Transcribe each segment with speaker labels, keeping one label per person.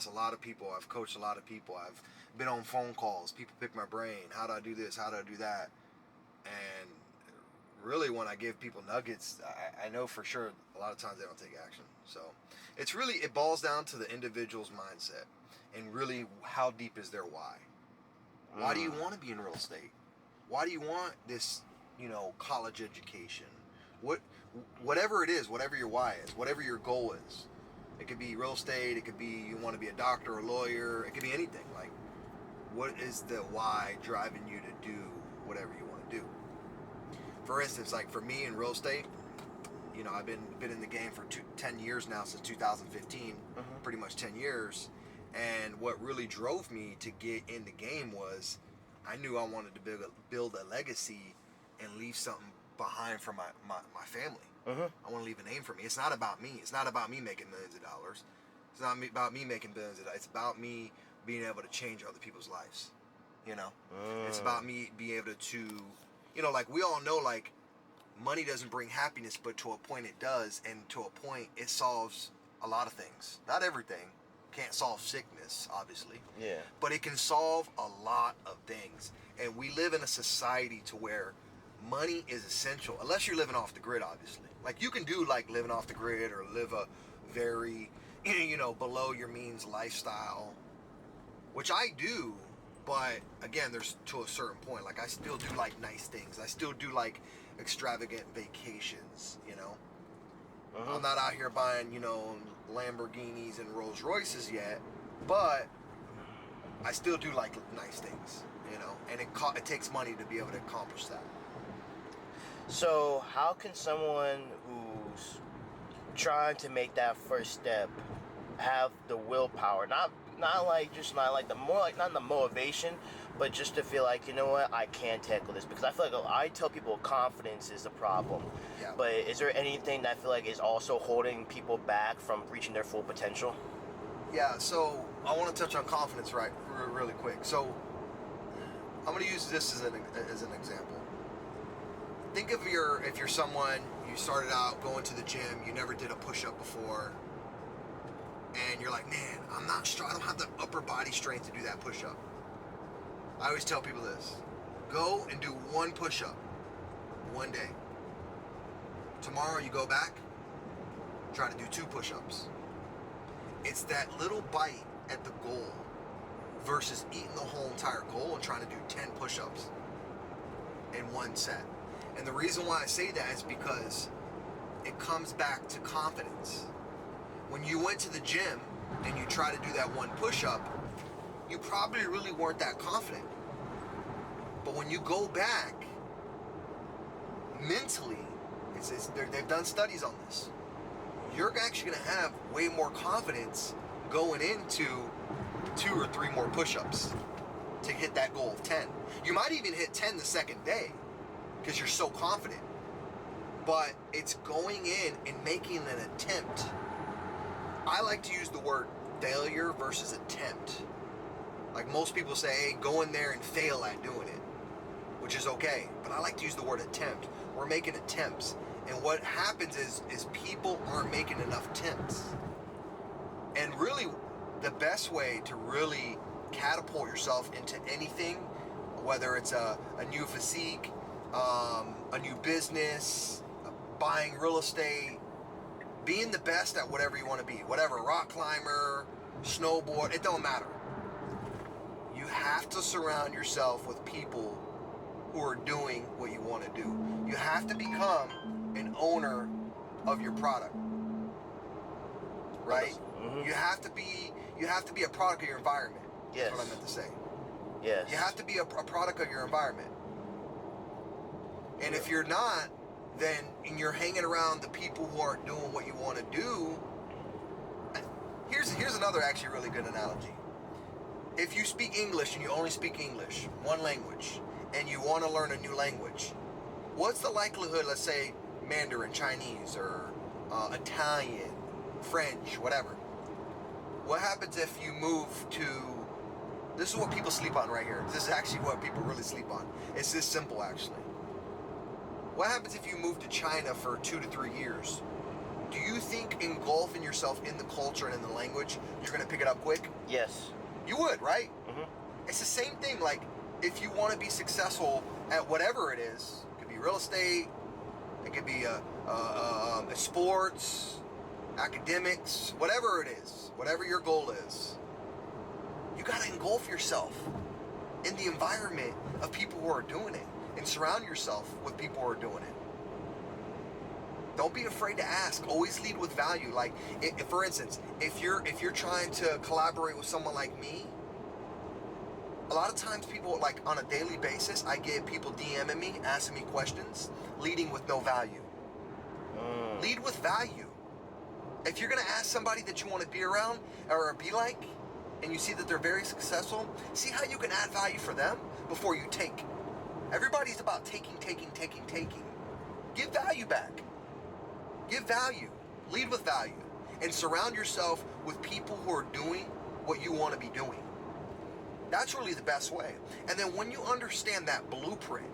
Speaker 1: across a lot of people. I've coached a lot of people. I've been on phone calls. People pick my brain. How do I do this? How do I do that? And really, when I give people nuggets, I know for sure a lot of times they don't take action. So it boils down to the individual's mindset and really how deep is their why. Why do you want to be in real estate? Why do you want this, college education? Whatever it is, whatever your why is, whatever your goal is. It could be real estate. It could be you want to be a doctor or a lawyer. It could be anything. Like, what is the why driving you to do whatever you want to do? For instance, like for me in real estate, I've been in the game for 10 years now, since 2015, pretty much 10 years. And what really drove me to get in the game was I knew I wanted to build a legacy and leave something behind for my family. I want to leave a name for me. It's not about me. It's not about me making millions of dollars. It's not about me making billions of dollars. It's about me being able to change other people's lives. It's about me being able to, like we all know, like money doesn't bring happiness, but to a point it does. And to a point it solves a lot of things. Not everything. Can't solve sickness, obviously.
Speaker 2: Yeah.
Speaker 1: But it can solve a lot of things. And we live in a society to where money is essential, unless you're living off the grid, obviously. Like you can do like living off the grid or live a very, below your means lifestyle, which I do. But again, there's to a certain point. Like I still do like nice things. I still do like extravagant vacations, I'm not out here buying, Lamborghinis and Rolls Royces yet, but I still do like nice things, and it takes money to be able to accomplish that.
Speaker 2: So how can someone who's trying to make that first step have the willpower, not the motivation, but just to feel like, I can tackle this? Because I feel like I tell people confidence is the problem.
Speaker 1: Yeah.
Speaker 2: But is there anything that I feel like is also holding people back from reaching their full potential?
Speaker 1: Yeah, so I want to touch on confidence really quick. So I'm going to use this as an example. Think of if you're someone, you started out going to the gym, you never did a push-up before, and you're like, man, I'm not strong, I don't have the upper body strength to do that push-up. I always tell people this: go and do one push-up one day. Tomorrow you go back, try to do 2 push-ups. It's that little bite at the goal versus eating the whole entire goal and trying to do 10 push-ups in one set. And the reason why I say that is because it comes back to confidence. When you went to the gym and you try to do that one push-up, you probably really weren't that confident. But when you go back, mentally, they've done studies on this. You're actually going to have way more confidence going into 2 or 3 more push-ups to hit that goal of 10. You might even hit 10 the second day because you're so confident. But it's going in and making an attempt. I like to use the word failure versus attempt. Like most people say, hey, go in there and fail at doing it, which is okay. But I like to use the word attempt. We're making attempts. And what happens is people aren't making enough attempts. And really, the best way to really catapult yourself into anything, whether it's a new physique, a new business, buying real estate, being the best at whatever you want to be, whatever, rock climber, snowboard, it don't matter. You have to surround yourself with people who are doing what you want to do. You have to become an owner of your product, right?
Speaker 2: Mm-hmm.
Speaker 1: You have to be a product of your environment.
Speaker 2: Yes.
Speaker 1: That's what I meant to say.
Speaker 2: Yes.
Speaker 1: You have to be a product of your environment. And if you're not, and you're hanging around the people who aren't doing what you want to do. Here's another actually really good analogy. If you speak English and you only speak English, one language, and you want to learn a new language, what's the likelihood, let's say Mandarin, Chinese, or Italian, French, whatever? What happens if you move to, this is what people sleep on right here. This is actually what people really sleep on. It's this simple actually. What happens if you move to China for 2 to 3 years do you think engulfing yourself in the culture and in the language, you're going to pick it up quick?
Speaker 2: Yes.
Speaker 1: You would, right?
Speaker 2: Mm-hmm.
Speaker 1: It's the same thing. Like, if you want to be successful at whatever it is, it could be real estate, it could be sports, academics, whatever it is, whatever your goal is, you got to engulf yourself in the environment of people who are doing it and surround yourself with people who are doing it. Don't be afraid to ask. Always lead with value. Like, if, for instance, if you're trying to collaborate with someone like me, a lot of times people, like, on a daily basis, I get people DMing me, asking me questions, leading with no value. Lead with value. If you're going to ask somebody that you want to be around or be like, and you see that they're very successful, see how you can add value for them before you take. Everybody's about taking. Give value back. Give value. Lead with value. And surround yourself with people who are doing what you want to be doing. That's really the best way. And then when you understand that blueprint,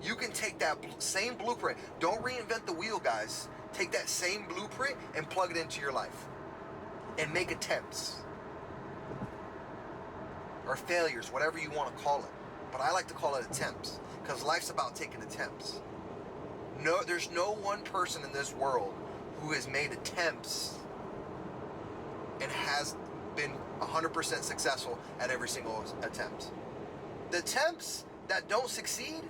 Speaker 1: you can take that same blueprint. Don't reinvent the wheel, guys. Take that same blueprint and plug it into your life. And make attempts. Or failures, whatever you want to call it. But I like to call it attempts. Because life's about taking attempts. No, there's no one person in this world who has made attempts and has been 100% successful at every single attempt. The attempts that don't succeed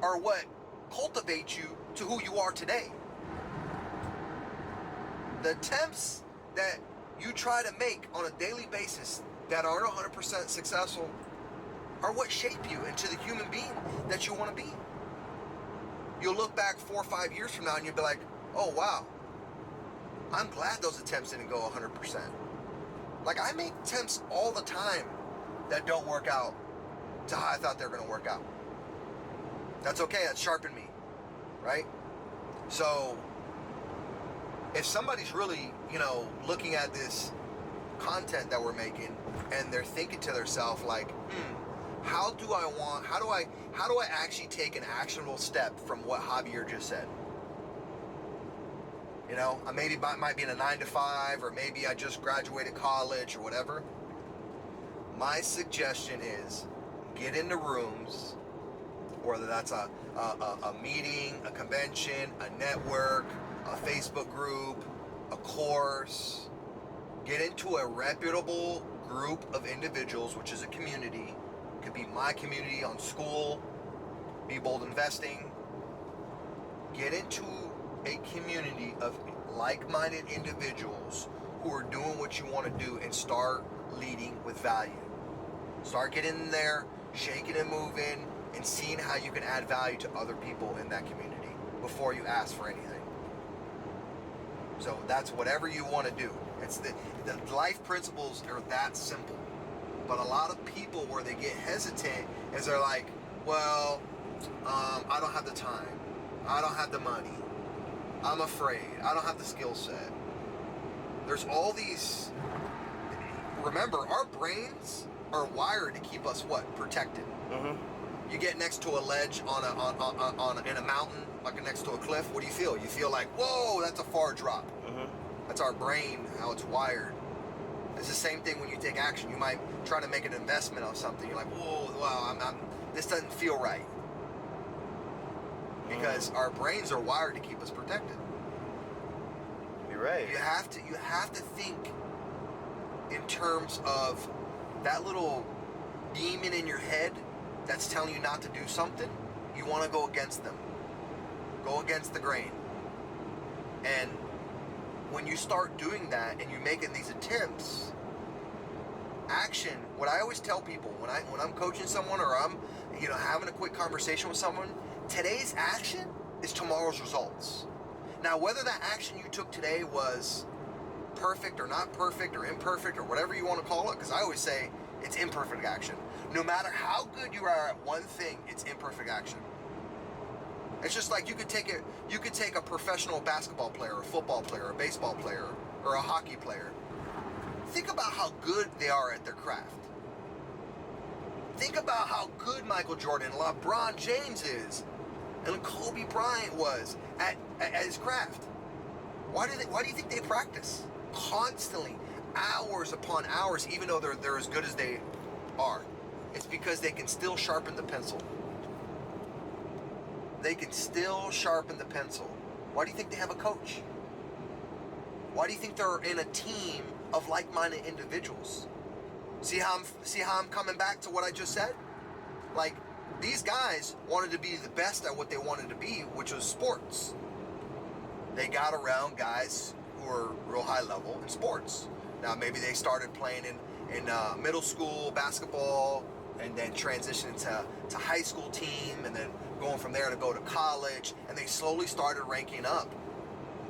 Speaker 1: are what cultivate you to who you are today. The attempts that you try to make on a daily basis that aren't 100% successful are what shape you into the human being that you want to be. You'll look back 4 or 5 years from now and you'll be like, oh wow, I'm glad those attempts didn't go 100%. Like, I make attempts all the time that don't work out to how I thought they were going to work out. That's okay, that's sharpened me, right? So, if somebody's really, looking at this content that we're making and they're thinking to themselves like, how do I actually take an actionable step from what Javier just said? I maybe might be in a 9-to-5, or maybe I just graduated college or whatever. My suggestion is get into rooms, whether that's a meeting, a convention, a network, a Facebook group, a course. Get into a reputable group of individuals, which is a community. It could be my community on school, Be Bold Investing. Get into a community of like-minded individuals who are doing what you want to do and start leading with value. Start getting in there, shaking and moving, and seeing how you can add value to other people in that community before you ask for anything. So that's whatever you want to do. It's the life principles are that simple. But a lot of people, where they get hesitant is they're like, well, I don't have the time. I don't have the money. I'm afraid. I don't have the skill set. There's all these. Remember, our brains are wired to keep us what? Protected.
Speaker 2: Mm-hmm.
Speaker 1: You get next to a ledge in a mountain, like next to a cliff. What do you feel? You feel like, whoa, that's a far drop.
Speaker 2: Mm-hmm.
Speaker 1: That's our brain, how it's wired. It's the same thing when you take action. You might try to make an investment on something. You're like, whoa, wow, this doesn't feel right. Because our brains are wired to keep us protected.
Speaker 2: You're right.
Speaker 1: You have to think in terms of that little demon in your head that's telling you not to do something. You want to go against them. Go against the grain. And when you start doing that and you're making these attempts, action, what I always tell people when I'm coaching someone or I'm having a quick conversation with someone, today's action is tomorrow's results. Now, whether that action you took today was perfect or not perfect or imperfect or whatever you want to call it, because I always say it's imperfect action. No matter how good you are at one thing, it's imperfect action. It's just like you could take a professional basketball player, or a football player, or a baseball player, or a hockey player. Think about how good they are at their craft. Think about how good Michael Jordan, LeBron James is, and Kobe Bryant was at his craft. Why do you think they practice constantly, hours upon hours, even though they're as good as they are? It's because they can still sharpen the pencil. They can still sharpen the pencil. Why do you think they have a coach? Why do you think they're in a team of like-minded individuals? See how I'm coming back to what I just said? Like, these guys wanted to be the best at what they wanted to be, which was sports. They got around guys who were real high level in sports. Now, maybe they started playing in middle school basketball and then transitioned to high school team and then going from there to go to college. And they slowly started ranking up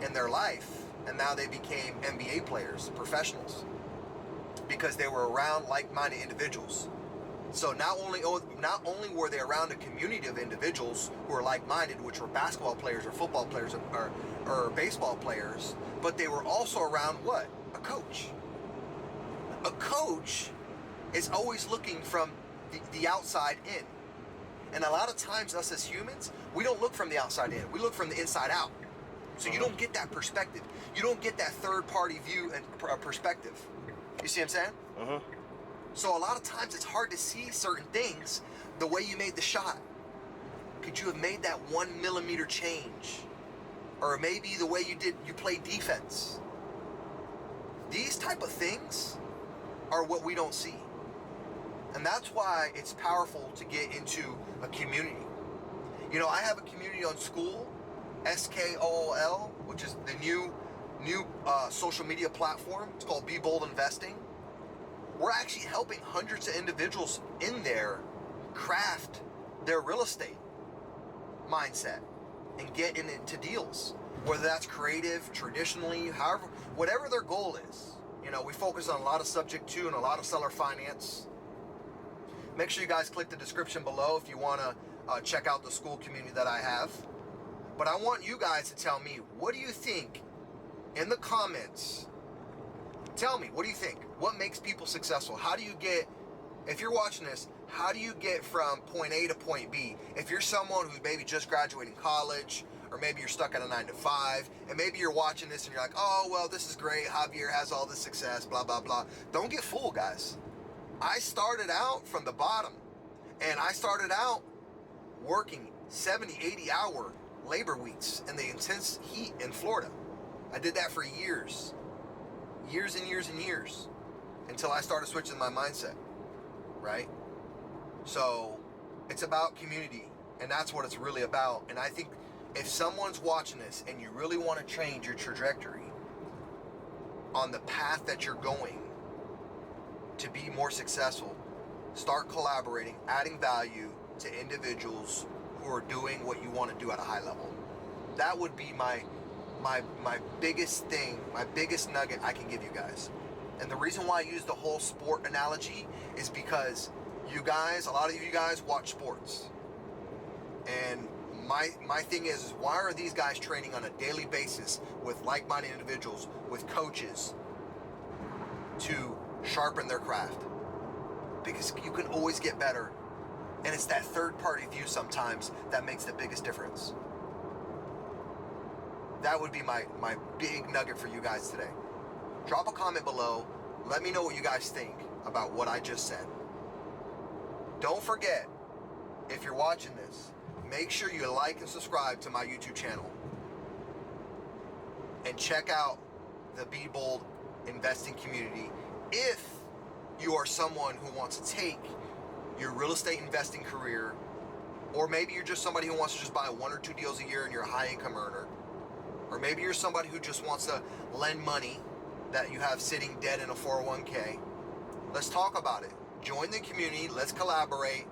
Speaker 1: in their life. And now they became NBA players, professionals, because they were around like-minded individuals. So not only were they around a community of individuals who were like-minded, which were basketball players or football players or baseball players, but they were also around what? A coach. A coach is always looking from the outside in. And a lot of times us as humans, we don't look from the outside in. We look from the inside out. So you don't get that perspective. You don't get that third-party view and perspective. You see what I'm saying?
Speaker 2: Uh-huh.
Speaker 1: So a lot of times it's hard to see certain things the way you made the shot. Could you have made that 1 millimeter change? Or maybe the way you played defense. These type of things are what we don't see. And that's why it's powerful to get into a community. You know, I have a community on School, SKOOL, which is the new social media platform. It's called Be Bold Investing. We're actually helping hundreds of individuals in there craft their real estate mindset and get into deals, whether that's creative, traditionally, however, whatever their goal is. You know, we focus on a lot of subject to and a lot of seller finance. Make sure you guys click the description below if you want to check out the School community that I have. But I want you guys to tell me, what do you think in the comments? Tell me, what do you think? What makes people successful? How do you get, if you're watching this, how do you get from point A to point B? If you're someone who's maybe just graduating college, or maybe you're stuck at a 9-to-5, and maybe you're watching this and you're like, oh, well, this is great. Javier has all this success, blah, blah, blah. Don't get fooled, guys. I started out from the bottom, and I started out working 70, 80-hour labor weeks in the intense heat in Florida. I did that for years and years and years, until I started switching my mindset, right? So it's about community, and that's what it's really about. And I think if someone's watching this and you really want to change your trajectory on the path that you're going to be more successful, start collaborating, adding value to individuals who are doing what you want to do at a high level. That would be my biggest thing, my biggest nugget I can give you guys. And the reason why I use the whole sport analogy is because you guys, a lot of you guys watch sports. And my thing is why are these guys training on a daily basis with like-minded individuals, with coaches, to sharpen their craft? Because you can always get better. And it's that third-party view sometimes that makes the biggest difference. That would be my big nugget for you guys today. Drop a comment below. Let me know what you guys think about what I just said. Don't forget, if you're watching this, make sure you like and subscribe to my YouTube channel. And check out the Be Bold Investing community if you are someone who wants to take your real estate investing career, or maybe you're just somebody who wants to just buy 1 or 2 deals a year and you're a high income earner. Or maybe you're somebody who just wants to lend money that you have sitting dead in a 401k. Let's talk about it. Join the community. Let's collaborate.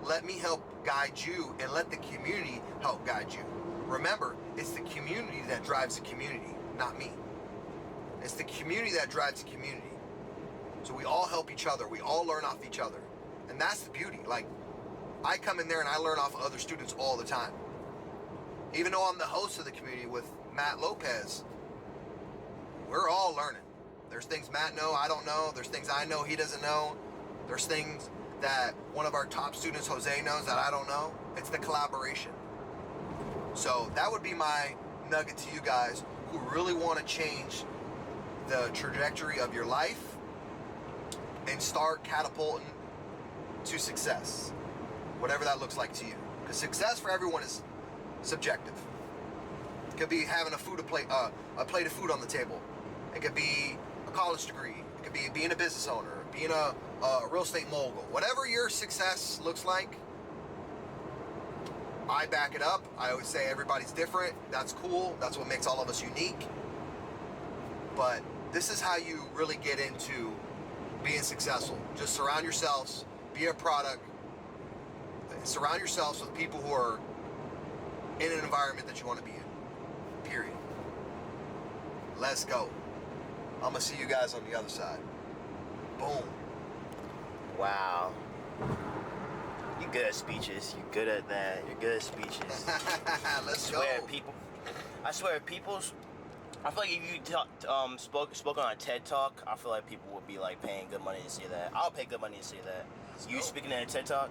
Speaker 1: Let me help guide you, and let the community help guide you. Remember, it's the community that drives the community, not me. It's the community that drives the community. So we all help each other. We all learn off each other. And that's the beauty. Like, I come in there and I learn off of other students all the time. Even though I'm the host of the community with Matt Lopez, we're all learning. There's things Matt know I don't know. There's things I know he doesn't know. There's things that one of our top students, Jose, knows that I don't know. It's the collaboration. So that would be my nugget to you guys who really want to change the trajectory of your life and start catapulting to success, whatever that looks like to you. Because success for everyone is subjective. It could be having a plate of food on the table. It could be a college degree. It could be being a business owner, being a real estate mogul. Whatever your success looks like, I back it up. I always say everybody's different. That's cool. That's what makes all of us unique. But this is how you really get into being successful. Just surround yourselves, be a product, surround yourselves with people who are in an environment that you want to be in. Period. Let's go. I'm gonna see you guys on the other side. Boom.
Speaker 2: Wow. You're good at speeches. You're good at that. You're good at speeches.
Speaker 1: Let's go.
Speaker 2: I swear, people's. I feel like if you spoken on a TED Talk, I feel like people would be like paying good money to see that. I'll pay good money to see that. You speaking at a TED Talk?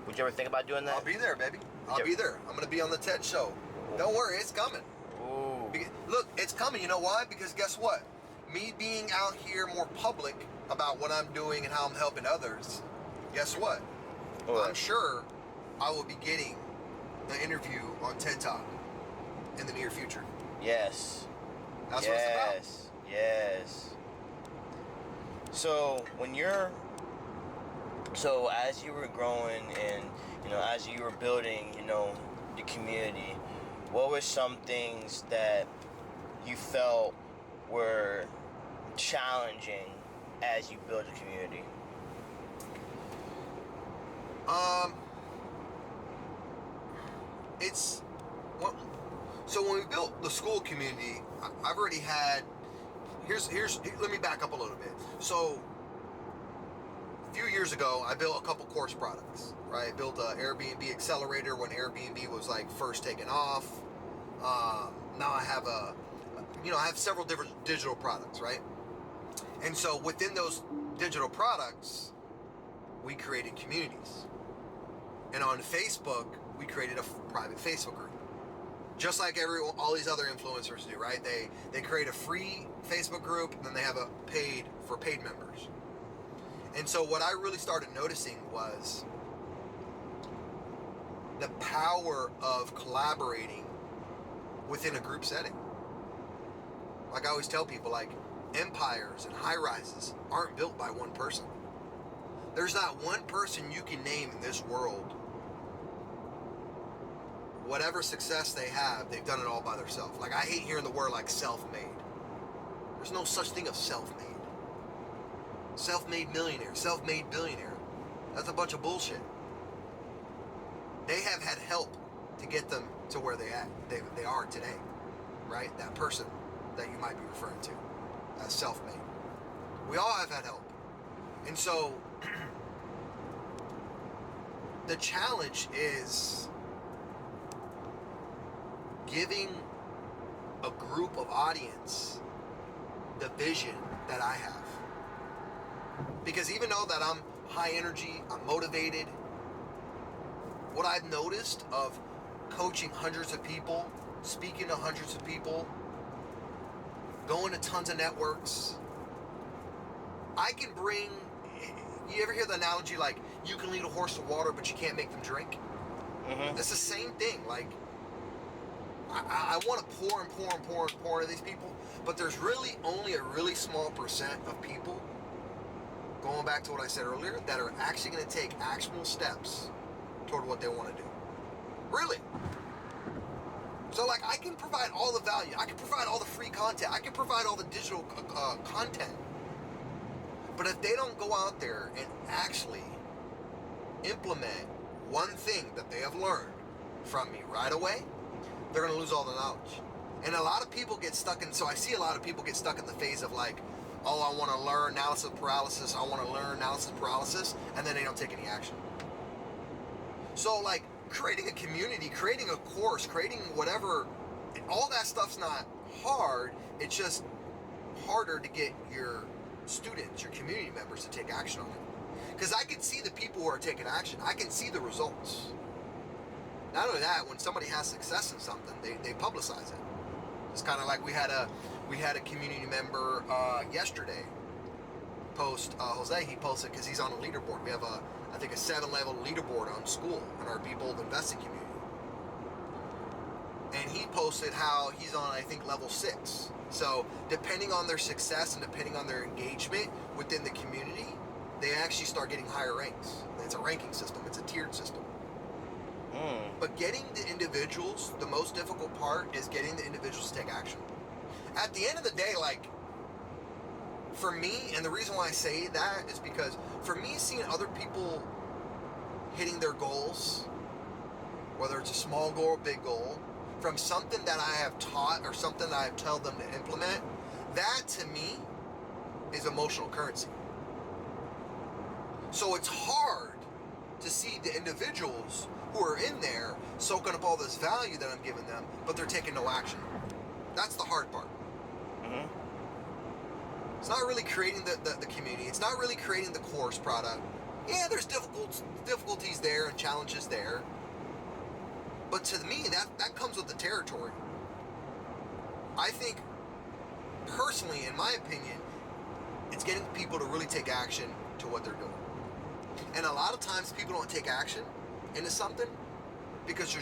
Speaker 2: Would you ever think about doing that?
Speaker 1: I'll be there, baby. I'll be there. I'm gonna be on the TED show. Don't worry, it's coming.
Speaker 2: Ooh.
Speaker 1: Look, it's coming. You know why? Because guess what? Me being out here more public about what I'm doing and how I'm helping others, guess what? I'm sure I will be getting an interview on TED Talk in the near future.
Speaker 2: Yes.
Speaker 1: That's what it's about.
Speaker 2: Yes. So as you were growing and, as you were building, the community, what were some things that you felt were challenging as you built a community? So
Speaker 1: when we built the school community, I've already had. Let me back up a little bit. So a few years ago, I built a couple course products. Right, I built an Airbnb accelerator when Airbnb was like first taking off. Now I have I have several different digital products, right? And so within those digital products, we created communities. And on Facebook, we created a private Facebook group. Just like all these other influencers do, right? They create a free Facebook group, and then they have a paid members. And so what I really started noticing was the power of collaborating within a group setting. Like I always tell people, like, empires and high-rises aren't built by one person. There's not one person you can name in this world. Whatever success they have, they've done it all by themselves. Like, I hate hearing the word like self-made. There's no such thing of self-made. Self-made millionaire, self-made billionaire. That's a bunch of bullshit. They have had help to get them to where they are today, right? That person that you might be referring to as self-made. We all have had help. And so the challenge is giving a group of audience the vision that I have. Because even though that I'm high energy, I'm motivated, what I've noticed of coaching hundreds of people, speaking to hundreds of people, going to tons of networks, I can bring, you ever hear the analogy like, you can lead a horse to water, but you can't make them drink? Mm-hmm. It's the same thing. Like, I want to pour and pour and pour and pour into these people, but there's really only a really small percent of people, going back to what I said earlier, that are actually going to take actionable steps toward what they want to do. Really. So, like, I can provide all the value. I can provide all the free content. I can provide all the digital content. But if they don't go out there and actually implement one thing that they have learned from me right away, they're going to lose all the knowledge. And a lot of people get stuck in, so I see a lot of people get stuck in the phase of like, oh, I want to learn analysis paralysis, and then they don't take any action. So, like, creating a community, creating a course, creating whatever, all that stuff's not hard. It's just harder to get your students, your community members to take action on it. Because I can see the people who are taking action. I can see the results. Not only that, when somebody has success in something, they publicize it. It's kind of like we had a community member yesterday post, Jose. He posted because he's on a leaderboard. We have I think a 7-level leaderboard on school in our Be Bold investing community. And he posted how he's on, I think, level 6. So depending on their success and depending on their engagement within the community, they actually start getting higher ranks. It's a ranking system. It's a tiered system. But getting the individuals, the most difficult part is getting the individuals to take action. At the end of the day, like, for me, and the reason why I say that is because for me, seeing other people hitting their goals, whether it's a small goal or big goal, from something that I have taught or something that I've told them to implement, that to me is emotional currency. So it's hard to see the individuals who are in there soaking up all this value that I'm giving them, but they're taking no action. That's the hard part. It's not really creating the community. It's not really creating the course product. Yeah, there's difficulties there and challenges there. But to me, that comes with the territory. I think, personally, in my opinion, it's getting people to really take action to what they're doing. And a lot of times people don't take action into something because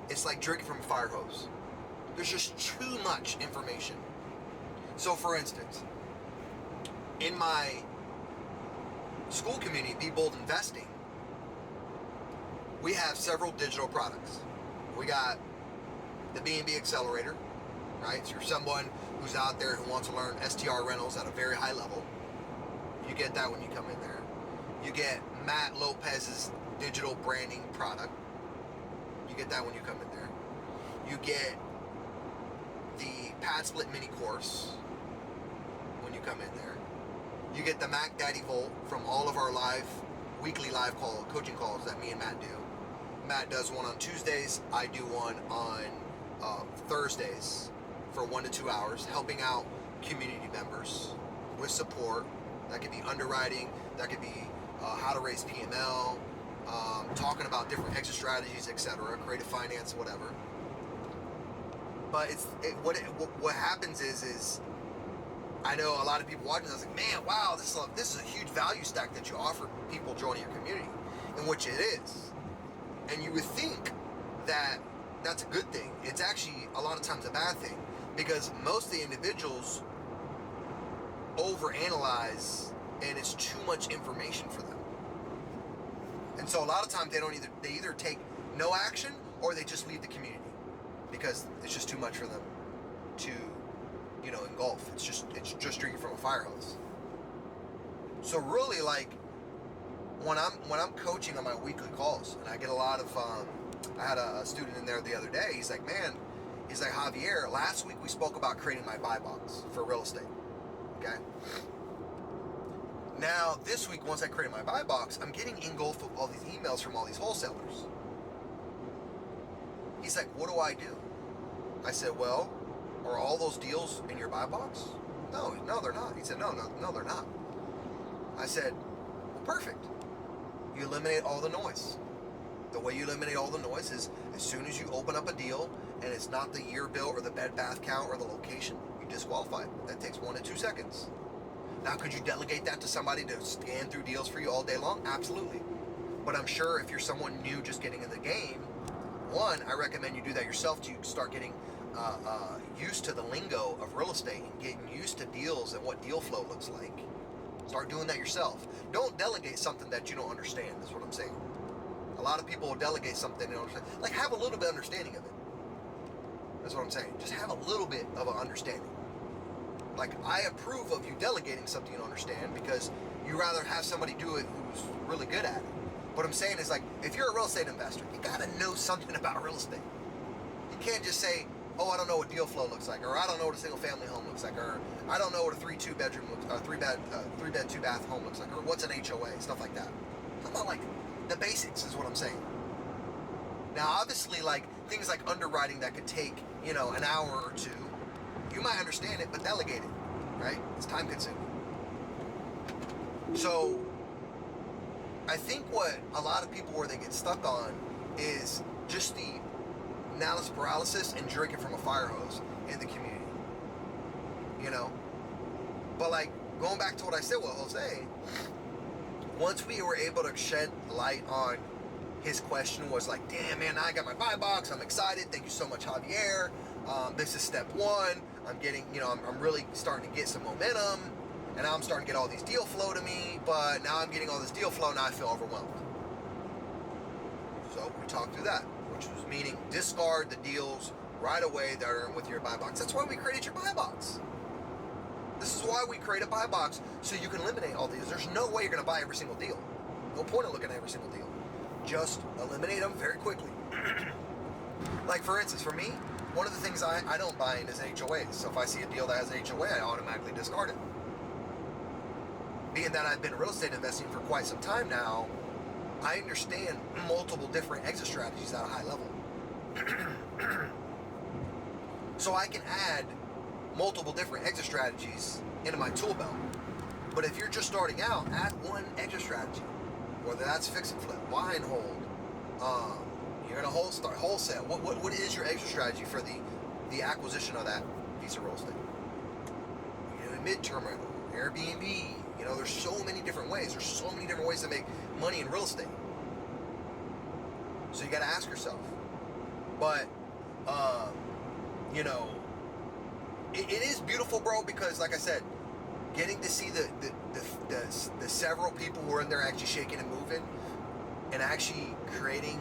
Speaker 1: it's like drinking from a fire hose. There's just too much information. So for instance, in my school community, Be Bold Investing, we have several digital products. We got the B&B Accelerator, right? So you're someone who's out there who wants to learn STR rentals at a very high level. You get that when you come in there. You get Matt Lopez's digital branding product. You get that when you come in there. You get the Pad Split mini course when you come in there. You get the Mac Daddy Volt from all of our weekly live coaching calls that me and Matt do. Matt does one on Tuesdays. I do one on Thursdays for 1 to 2 hours, helping out community members with support. That could be underwriting. That could be how to raise PML, talking about different exit strategies, etc., creative finance, whatever. But what happens is I know a lot of people watching this like, man, wow, this is a huge value stack that you offer people joining your community, in which it is. And you would think that that's a good thing. It's actually a lot of times a bad thing, because most of the individuals overanalyze and it's too much information for them. And so a lot of times they either take no action or they just leave the community because it's just too much for them to, engulf. It's just drinking from a fire hose. So really, like, when I'm coaching on my weekly calls, and I get a lot of I had a student in there the other day. He's like, Javier, last week we spoke about creating my buy box for real estate. Okay. Now this week, once I created my buy box, I'm getting engulfed with all these emails from all these wholesalers. He's like, what do I do? I said, well, are all those deals in your buy box? No, they're not. He said, no, they're not. I said, well, perfect. You eliminate all the noise. The way you eliminate all the noise is as soon as you open up a deal and it's not the year bill or the bed bath count or the location, you disqualify it. That takes 1 to 2 seconds. Now, could you delegate that to somebody to scan through deals for you all day long? Absolutely. But I'm sure if you're someone new just getting in the game, one, I recommend you do that yourself to start getting used to the lingo of real estate and getting used to deals and what deal flow looks like. Start doing that yourself. Don't delegate something that you don't understand, is what I'm saying. A lot of people will delegate something they don't understand. Like, have a little bit of understanding of it. That's what I'm saying. Just have a little bit of an understanding. Like, I approve of you delegating something you don't understand because you rather have somebody do it who's really good at it. What I'm saying is, like, if you're a real estate investor, you gotta know something about real estate. You can't just say, oh, I don't know what deal flow looks like, or I don't know what a single family home looks like, or I don't know what a 3-2 bedroom looks, 3-bed 2-bath home looks like, or what's an HOA, stuff like that. How about, like, the basics is what I'm saying. Now, obviously, like, things like underwriting that could take, an hour or two, you might understand it, but delegate it, right? It's time consuming. So, I think what a lot of people where they get stuck on is just the analysis paralysis and drinking from a fire hose. in the community. You know? But like, going back to what I said with Jose, once we were able to shed light on his question was like, damn man, I got my buy box, I'm excited, thank you so much Javier, this is step one, I'm getting, I'm really starting to get some momentum, and now I'm starting to get all these deal flow to me, but now I'm getting all this deal flow, now I feel overwhelmed. So we talked through that, which was meaning discard the deals right away that are with your buy box. That's why we created your buy box. This is why we create a buy box, so you can eliminate all these. There's no way you're going to buy every single deal. No point in looking at every single deal. Just eliminate them very quickly. Like for instance, for me, one of the things I don't buy in is HOAs. So if I see a deal that has an HOA, I automatically discard it. Being that I've been real estate investing for quite some time now, I understand multiple different exit strategies at a high level. So I can add multiple different exit strategies into my tool belt. But if you're just starting out, add one exit strategy. Whether that's fix and flip, buy and hold. You're gonna start wholesale. What is your exit strategy for the acquisition of that piece of real estate? Midterm rental, Airbnb. There's so many different ways. There's so many different ways to make money in real estate. So you got to ask yourself. But it is beautiful, bro, because like I said, getting to see the several people who are in there actually shaking and moving and actually creating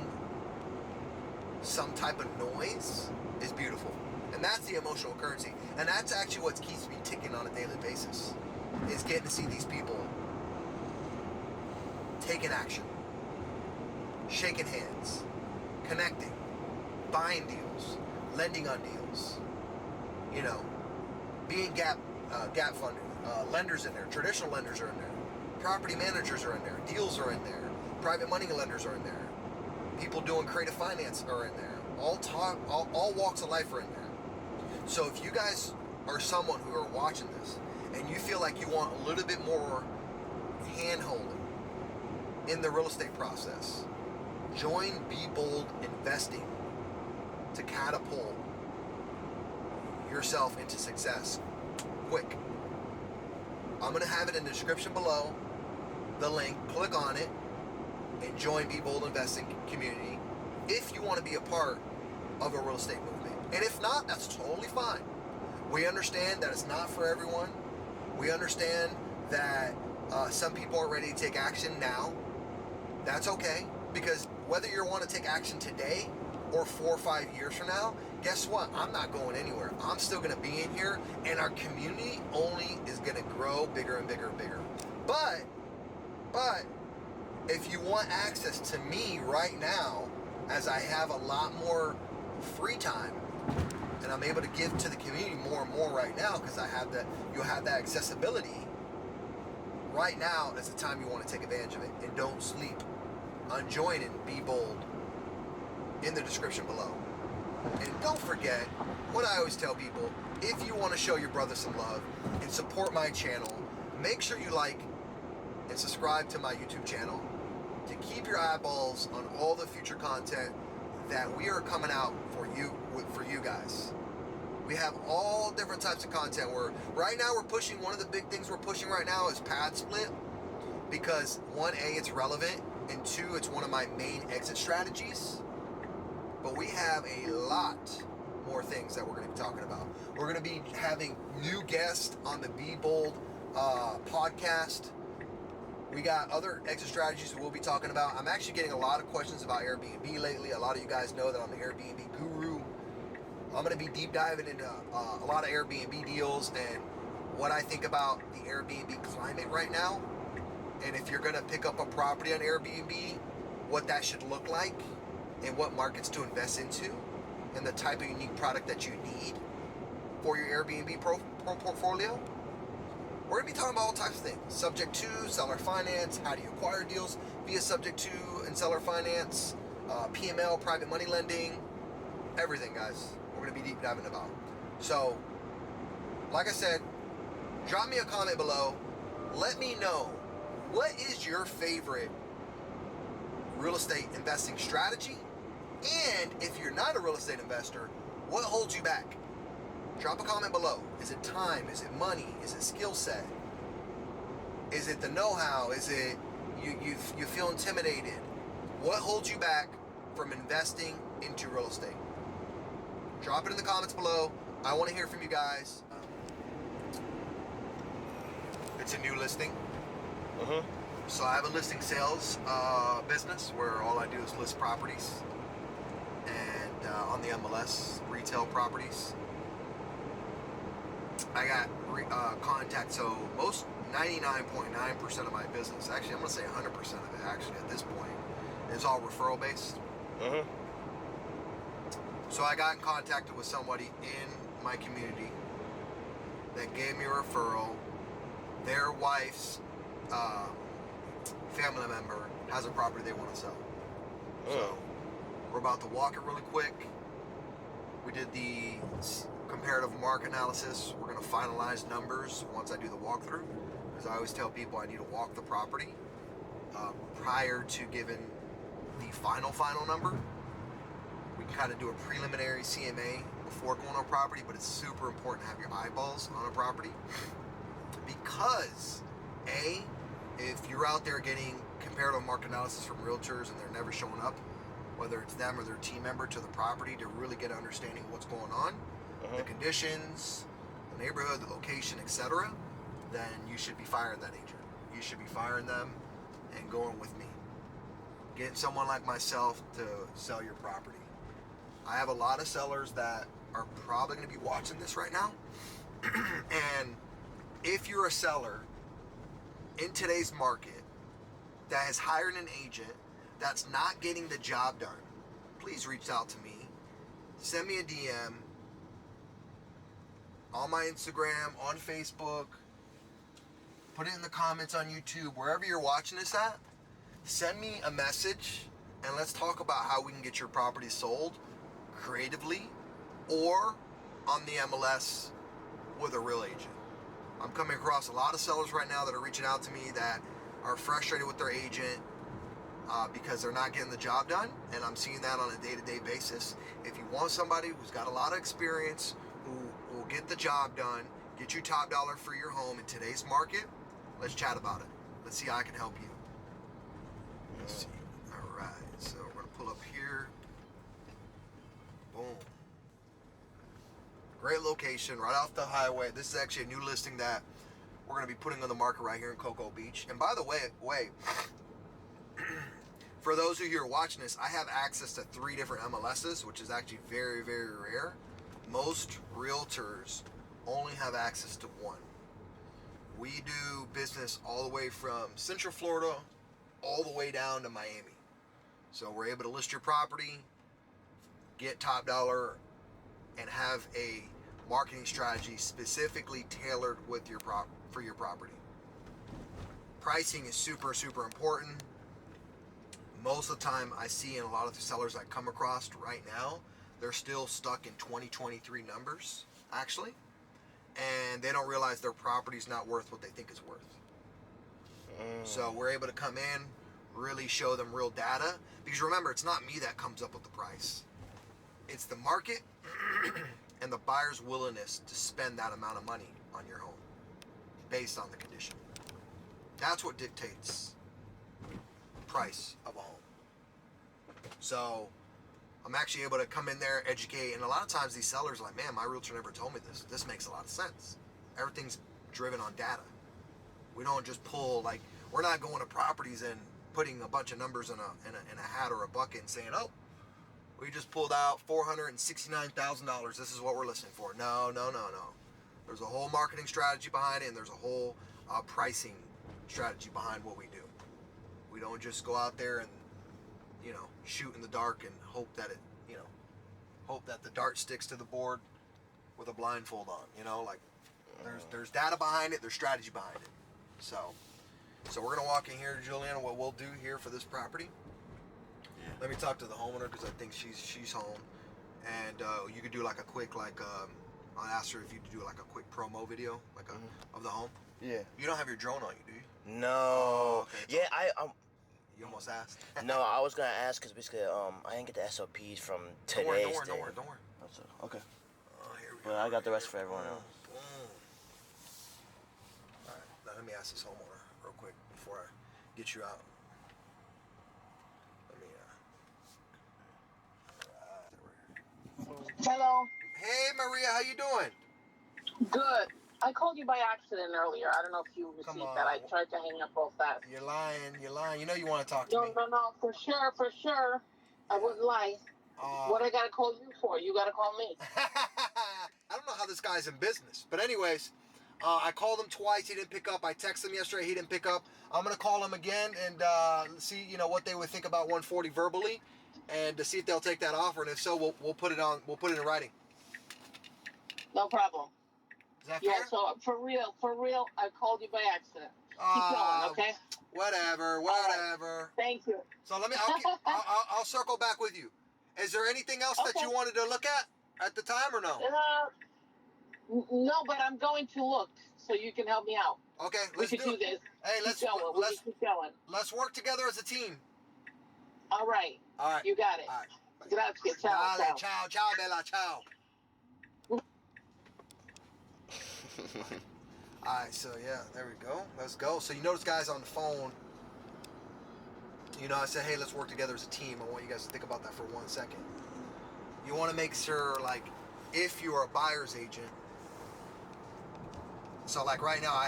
Speaker 1: some type of noise is beautiful. And that's the emotional currency. And that's actually what keeps me ticking on a daily basis, is getting to see these people taking action, shaking hands, connecting, buying deals, lending on deals, being gap funded, lenders in there, traditional lenders are in there, property managers are in there, deals are in there, private money lenders are in there, people doing creative finance are in there, all walks of life are in there. So if you guys are someone who are watching this and you feel like you want a little bit more hand-holding in the real estate process, join Be Bold Investing to catapult yourself into success quick. I'm going to have it in the description below, the link. Click on it and join Be Bold Investing community if you want to be a part of a real estate movement. And if not, that's totally fine. We understand that it's not for everyone. We understand that some people are ready to take action now. That's okay, because whether you want to take action today or 4 or 5 years from now, guess what? I'm not going anywhere. I'm still going to be in here, and our community only is going to grow bigger and bigger and bigger. But if you want access to me right now, as I have a lot more free time, and I'm able to give to the community more and more right now, because you'll have that accessibility. Right now is the time you want to take advantage of it, and don't sleep on joining Be Bold in the description below. And don't forget what I always tell people: if you want to show your brother some love and support my channel, make sure you like and subscribe to my YouTube channel to keep your eyeballs on all the future content that we are coming out for you guys. We have all different types of content. Right now we're pushing, one of the big things we're pushing right now is pad split, because 1A, it's relevant, and 2, it's one of my main exit strategies. But we have a lot more things that we're going to be talking about. We're going to be having new guests on the Be Bold podcast. We got other exit strategies that we'll be talking about. I'm actually getting a lot of questions about Airbnb lately. A lot of you guys know that I'm the Airbnb guru. I'm going to be deep diving into a lot of Airbnb deals and what I think about the Airbnb climate right now. And if you're going to pick up a property on Airbnb, what that should look like and what markets to invest into and the type of unique product that you need for your Airbnb portfolio. We're going to be talking about all types of things. Subject to, seller finance, how do you acquire deals via subject to and seller finance, PML, private money lending, everything, guys. We're going to be deep diving about. So, like I said, drop me a comment below. Let me know, what is your favorite real estate investing strategy? And if you're not a real estate investor, what holds you back? Drop a comment below. Is it time? Is it money? Is it skill set? Is it the know-how? Is it you feel intimidated? What holds you back from investing into real estate? Drop it in the comments below. I want to hear from you guys. It's a new listing. So I have a listing sales business where all I do is list properties and on the MLS, retail properties. I got contact, so most 99.9% of my business, actually I'm going to say 100% of it actually at this point, is all referral based. So I got in contact with somebody in my community that gave me a referral. Their wife's family member has a property they want to sell. So we're about to walk it really quick. We did the comparative market analysis. We're going to finalize numbers once I do the walkthrough, because I always tell people I need to walk the property prior to giving the final number. We can kind of do a preliminary CMA before going on property, but it's super important to have your eyeballs on a property, because if you're out there getting comparative market analysis from realtors and they're never showing up, whether it's them or their team member, to the property to really get an understanding of what's going on, the conditions, the neighborhood, the location, etc., then you should be firing that agent. You should be firing them and going with me. Getting someone like myself to sell your property. I have a lot of sellers that are probably going to be watching this right now. And if you're a seller in today's market that has hired an agent that's not getting the job done, please reach out to me. Send me a DM on my Instagram, on Facebook. Put it in the comments on YouTube, wherever you're watching this at. Send me a message and let's talk about how we can get your property sold creatively or on the MLS with a real agent. I'm coming across a lot of sellers right now that are reaching out to me that are frustrated with their agent because they're not getting the job done, and I'm seeing that on a day-to-day basis. If you want somebody who's got a lot of experience, who will get the job done, get you top dollar for your home in today's market, let's chat about it. Let's see how I can help you. Let's see. All right, so we're going to pull up here. Boom. Great location, right off the highway. This is actually a new listing that we're going to be putting on the market right here in Cocoa Beach. And by the way, for those of you who are watching this, I have access to 3 different MLSs, which is actually very, very rare. Most realtors only have access to 1. We do business all the way from Central Florida all the way down to Miami. So we're able to list your property, get top dollar, and have a marketing strategy specifically tailored with your for your property. Pricing is super, super important. Most of the time I see in a lot of the sellers I come across right now, they're still stuck in 2023 numbers, actually. And they don't realize their property's not worth what they think it's worth. So we're able to come in, really show them real data. Because remember, it's not me that comes up with the price. It's the market and the buyer's willingness to spend that amount of money on your home based on the condition. That's what dictates price of a home. So I'm actually able to come in there, educate, and a lot of times these sellers are like, man, my realtor never told me this. This makes a lot of sense. Everything's driven on data. We don't just pull, like, we're not going to properties and putting a bunch of numbers in a hat or a bucket and saying, oh, we just pulled out $469,000. This is what we're listing for. No. There's a whole marketing strategy behind it, and there's a whole pricing strategy behind what we do. We don't just go out there and, shoot in the dark and hope that the dart sticks to the board with a blindfold on. Like there's data behind it, there's strategy behind it. So we're gonna walk in here, Julian. What we'll do here for this property. Yeah. Let me talk to the homeowner because I think she's home, and you could do like a quick I'll ask her if you do like a quick promo video of the home.
Speaker 2: Yeah.
Speaker 1: You don't have your drone on you, do you?
Speaker 2: No.
Speaker 1: Oh, okay.
Speaker 2: Yeah,
Speaker 1: You almost asked.
Speaker 2: No, I was gonna ask because basically I didn't get the SOPs from today's
Speaker 1: Don't worry.
Speaker 2: Okay.
Speaker 1: Oh, here we
Speaker 2: but I got the rest for everyone else.
Speaker 1: All right, now let me ask this homeowner real quick before I get you out. Let me.
Speaker 3: Hello.
Speaker 1: Hey Maria, how you doing?
Speaker 3: Good. I called you by accident earlier. I don't know if you received that. I tried to hang up real fast.
Speaker 1: You're lying. You know you want to talk to me.
Speaker 3: No. For sure. I wouldn't lie. What I gotta call you for? You gotta call me.
Speaker 1: I don't know how this guy's in business. But anyways, I called him twice. He didn't pick up. I texted him yesterday. He didn't pick up. I'm going to call him again and see, what they would think about 140 verbally and to see if they'll take that offer. And if so, we'll put it in writing.
Speaker 3: No problem.
Speaker 1: Is that
Speaker 3: fair?
Speaker 1: fair?
Speaker 3: So for real, I called you by accident. Keep going, okay?
Speaker 1: Whatever.
Speaker 3: Right. Thank you.
Speaker 1: So I'll circle back with you. Is there anything else that you wanted to look at the time or no?
Speaker 3: No, but I'm going to look so you can help me out.
Speaker 1: Okay,
Speaker 3: let's do this.
Speaker 1: Hey,
Speaker 3: let's keep going.
Speaker 1: Let's work together as a team.
Speaker 3: All right. You got it.
Speaker 1: All right.
Speaker 3: Gracias. Ciao.
Speaker 1: Ciao, Bella. Ciao. Alright, so yeah, there we go. Let's go. So you notice guys on the phone, I said, hey, let's work together as a team. I want you guys to think about that for 1 second. You want to make sure, if you're a buyer's agent, so right now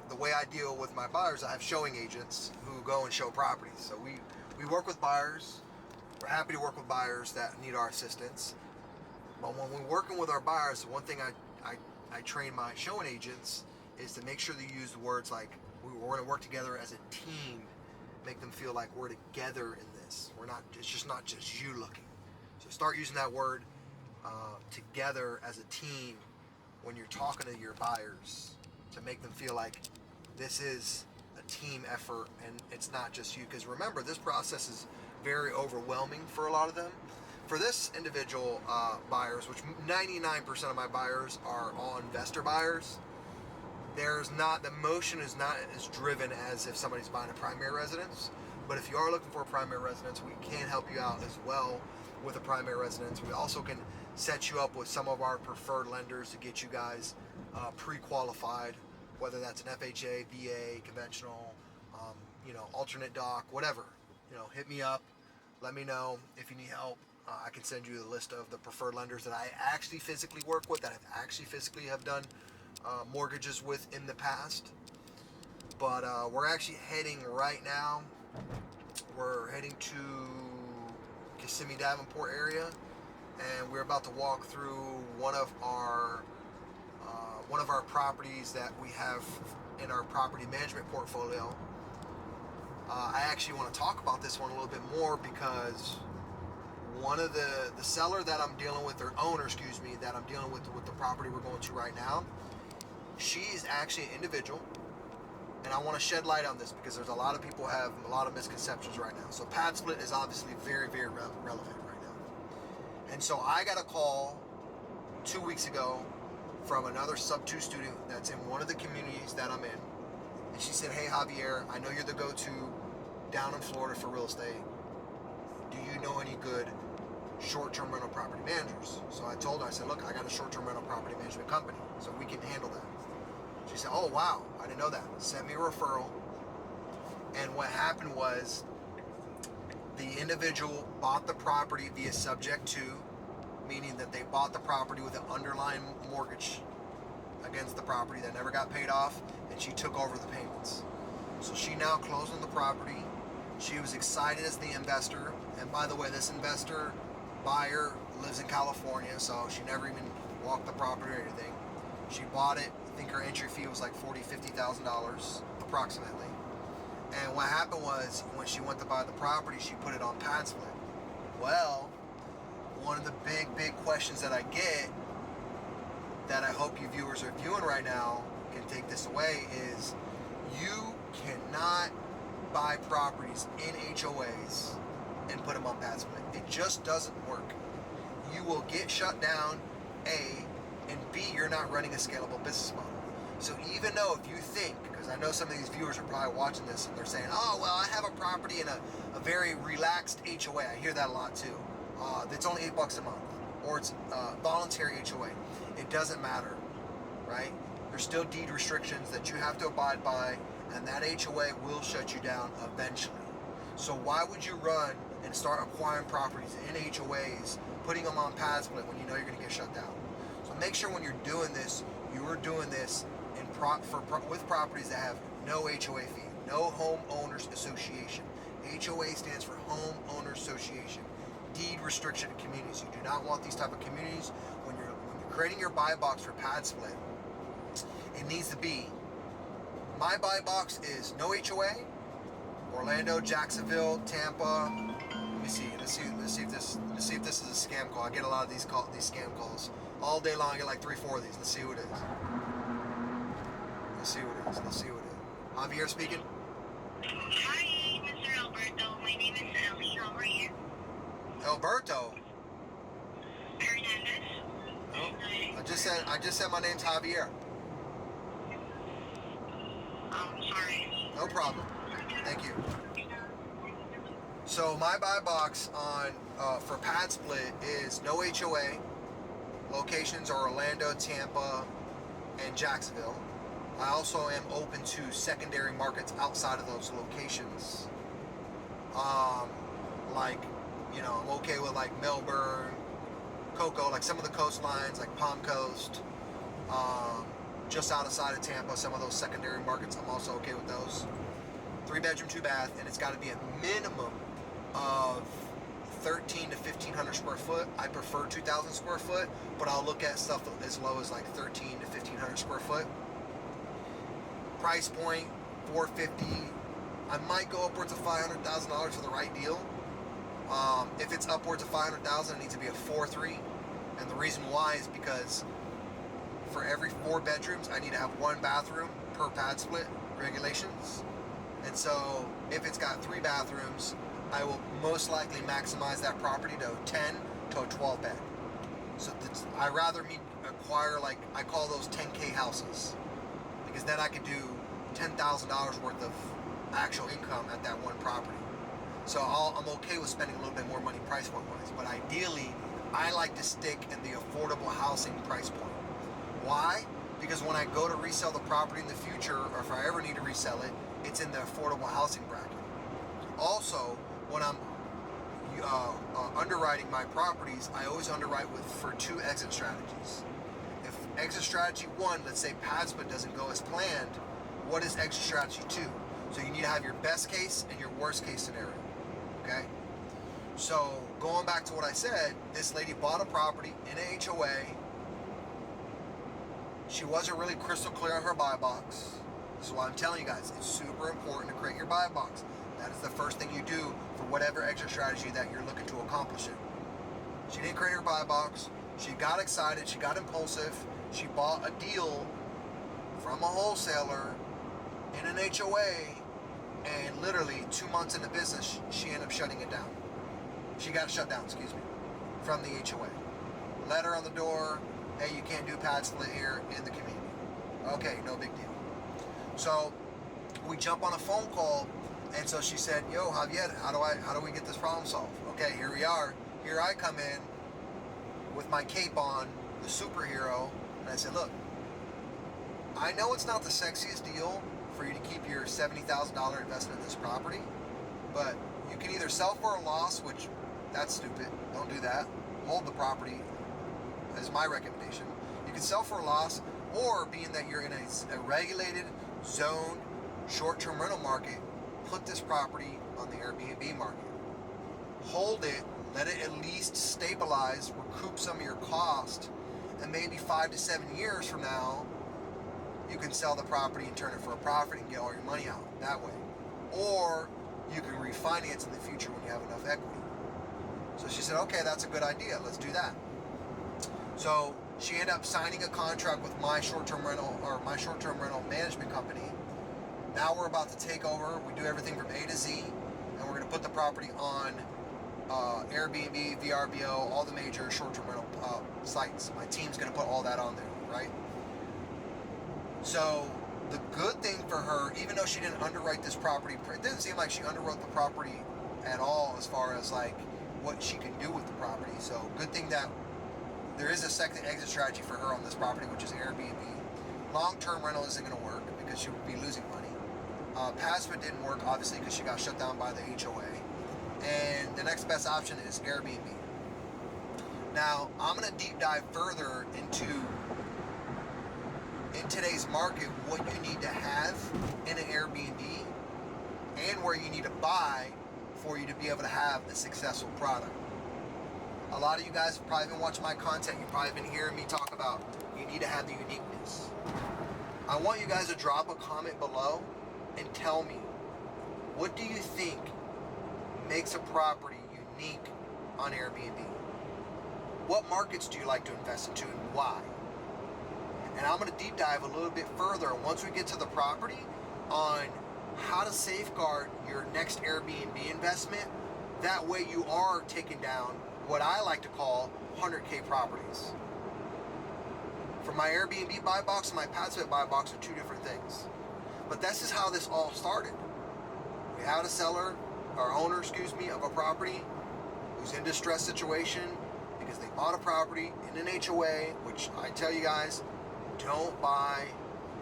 Speaker 1: the way I deal with my buyers, I have showing agents who go and show properties. So we work with buyers. We're happy to work with buyers that need our assistance. But when we're working with our buyers, the one thing I train my showing agents is to make sure they use words like we're going to work together as a team, make them feel like we're together in this. It's just not just you looking. So start using that word together as a team when you're talking to your buyers to make them feel like this is a team effort and it's not just you. Because remember, this process is very overwhelming for a lot of them. For this individual buyers, which 99% of my buyers are all investor buyers, the motion is not as driven as if somebody's buying a primary residence. But if you are looking for a primary residence, we can help you out as well with a primary residence. We also can set you up with some of our preferred lenders to get you guys pre-qualified, whether that's an FHA, VA, conventional, alternate doc, whatever. Hit me up. Let me know if you need help. I can send you the list of the preferred lenders that I actually physically work with, that I've actually physically have done mortgages with in the past. But we're actually heading right now. We're heading to Kissimmee Davenport area, and we're about to walk through one of our properties that we have in our property management portfolio. I actually want to talk about this one a little bit more because one of the seller that I'm dealing with, or owner, excuse me, that I'm dealing with the property we're going to right now, she is actually an individual, and I want to shed light on this because there's a lot of people have a lot of misconceptions right now. So pad split is obviously very, very relevant right now. And so I got a call 2 weeks ago from another sub-2 student that's in one of the communities that I'm in. And she said, hey Javier, I know you're the go-to down in Florida for real estate. Do you know any good short-term rental property managers? So I told her, I said, look, I got a short-term rental property management company, so we can handle that. She said, oh wow, I didn't know that. Sent me a referral. And what happened was the individual bought the property via subject to, meaning that they bought the property with an underlying mortgage against the property that never got paid off, and she took over the payments. So she now closed on the property. She was excited as the investor. And by the way, this investor buyer lives in California, so she never even walked the property or anything. She bought it. I think her entry fee was like $40,000, $50,000 approximately. And what happened was when she went to buy the property, she put it on pad split. Well, one of the big questions that I get, that I hope you viewers are viewing right now can take this away, is you cannot buy properties in HOAs and put them on pad split. It just doesn't work. You will get shut down, A, and B, you're not running a scalable business model. So even though if you think, because I know some of these viewers are probably watching this and they're saying, oh, well, I have a property in a very relaxed HOA. I hear that a lot too. That's only $8 a month, or it's voluntary HOA. it doesn't matter, right? There's still deed restrictions that you have to abide by, and that HOA will shut you down eventually. So why would you run and start acquiring properties in HOAs, putting them on pad split when you know you're going to get shut down? So make sure when you're doing this, you are doing this with properties that have no HOA fee, no homeowners association. HOA stands for homeowner association. Deed restriction communities. You do not want these type of communities. When you're creating your buy box for pad split, it needs to be, my buy box is no HOA, Orlando, Jacksonville, Tampa. Let me see if this is a scam call. I get a lot of these scam calls all day long. I get like 3-4 of these. Let's see who it is. Let's see who it is. Javier speaking.
Speaker 4: Hi, Mr. Alberto. My name is Ellie. How are you?
Speaker 1: Alberto.
Speaker 4: Hernandez.
Speaker 1: Oh, I just said my name's Javier.
Speaker 4: Sorry.
Speaker 1: No problem. Thank you. So my buy box on for pad split is no HOA. Locations are Orlando, Tampa, and Jacksonville. I also am open to secondary markets outside of those locations. Like, I'm okay with like Melbourne, Cocoa, like some of the coastlines, like Palm Coast, just outside of Tampa, some of those secondary markets, I'm also okay with those. 3-bedroom, 2-bath, and it's got to be a minimum of 1,300 to 1,500 square foot. I prefer 2,000 square foot, but I'll look at stuff as low as like 1,300 to 1,500 square foot. Price point, $450. I might go upwards of $500,000 for the right deal. If it's upwards of $500,000, it needs to be a 4.3, and the reason why is because for every 4 bedrooms, I need to have 1 bathroom per pad split regulations. And so if it's got 3 bathrooms, I will most likely maximize that property to 10 to a 12 bed. So I rather acquire, like, I call those 10K houses, because then I could do $10,000 worth of actual income at that one property. So I'm okay with spending a little bit more money price point wise, but ideally I like to stick in the affordable housing price point. Why? Because when I go to resell the property in the future, or if I ever need to resell it, it's in the affordable housing bracket. Also, when I'm underwriting my properties, I always underwrite for 2 exit strategies. If exit strategy 1, let's say pad split doesn't go as planned, what is exit strategy 2? So you need to have your best case and your worst case scenario. Okay? So going back to what I said, this lady bought a property in a HOA. She wasn't really crystal clear on her buy box. This is why I'm telling you guys, it's super important to create your buy box. That is the first thing you do for whatever exit strategy that you're looking to accomplish it. She didn't create her buy box. She got excited. She got impulsive. She bought a deal from a wholesaler in an HOA, and literally 2 months into business, she ended up shutting it down. She got shut down, from the HOA. Letter on the door, hey, you can't do pad split here in the community. Okay, no big deal. So we jump on a phone call, and so she said, yo, Javier, how do we get this problem solved? Okay, here we are. Here I come in with my cape on, the superhero, and I said, look, I know it's not the sexiest deal for you to keep your $70,000 investment in this property, but you can either sell for a loss, which that's stupid. Don't do that. Hold the property is my recommendation. You can sell for a loss, or being that you're in a regulated, zoned, short-term rental market, put this property on the Airbnb market. Hold it, let it at least stabilize, recoup some of your cost, and maybe 5 to 7 years from now, you can sell the property and turn it for a profit and get all your money out that way. Or you can refinance in the future when you have enough equity. So she said, okay, that's a good idea. Let's do that. So she ended up signing a contract with my short-term rental management company. Now we're about to take over. We do everything from A to Z, and we're going to put the property on Airbnb, VRBO, all the major short-term rental sites. My team's going to put all that on there, right? So the good thing for her, even though she didn't underwrite this property, it didn't seem like she underwrote the property at all as far as like what she can do with the property. So good thing that there is a second exit strategy for her on this property, which is Airbnb. Long-term rental isn't going to work because she would be losing money. Passive didn't work, obviously, because she got shut down by the HOA. And the next best option is Airbnb. Now, I'm going to deep dive further into, in today's market, what you need to have in an Airbnb and where you need to buy for you to be able to have a successful product. A lot of you guys have probably been watching my content. You've probably been hearing me talk about you need to have the uniqueness. I want you guys to drop a comment below and tell me, what do you think makes a property unique on Airbnb? What markets do you like to invest into and why? And I'm going to deep dive a little bit further once we get to the property on how to safeguard your next Airbnb investment. That way you are taking down what I like to call 100K properties. For my Airbnb buy box and my passive buy box are two different things. But this is how this all started. We had a seller, or owner, of a property who's in distress situation because they bought a property in an HOA, which I tell you guys, don't buy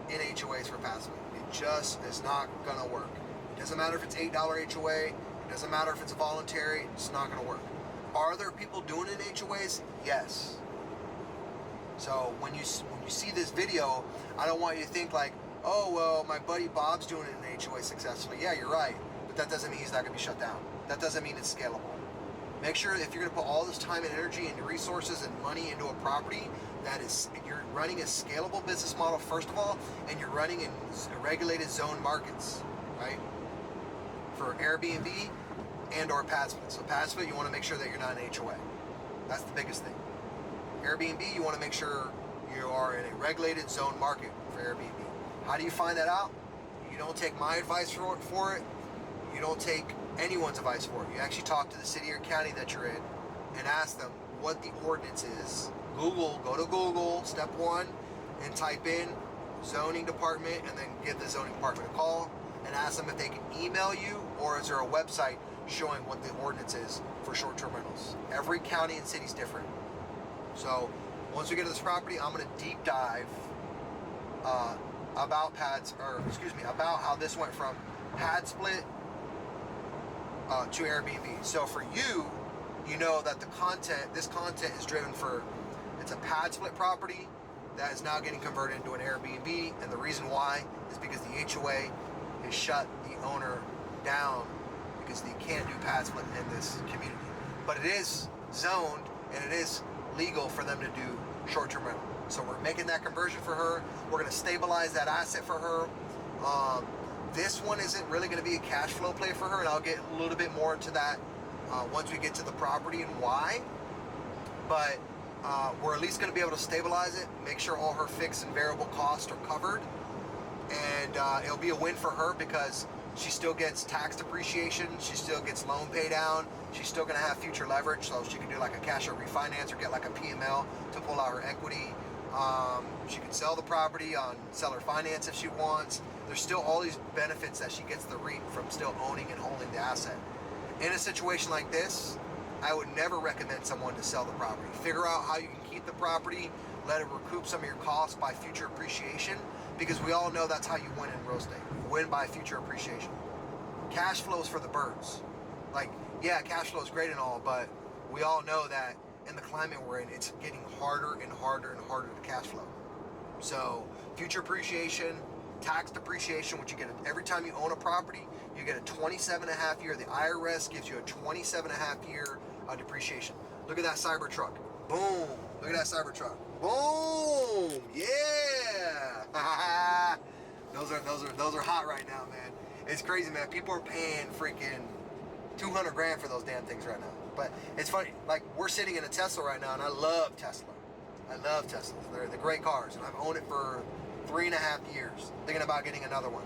Speaker 1: in HOAs for passive. It just is not gonna work. It doesn't matter if it's $8 HOA, it doesn't matter if it's voluntary, it's not gonna work. Are there people doing it in HOAs? Yes. So when you see this video, I don't want you to think like, oh, well, my buddy Bob's doing it in an HOA successfully. Yeah, you're right. But that doesn't mean he's not going to be shut down. That doesn't mean it's scalable. Make sure if you're going to put all this time and energy and resources and money into a property, that is, you're running a scalable business model, first of all, and you're running in regulated zone markets, right? For Airbnb and or passive. So passive, you want to make sure that you're not an HOA. That's the biggest thing. Airbnb, you want to make sure you are in a regulated zone market for Airbnb. How do you find that out? You don't take my advice for it. You don't take anyone's advice for it. You actually talk to the city or county that you're in and ask them what the ordinance is. Go to Google, step one, and type in zoning department, and then give the zoning department a call and ask them if they can email you, or is there a website showing what the ordinance is for short-term rentals. Every county and city is different. So once we get to this property, I'm going to deep dive about how this went from pad split to Airbnb. So for you, you know that this content is driven for, it's a pad split property that is now getting converted into an Airbnb, and the reason why is because the HOA has shut the owner down because they can't do pad split in this community. But it is zoned and it is legal for them to do short-term rental. So we're making that conversion for her. We're going to stabilize that asset for her. This one isn't really going to be a cash flow play for her, and I'll get a little bit more into that once we get to the property and why. But we're at least going to be able to stabilize it, make sure all her fixed and variable costs are covered, and it'll be a win for her because she still gets tax depreciation, she still gets loan pay down, she's still going to have future leverage, so she can do like a cash out refinance or get like a PML to pull out her equity. She can sell the property on seller finance if she wants. There's still all these benefits that she gets the REIT from still owning and holding the asset. In a situation like this, I would never recommend someone to sell the property. Figure out how you can keep the property, let it recoup some of your costs by future appreciation, because we all know that's how you win in real estate. You win by future appreciation. Cash flow is for the birds. Like, yeah, cash flow is great and all, but we all know that in the climate we're in, it's getting harder and harder and harder to cash flow. So future appreciation, tax depreciation, which you get every time you own a property, you get a 27.5 year. The IRS gives you a 27.5 year depreciation. Look at that Cybertruck. Boom. Look at that Cybertruck. Boom. Yeah. Those are hot right now, man. It's crazy, man. People are paying freaking 200 grand for those damn things right now. But it's funny, like we're sitting in a Tesla right now, and I love Tesla. I love Teslas. They're great cars, and I've owned it for 3.5 years. Thinking about getting another one.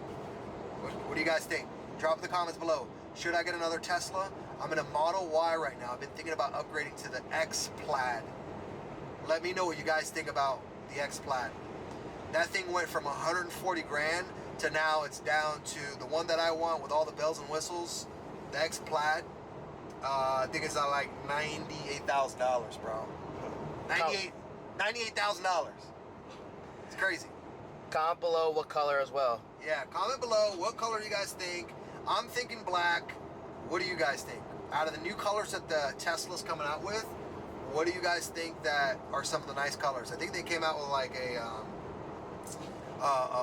Speaker 1: What do you guys think? Drop in the comments below. Should I get another Tesla? I'm in a Model Y right now. I've been thinking about upgrading to the X Plaid. Let me know what you guys think about the X Plaid. That thing went from 140 grand to now it's down to the one that I want with all the bells and whistles. The X Plaid. I think it's at like $98,000, bro. $98,000. It's crazy.
Speaker 2: Comment below what color as well.
Speaker 1: Yeah, comment below what color you guys think. I'm thinking black. What do you guys think? Out of the new colors that the Tesla's coming out with, what do you guys think that are some of the nice colors? I think they came out with like a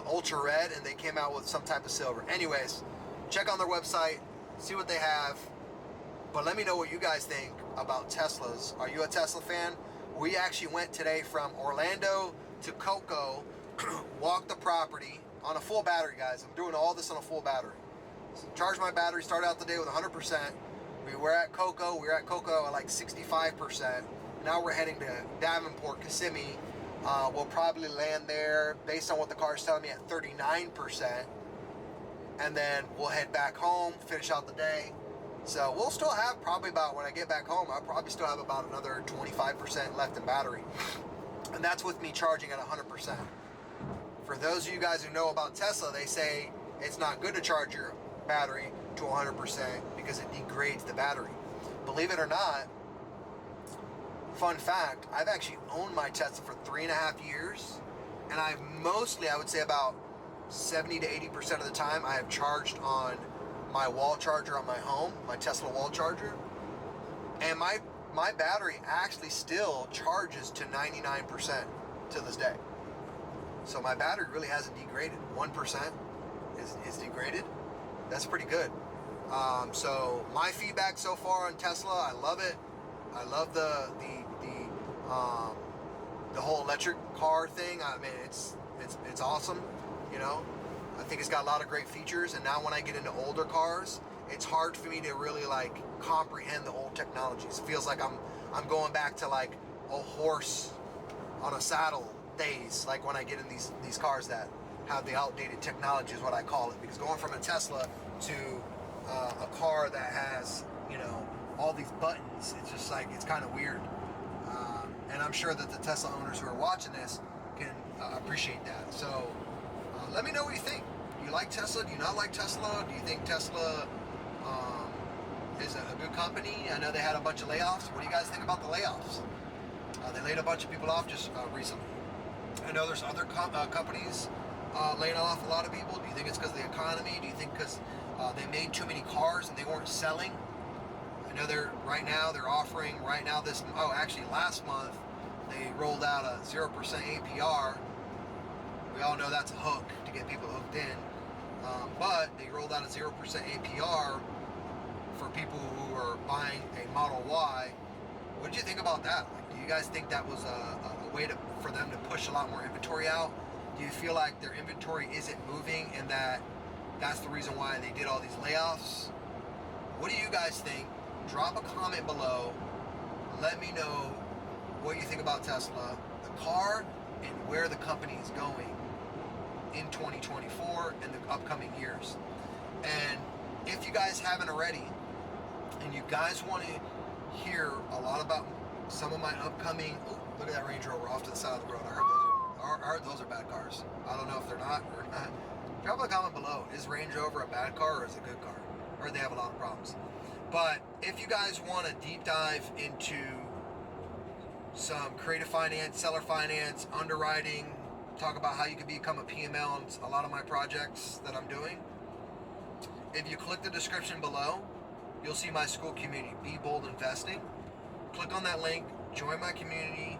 Speaker 1: ultra red, and they came out with some type of silver. Anyways, check on their website, see what they have. But let me know what you guys think about Teslas. Are you a Tesla fan? We actually went today from Orlando to Cocoa, walked the property on a full battery, guys. I'm doing all this on a full battery. Charged my battery, started out the day with 100%. We were at Cocoa at like 65%. Now we're heading to Davenport, Kissimmee. We'll probably land there, based on what the car is telling me, at 39%. And then we'll head back home, finish out the day. So we'll still have probably about, when I get back home, I'll probably still have about another 25% left in battery. And that's with me charging at 100%. For those of you guys who know about Tesla, they say it's not good to charge your battery to 100% because it degrades the battery. Believe it or not, fun fact, I've actually owned my Tesla for 3.5 years, and I've mostly, I would say about 70 to 80% of the time, I have charged on my wall charger on my home, my Tesla wall charger, and my battery actually still charges to 99% to this day. So my battery really hasn't degraded. 1% is degraded. That's pretty good. So my feedback so far on Tesla, I love it. I love the whole electric car thing. I mean, it's awesome. You know, I think it's got a lot of great features. And now when I get into older cars, it's hard for me to really like comprehend the old technologies. It feels like I'm going back to like a horse on a saddle days, like when I get in these cars that have the outdated technology is what I call it, because going from a Tesla to a car that has, you know, all these buttons, it's just like, it's kind of weird. And I'm sure that the Tesla owners who are watching this can appreciate that. So let me know what you think. Do you like Tesla? Do you not like Tesla? Do you think Tesla is a good company? I know they had a bunch of layoffs. What do you guys think about the layoffs? They laid a bunch of people off just recently. I know there's other companies laying off a lot of people. Do you think it's because of the economy? Do you think because they made too many cars and they weren't selling? I know they're offering right now last month they rolled out a 0% APR. We all know that's a hook to get people hooked in. But they rolled out a 0% APR for people who are buying a Model Y. What did you think about that? Like, do you guys think that was a way for them to push a lot more inventory out? Do you feel like their inventory isn't moving and that's the reason why they did all these layoffs? What do you guys think? Drop a comment below. Let me know what you think about Tesla, the car, and where the company is going in 2024 and the upcoming years. And if you guys haven't already, and you guys want to hear a lot about some of my upcoming, look at that Range Rover off to the side of the road. I heard those are bad cars. I don't know if they're not or not. Drop a comment below. Is Range Rover a bad car or is it a good car? Or they have a lot of problems. But if you guys want to deep dive into some creative finance, seller finance, underwriting, talk about how you can become a PML on a lot of my projects that I'm doing, if you click the description below, you'll see my school community, Be Bold Investing. Click on that link, join my community.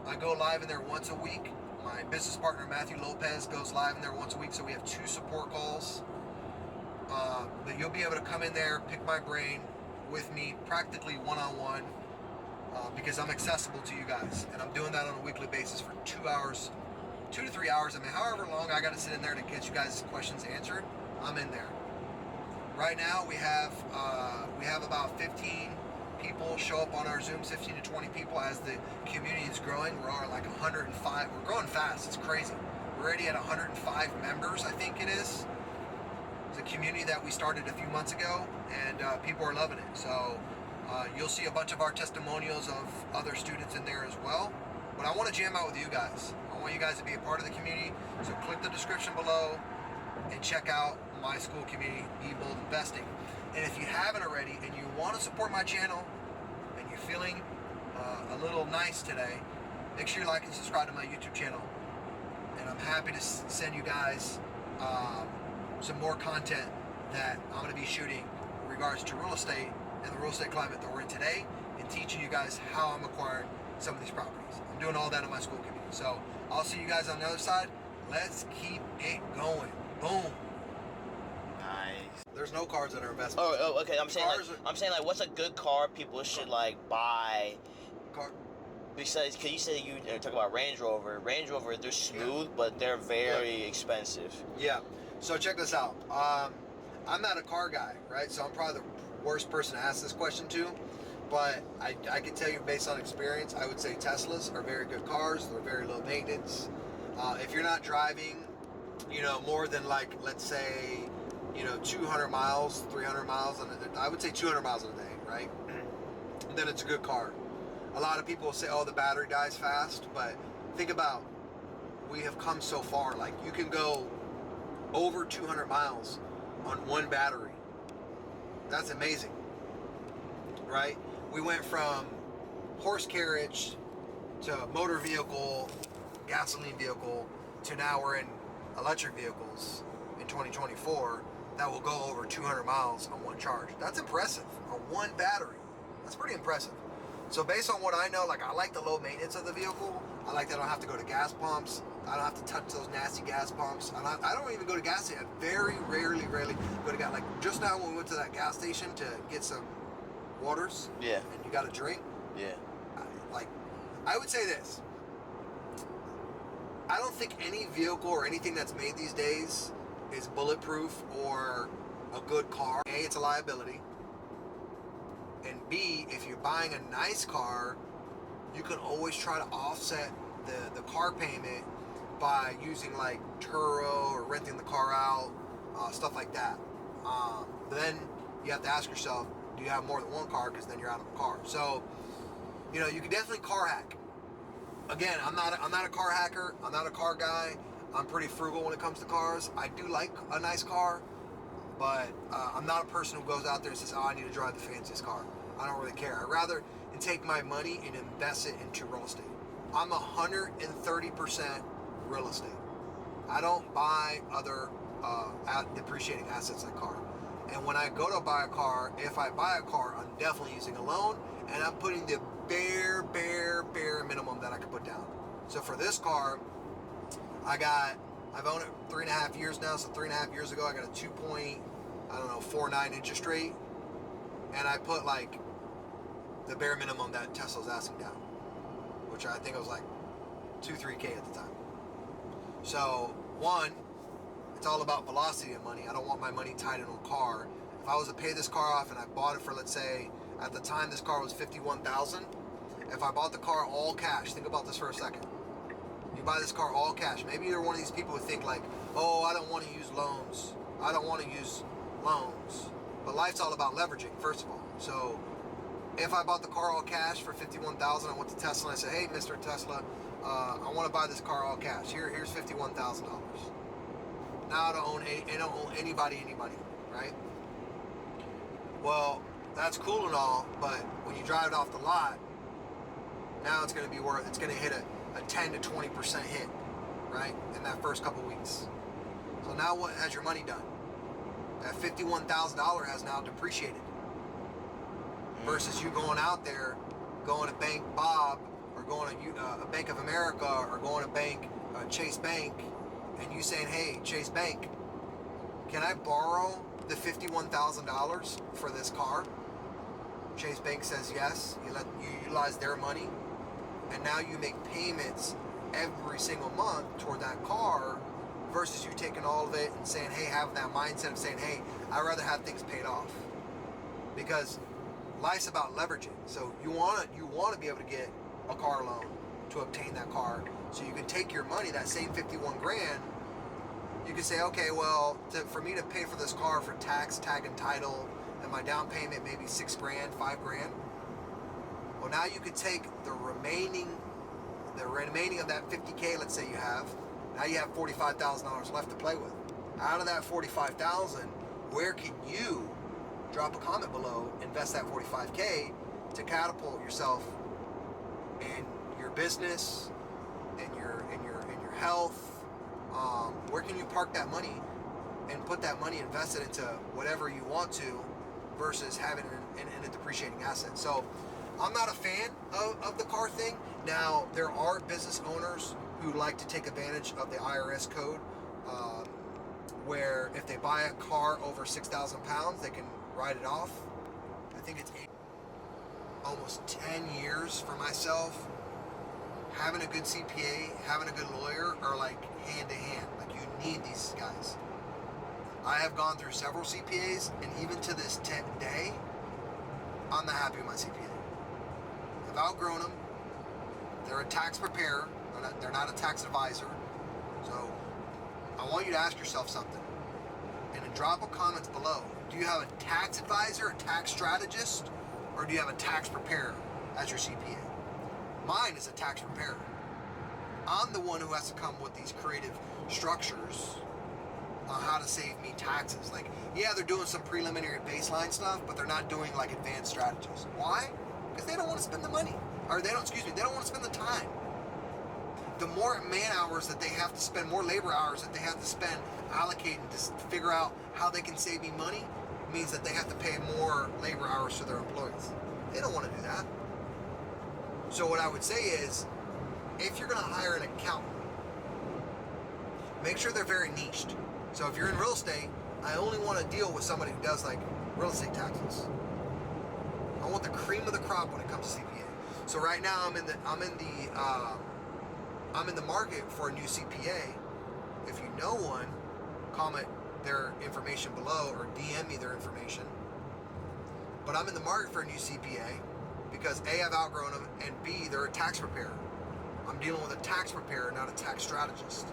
Speaker 1: I go live in there once a week. My business partner, Matthew Lopez, goes live in there once a week, so we have 2 support calls. But you'll be able to come in there, pick my brain with me, practically one-on-one, because I'm accessible to you guys. And I'm doing that on a weekly basis for 2 hours, 2 to 3 hours. I mean, however long I got to sit in there to get you guys' questions answered, I'm in there. Right now, we have about 15 people show up on our Zooms, 15 to 20 people as the community is growing. We're at like 105. We're growing fast. It's crazy. We're already at 105 members, I think it is. It's a community that we started a few months ago, and people are loving it. So you'll see a bunch of our testimonials of other students in there as well. But I want to jam out with you guys. I want you guys to be a part of the community. So click the description below and check out my school community, Be Bold Investing. And if you haven't already and you want to support my channel and you're feeling a little nice today, make sure you like and subscribe to my YouTube channel. And I'm happy to send you guys some more content that I'm going to be shooting in regards to real estate and the real estate climate that we're in today, and teaching you guys how I'm acquiring some of these properties. I'm doing all that in my school community. So I'll see you guys on the other side. Let's keep it going. Boom.
Speaker 2: Nice.
Speaker 1: There's no cars that are investments.
Speaker 2: Oh, okay. I'm saying like, what's a good car people should like buy? Besides, because you said you talk about Range Rover. Range Rover, they're smooth, but they're very expensive.
Speaker 1: Yeah. So check this out. I'm not a car guy, right? So I'm probably the worst person to ask this question to. But I can tell you based on experience, I would say Teslas are very good cars. They're very low maintenance. If you're not driving, more than like, let's say, 200 miles, 300 miles, I would say 200 miles a day, right? Then it's a good car. A lot of people say, oh, the battery dies fast, but think about, we have come so far. Like, you can go over 200 miles on one battery. That's amazing, right? We went from horse carriage to motor vehicle, gasoline vehicle, to now we're in electric vehicles in 2024 that will go over 200 miles on one charge. That's impressive, on one battery. That's pretty impressive. So based on what I know, like, I like the low maintenance of the vehicle. I like that I don't have to go to gas pumps. I don't have to touch those nasty gas pumps. I don't even go to gas station. I very rarely go to gas. Like just now when we went to that gas station to get some waters.
Speaker 2: Yeah.
Speaker 1: And you got a drink.
Speaker 2: Yeah.
Speaker 1: I would say this. I don't think any vehicle or anything that's made these days is bulletproof or a good car. A, it's a liability. And B, if you're buying a nice car, you can always try to offset the car payment by using like Turo or renting the car out, stuff like that. Then you have to ask yourself, do you have more than one car? Because then you're out of a car. So, you can definitely car hack. Again, I'm not a car hacker. I'm not a car guy. I'm pretty frugal when it comes to cars. I do like a nice car, but I'm not a person who goes out there and says, oh, I need to drive the fanciest car. I don't really care. I'd rather take my money and invest it into real estate. I'm 130% real estate. I don't buy other depreciating assets like car. And when I go to buy a car, if I buy a car, I'm definitely using a loan, and I'm putting the bare minimum that I can put down. So for this car, I've owned it 3.5 years now. So 3.5 years ago, I got a 2.49 interest rate, and I put like the bare minimum that Tesla's asking down, which I think it was like 2-3K at the time. So one, it's all about velocity of money. I don't want my money tied into a car. If I was to pay this car off and I bought it for, let's say, at the time this car was $51,000. If I bought the car all cash, think about this for a second. You buy this car all cash. Maybe you're one of these people who think like, oh, I don't want to use loans. I don't want to use loans. But life's all about leveraging, first of all. So if I bought the car all cash for $51,000, I went to Tesla and I said, hey, Mr. Tesla, I want to buy this car all cash. Here's $51,000. Now I don't owe anybody any money, right? Well, that's cool and all, but when you drive it off the lot, now it's going to be worth, it's going to hit a 10 to 20% hit, right, in that first couple weeks. So now what has your money done? That $51,000 has now depreciated. Versus you going out there, going to Bank Bob, or going to a Bank of America, or going to Chase Bank, and you saying, hey, Chase Bank, can I borrow the $51,000 for this car? Chase Bank says yes. You utilize their money, and now you make payments every single month toward that car, versus you taking all of it and saying, hey, have that mindset of saying, hey, I'd rather have things paid off. Because life's about leveraging. So you want to be able to get a car loan to obtain that car, so you can take your money, that same 51 grand, you can say, okay, well, for me to pay for this car for tax, tag, and title, and my down payment maybe 6 grand, 5 grand. Well, now you could take the remaining of that 50K, let's say you have, now you have $45,000 left to play with. Out of that $45,000, where can you, drop a comment below, invest that $45K to catapult yourself in your business, in your health. Where can you park that money and put that money invested into whatever you want to, versus having it in a depreciating asset? So I'm not a fan of the car thing. Now, there are business owners who like to take advantage of the IRS code, where if they buy a car over 6,000 pounds, they can write it off. I think it's almost 10 years for myself. Having a good CPA, having a good lawyer are like hand to hand. Like, you need these guys. I have gone through several CPAs, and even to this day, I'm not happy with my CPA. I've outgrown them. They're a tax preparer. They're not a tax advisor. So I want you to ask yourself something. And then drop a comment below. Do you have a tax advisor, a tax strategist, or do you have a tax preparer as your CPA? Mine is a tax preparer. I'm the one who has to come with these creative structures on how to save me taxes. Like, yeah, they're doing some preliminary baseline stuff, but they're not doing like advanced strategies. Why? Because they don't want to spend the money. Or they don't want to spend the time. The more man hours that they have to spend, more labor hours that they have to spend allocating to figure out how they can save me money, means that they have to pay more labor hours to their employees. They don't want to do that. So what I would say is, if you're going to hire an accountant, make sure they're very niched. So if you're in real estate, I only want to deal with somebody who does like real estate taxes. I want the cream of the crop when it comes to CPA. So right now I'm in the market for a new CPA. If you know one, comment their information below or DM me their information. But I'm in the market for a new CPA because A, I've outgrown them, and B, they're a tax preparer. I'm dealing with a tax preparer, not a tax strategist.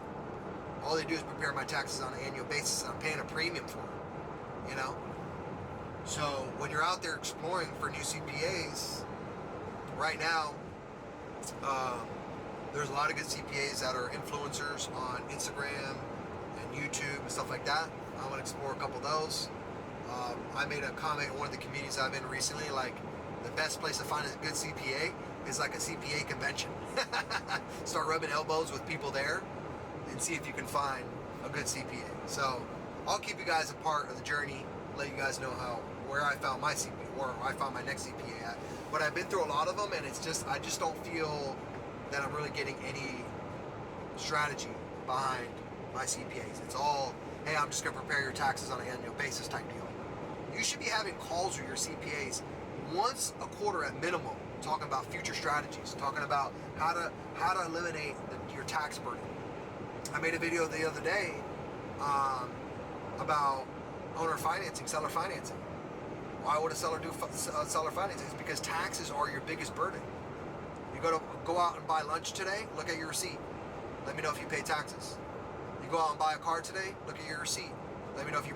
Speaker 1: All they do is prepare my taxes on an annual basis, and I'm paying a premium for it, you know? So when you're out there exploring for new CPAs, right now, there's a lot of good CPAs that are influencers on Instagram and YouTube and stuff like that. I'm going to explore a couple of those. I made a comment in one of the communities I've been recently, like, the best place to find a good CPA is like a CPA convention. Start rubbing elbows with people there and see if you can find a good CPA. So I'll keep you guys a part of the journey, let you guys know where I found my CPA, where I found my next CPA at. But I've been through a lot of them, and I just don't feel that I'm really getting any strategy behind my CPAs. It's all, hey, I'm just going to prepare your taxes on an annual basis type deal. You should be having calls with your CPAs once a quarter at minimum, talking about future strategies, talking about how to eliminate your tax burden. I made a video the other day about owner financing, seller financing. Why would a seller do seller financing? It's because taxes are your biggest burden. You go out and buy lunch today, look at your receipt. Let me know if you pay taxes. You go out and buy a car today, look at your receipt. Let me know if you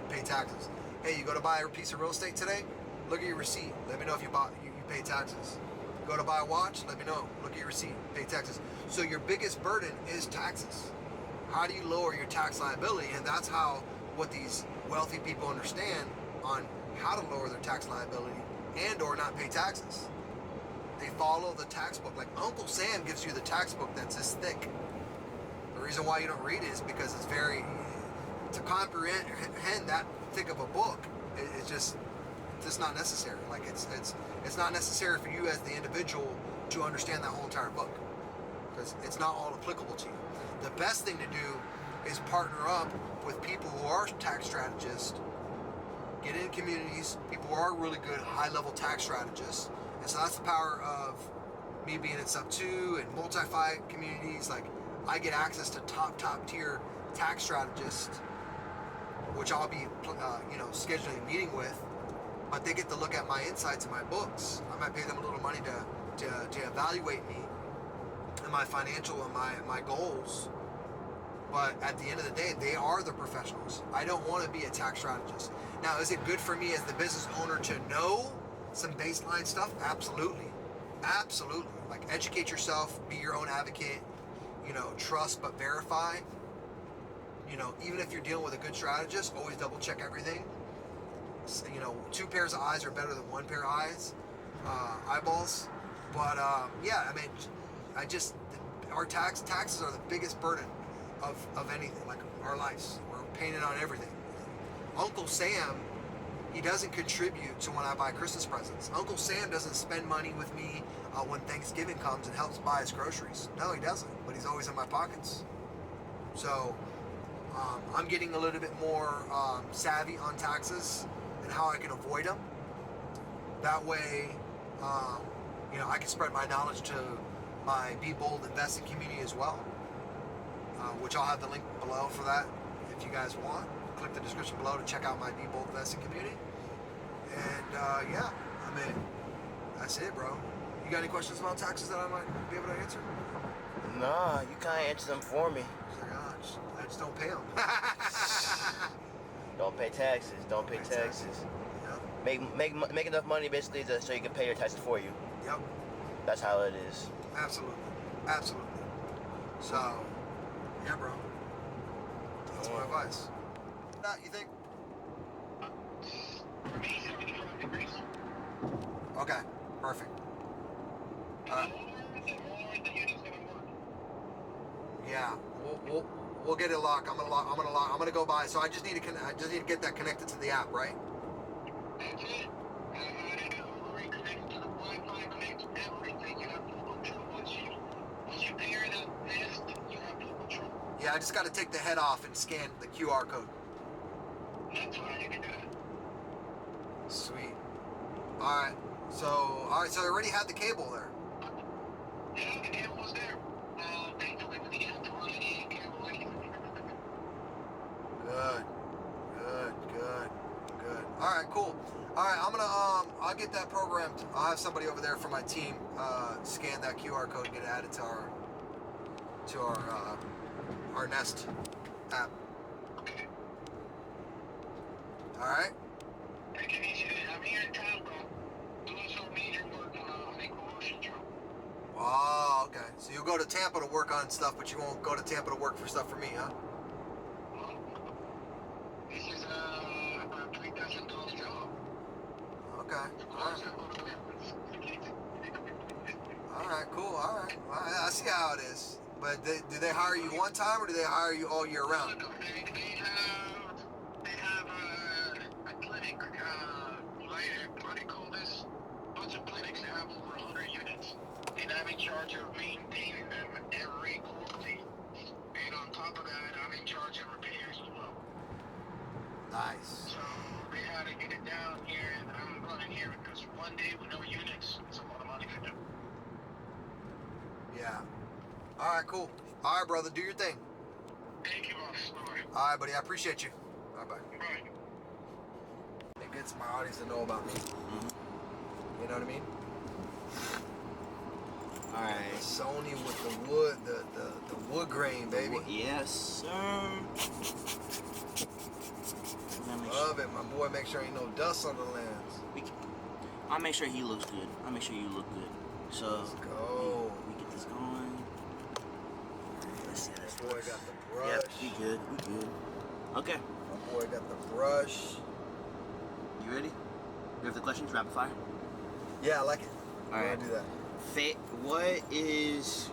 Speaker 1: pay taxes. Hey, you go to buy a piece of real estate today, look at your receipt. Let me know if you pay taxes. Go to buy a watch, let me know. Look at your receipt, pay taxes. So your biggest burden is taxes. How do you lower your tax liability? And that's what these wealthy people understand on how to lower their tax liability and or not pay taxes. They follow the tax book. Like Uncle Sam gives you the tax book that's this thick. The reason why you don't read it is because to comprehend that thick of a book, it's just not necessary. Like it's not necessary for you as the individual to understand that whole entire book, because it's not all applicable to you. The best thing to do is partner up with people who are tax strategists, get in communities, people who are really good high-level tax strategists. And so that's the power of me being in sub 2 and multi-fi communities. Like, I get access to top tier tax strategists, which I'll be scheduling a meeting with, but they get to look at my insights and my books. I might pay them a little money to evaluate me and my financial and my goals. But at the end of the day, they are the professionals. I don't want to be a tax strategist. Now, is it good for me as the business owner to know some baseline stuff? Absolutely. Absolutely. Like, educate yourself, be your own advocate, trust but verify. Even if you're dealing with a good strategist, always double check everything. 2 pairs of eyes are better than 1 pair of eyeballs. But our taxes are the biggest burden of anything, like our lives. We're paying on everything. Uncle Sam, he doesn't contribute to when I buy Christmas presents. Uncle Sam doesn't spend money with me when Thanksgiving comes and helps buy us groceries. No, he doesn't, but he's always in my pockets. So I'm getting a little bit more savvy on taxes and how I can avoid them. That way, I can spread my knowledge to my Be Bold investing community as well, which I'll have the link below for that if you guys want. Click the description below to check out my Be Bold investing community. And that's it, bro. You got any questions about taxes that I might be able to answer?
Speaker 2: Nah, you can't answer them for me.
Speaker 1: I just don't pay them.
Speaker 2: Don't pay taxes. Don't pay taxes.
Speaker 1: Yep.
Speaker 2: Make enough money basically so you can pay your taxes for you.
Speaker 1: Yep.
Speaker 2: That's how it is.
Speaker 1: Absolutely. So, yeah, bro. That's my advice. You think? Okay. Perfect. Yeah. We'll get it locked. I'm gonna go by. So I just need to get that connected to the app, right?
Speaker 4: That's it. Reconnect to the Wi-Fi, connect to everything. You have full control. Once you pair this, you have full control.
Speaker 1: Yeah, I just got to take the head off and scan the QR code.
Speaker 4: That's why you can do it.
Speaker 1: Sweet. All right. So they already had the cable there.
Speaker 4: Yeah, the cable was there. Thankfully, we didn't have to run any cable anything.
Speaker 1: Good. All right, cool. All right, I'll get that programmed. I'll have somebody over there from my team scan that QR code and get it added to our Nest app.
Speaker 4: Okay.
Speaker 1: All right.
Speaker 4: Take it easy. I'm here in town, bro. Doing some major work on a promotion job.
Speaker 1: Oh, okay. So you'll go to Tampa to work on stuff, but you won't go to Tampa to work for stuff for me, huh?
Speaker 4: Well, this is about $3,000 job.
Speaker 1: Okay. All right, cool. All right. I see how it is. But do they hire you one time or do they hire you all year round?
Speaker 4: They have a clinic, what do you call this? Bunch of clinics that have over 100 units. And I'm in charge of maintaining them every quarterly. And on top of that, I'm in charge of repairs as well.
Speaker 1: Nice.
Speaker 4: So they had to get it down here, and I'm running here because one day with no units, it's a lot of money for them.
Speaker 1: Yeah. All right, cool. All right, brother, do your thing.
Speaker 4: Thank you, boss. All right.
Speaker 1: All right, buddy, I appreciate you. Bye-bye.
Speaker 4: Bye.
Speaker 1: It gets my audience to know about me. You know what I mean?
Speaker 2: All right.
Speaker 1: Sony with the wood, the wood grain, baby.
Speaker 2: Yes, sir.
Speaker 1: Love it, my boy. Make sure ain't no dust on the lens.
Speaker 2: I'll make sure he looks good. I'll make sure you look good. So
Speaker 1: Let's go.
Speaker 2: we get this going. Let's see this.
Speaker 1: My boy got the brush.
Speaker 2: Yep, we good. Okay.
Speaker 1: My boy got the brush.
Speaker 2: You ready? You have the questions? Rapid fire?
Speaker 1: Yeah, I like it.
Speaker 2: All right.
Speaker 1: Do that.
Speaker 2: What is...
Speaker 1: Is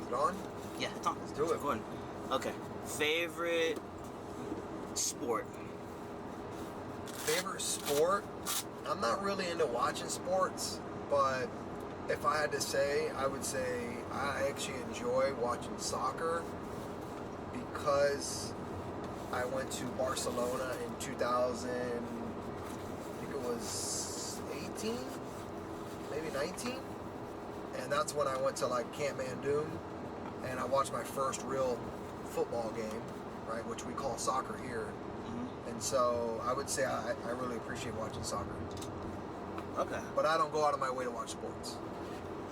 Speaker 1: it on?
Speaker 2: Yeah, it's on.
Speaker 1: Let's do it.
Speaker 2: Go ahead. Okay. Favorite sport?
Speaker 1: Favorite sport? I'm not really into watching sports, but if I had to say, I would say I actually enjoy watching soccer because I went to Barcelona in 2000, I think it was 18, maybe 19, and that's when I went to like Camp Mandoum and I watched my first real football game, right, which we call soccer here. And so I would say I really appreciate watching soccer.
Speaker 2: Okay.
Speaker 1: But I don't go out of my way to watch sports.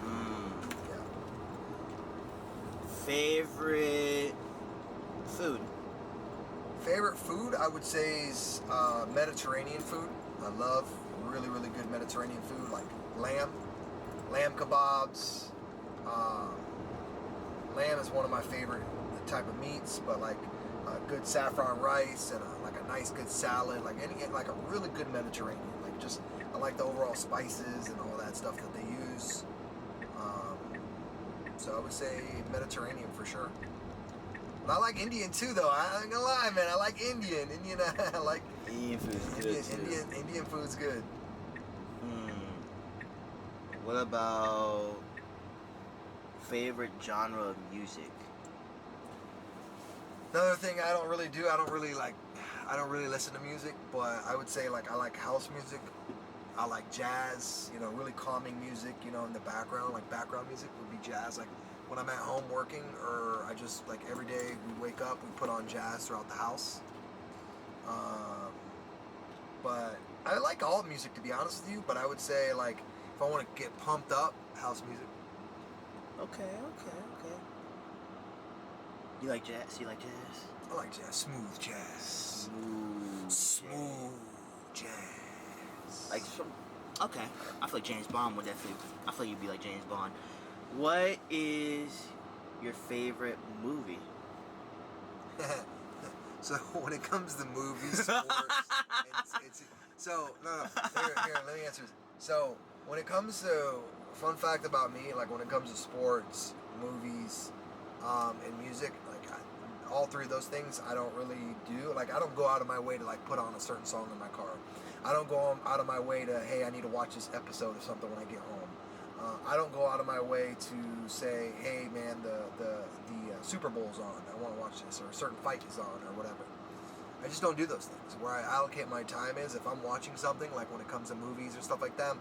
Speaker 1: Yeah.
Speaker 2: Favorite food?
Speaker 1: Favorite food, I would say, is Mediterranean food. I love really, really good Mediterranean food, like lamb kebabs. Lamb is one of my favorite type of meats, but like good saffron rice and like a nice good salad, like a really good Mediterranean. Like just I like the overall spices and all that stuff that they use. So I would say Mediterranean for sure. But I like Indian too, though. I ain't gonna lie, man. I like Indian. I like
Speaker 2: Indian food's good too.
Speaker 1: Indian food's good.
Speaker 2: What about favorite genre of music?
Speaker 1: Another thing I don't really do. I don't really listen to music, but I would say like I like house music. I like jazz. Really calming music. In the background, like background music would be jazz. Like when I'm at home working, or I just like every day we wake up, we put on jazz throughout the house. But I like all music, to be honest with you. But I would say like if I want to get pumped up, house music.
Speaker 2: Okay. You like jazz?
Speaker 1: I like jazz, smooth jazz. Smooth jazz.
Speaker 2: Like some. Okay, I feel like James Bond would definitely. I feel like you'd be like James Bond. What is your favorite movie?
Speaker 1: So when it comes to movies, sports, no. Here, let me answer this. So when it comes to fun fact about me, like when it comes to sports, movies, and music, like all three of those things, I don't really do. Like I don't go out of my way to like put on a certain song in my car. I don't go out of my way to, hey, I need to watch this episode or something when I get home. I don't go out of my way to say, hey man, the Super Bowl's on, I want to watch this, or a certain fight is on, or whatever. I just don't do those things. Where I allocate my time is if I'm watching something, like when it comes to movies or stuff like that,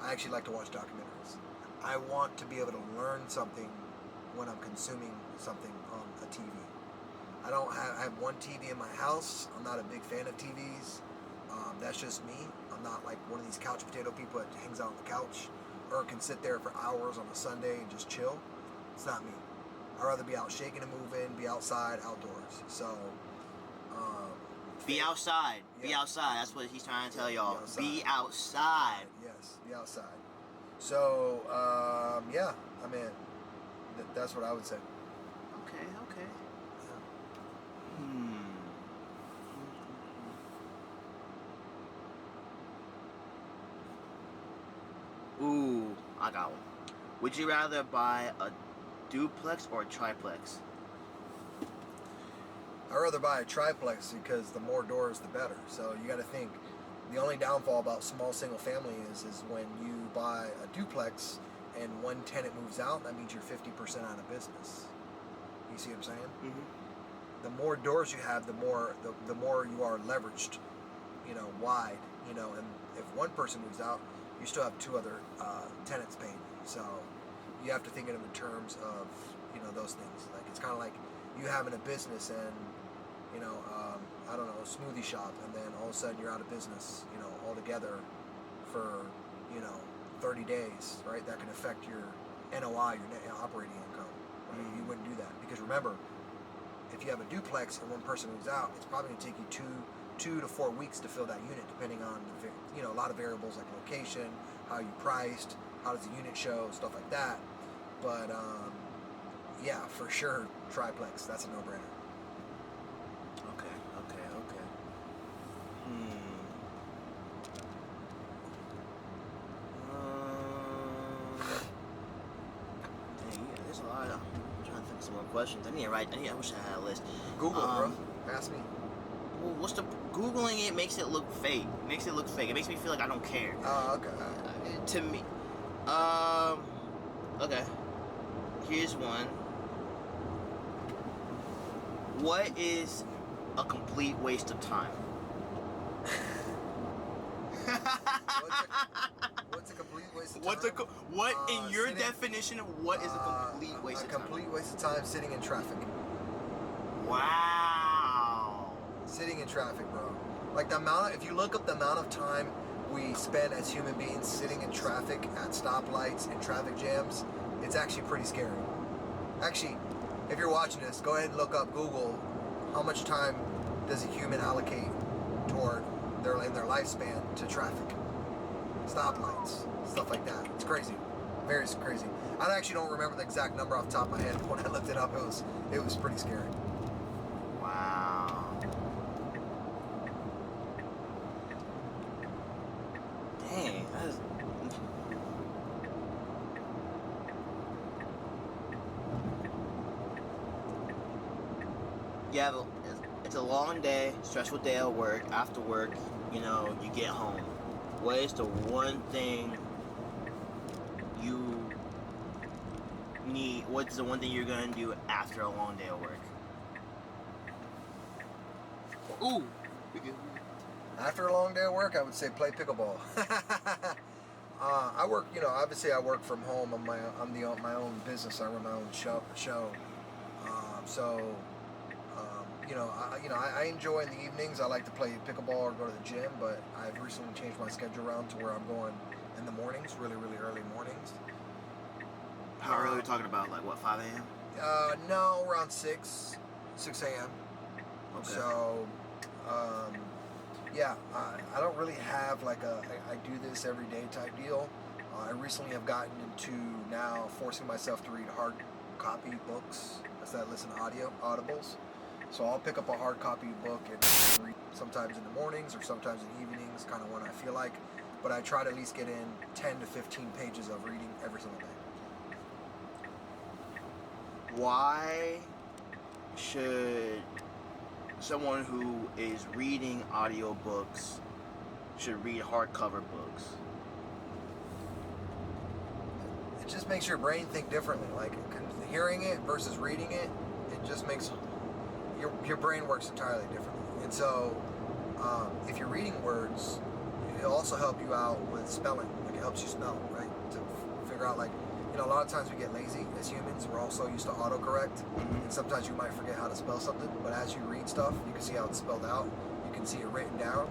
Speaker 1: I actually like to watch documentaries. I want to be able to learn something when I'm consuming something on a TV. I have one TV in my house. I'm not a big fan of TVs. That's just me. I'm not like one of these couch potato people that hangs out on the couch or can sit there for hours on a Sunday and just chill. It's not me. I'd rather be out shaking and moving, be outside, outdoors. So,
Speaker 2: be outside.
Speaker 1: Yeah.
Speaker 2: Be outside. That's what he's trying to tell y'all.
Speaker 1: Be outside.
Speaker 2: Be outside.
Speaker 1: Yes, be outside. So, yeah, I mean, that's what I would say.
Speaker 2: Okay. Ooh, I got one. Would you rather buy a duplex or a triplex?
Speaker 1: I'd rather buy a triplex because the more doors, the better. So you got to think. The only downfall about small single family is when you buy a duplex and one tenant moves out, that means you're 50% out of business. You see what I'm saying?
Speaker 2: Mm-hmm.
Speaker 1: The more doors you have, the more you are leveraged, wide, and if one person moves out, you still have two other tenants paying. So you have to think of them in terms of, those things. Like it's kind of like you having a business and, I don't know, a smoothie shop, and then all of a sudden you're out of business, altogether for, 30 days, right? That can affect your NOI, your net operating income. Right? You wouldn't do that because remember, if you have a duplex and one person moves out, it's probably going to take you two to 4 weeks to fill that unit, depending on a lot of variables like location, how you priced, how does the unit show, stuff like that. But yeah, for sure, triplex. That's a no-brainer.
Speaker 2: Okay. There's a lot. I'm trying to think of some more questions. I wish I had a list.
Speaker 1: Google, bro. Ask me.
Speaker 2: Well, what's the Googling it makes it look fake. It makes me feel like I don't care.
Speaker 1: Oh, okay.
Speaker 2: To me. Okay. Here's one. What is a complete waste of time?
Speaker 1: What's a complete waste of time?
Speaker 2: What in your definition of what is a complete waste of time?
Speaker 1: A complete waste of time sitting in traffic.
Speaker 2: Wow.
Speaker 1: Sitting in traffic, bro. Like if you look up the amount of time we spend as human beings sitting in traffic at stoplights and traffic jams, it's actually pretty scary. Actually, if you're watching this, go ahead and look up Google. How much time does a human allocate toward their lifespan to traffic, stoplights, stuff like that? It's crazy, very crazy. I actually don't remember the exact number off the top of my head. But when I looked it up, it was pretty scary.
Speaker 2: Wow. Dang, it's a long day, stressful day at work. After work, you know, you get home. What is the one thing you need? What's the one thing you're gonna do after a long day of work? Ooh.
Speaker 1: After a long day of work, I would say play pickleball. I work, you know, obviously I work from home. I'm my own business. I run my own show. You know, I enjoy in the evenings. I like to play pickleball or go to the gym, but I've recently changed my schedule around to where I'm going in the mornings, really, really early mornings.
Speaker 2: How early are we talking about? Like what, 5 a.m.?
Speaker 1: No, around 6 a.m.
Speaker 2: Okay.
Speaker 1: So, yeah, I don't really have like I do this every day type deal. I recently have gotten into now forcing myself to read hard copy books instead of listen to audibles. So I'll pick up a hard copy book and read sometimes in the mornings or sometimes in the evenings, kind of when I feel like. But I try to at least get in 10 to 15 pages of reading every single day.
Speaker 2: Why should someone who is reading audiobooks should read hardcover books?
Speaker 1: It just makes your brain think differently. Like hearing it versus reading it, it just makes your brain works entirely differently. And so, if you're reading words, it'll also help you out with spelling. Like it helps you spell, right? To figure out, like, you know, a lot of times we get lazy as humans. We're also used to autocorrect, and sometimes you might forget how to spell something. But as you read stuff, you can see how it's spelled out. You can see it written down,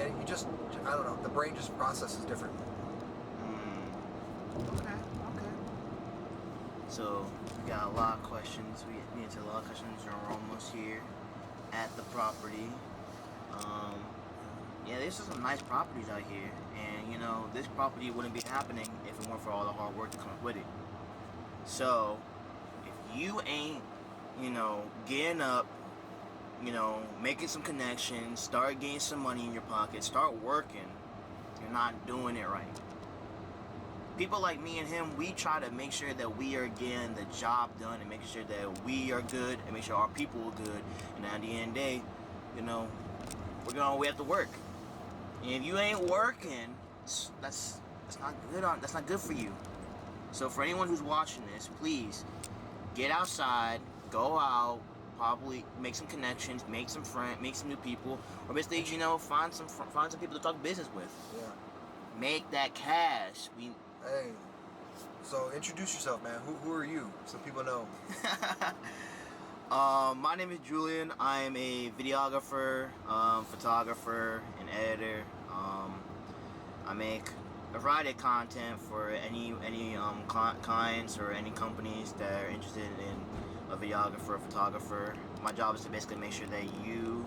Speaker 1: and you just, I don't know, the brain just processes differently.
Speaker 2: Okay. So we got a lot of questions. We answered a lot of questions. We're almost here at the property. Yeah, there's some nice properties out here, and you know, this property wouldn't be happening if it weren't for all the hard work that comes with it. So if you ain't, you know, getting up, you know, making some connections, start getting some money in your pocket, start working, you're not doing it right. People like me and him, we try to make sure that we are getting the job done and making sure that we are good and make sure our people are good. And at the end of the day, you know, we have to work. And if you ain't working, that's not good for you. So for anyone who's watching this, please get outside, go out, probably make some connections, make some friends, make some new people, or basically, you know, find some people to talk business with.
Speaker 1: Yeah.
Speaker 2: Make that cash.
Speaker 1: Hey, so introduce yourself, man. Who are you? So people know.
Speaker 2: My name is Julian. I am a videographer, photographer, and editor. I make a variety of content for any clients or any companies that are interested in a videographer or photographer. My job is to basically make sure that you,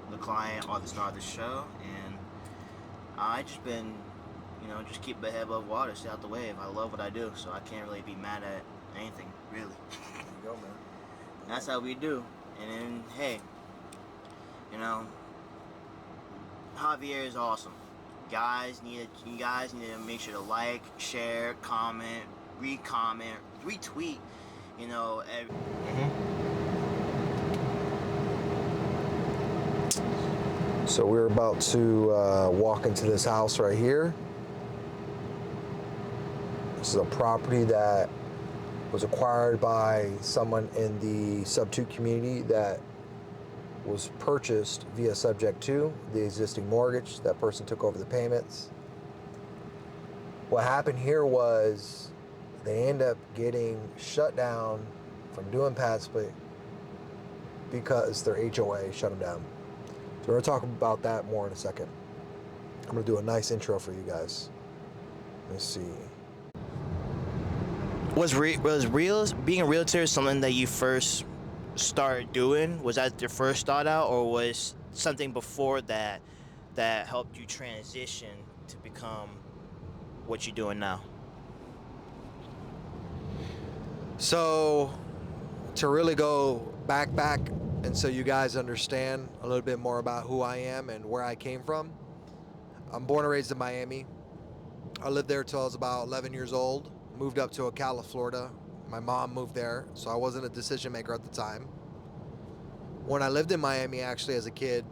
Speaker 2: the client, are the star of the show, and I just been, you know, just keep my head above water, stay out the wave. I love what I do, so I can't really be mad at anything, really.
Speaker 1: There you go, man.
Speaker 2: That's how we do. And then, hey, you know, Javier is awesome. You guys need to make sure to like, share, comment, retweet, you know.
Speaker 1: So we're about to walk into this house right here. This is a property that was acquired by someone in the Sub-2 community that was purchased via Subject 2, the existing mortgage. That person took over the payments. What happened here was they end up getting shut down from doing pad split because their HOA shut them down. So we're going to talk about that more in a second. I'm going to do a nice intro for you guys. Let's see.
Speaker 2: Was being a realtor something that you first started doing? Was that your first thought out, or was something before that helped you transition to become what you're doing now?
Speaker 1: So to really go back, and so you guys understand a little bit more about who I am and where I came from. I'm born and raised in Miami. I lived there till I was about 11 years old. Moved up to Ocala, Florida. My mom moved there, so I wasn't a decision maker at the time. when I lived in Miami, actually, as a kid,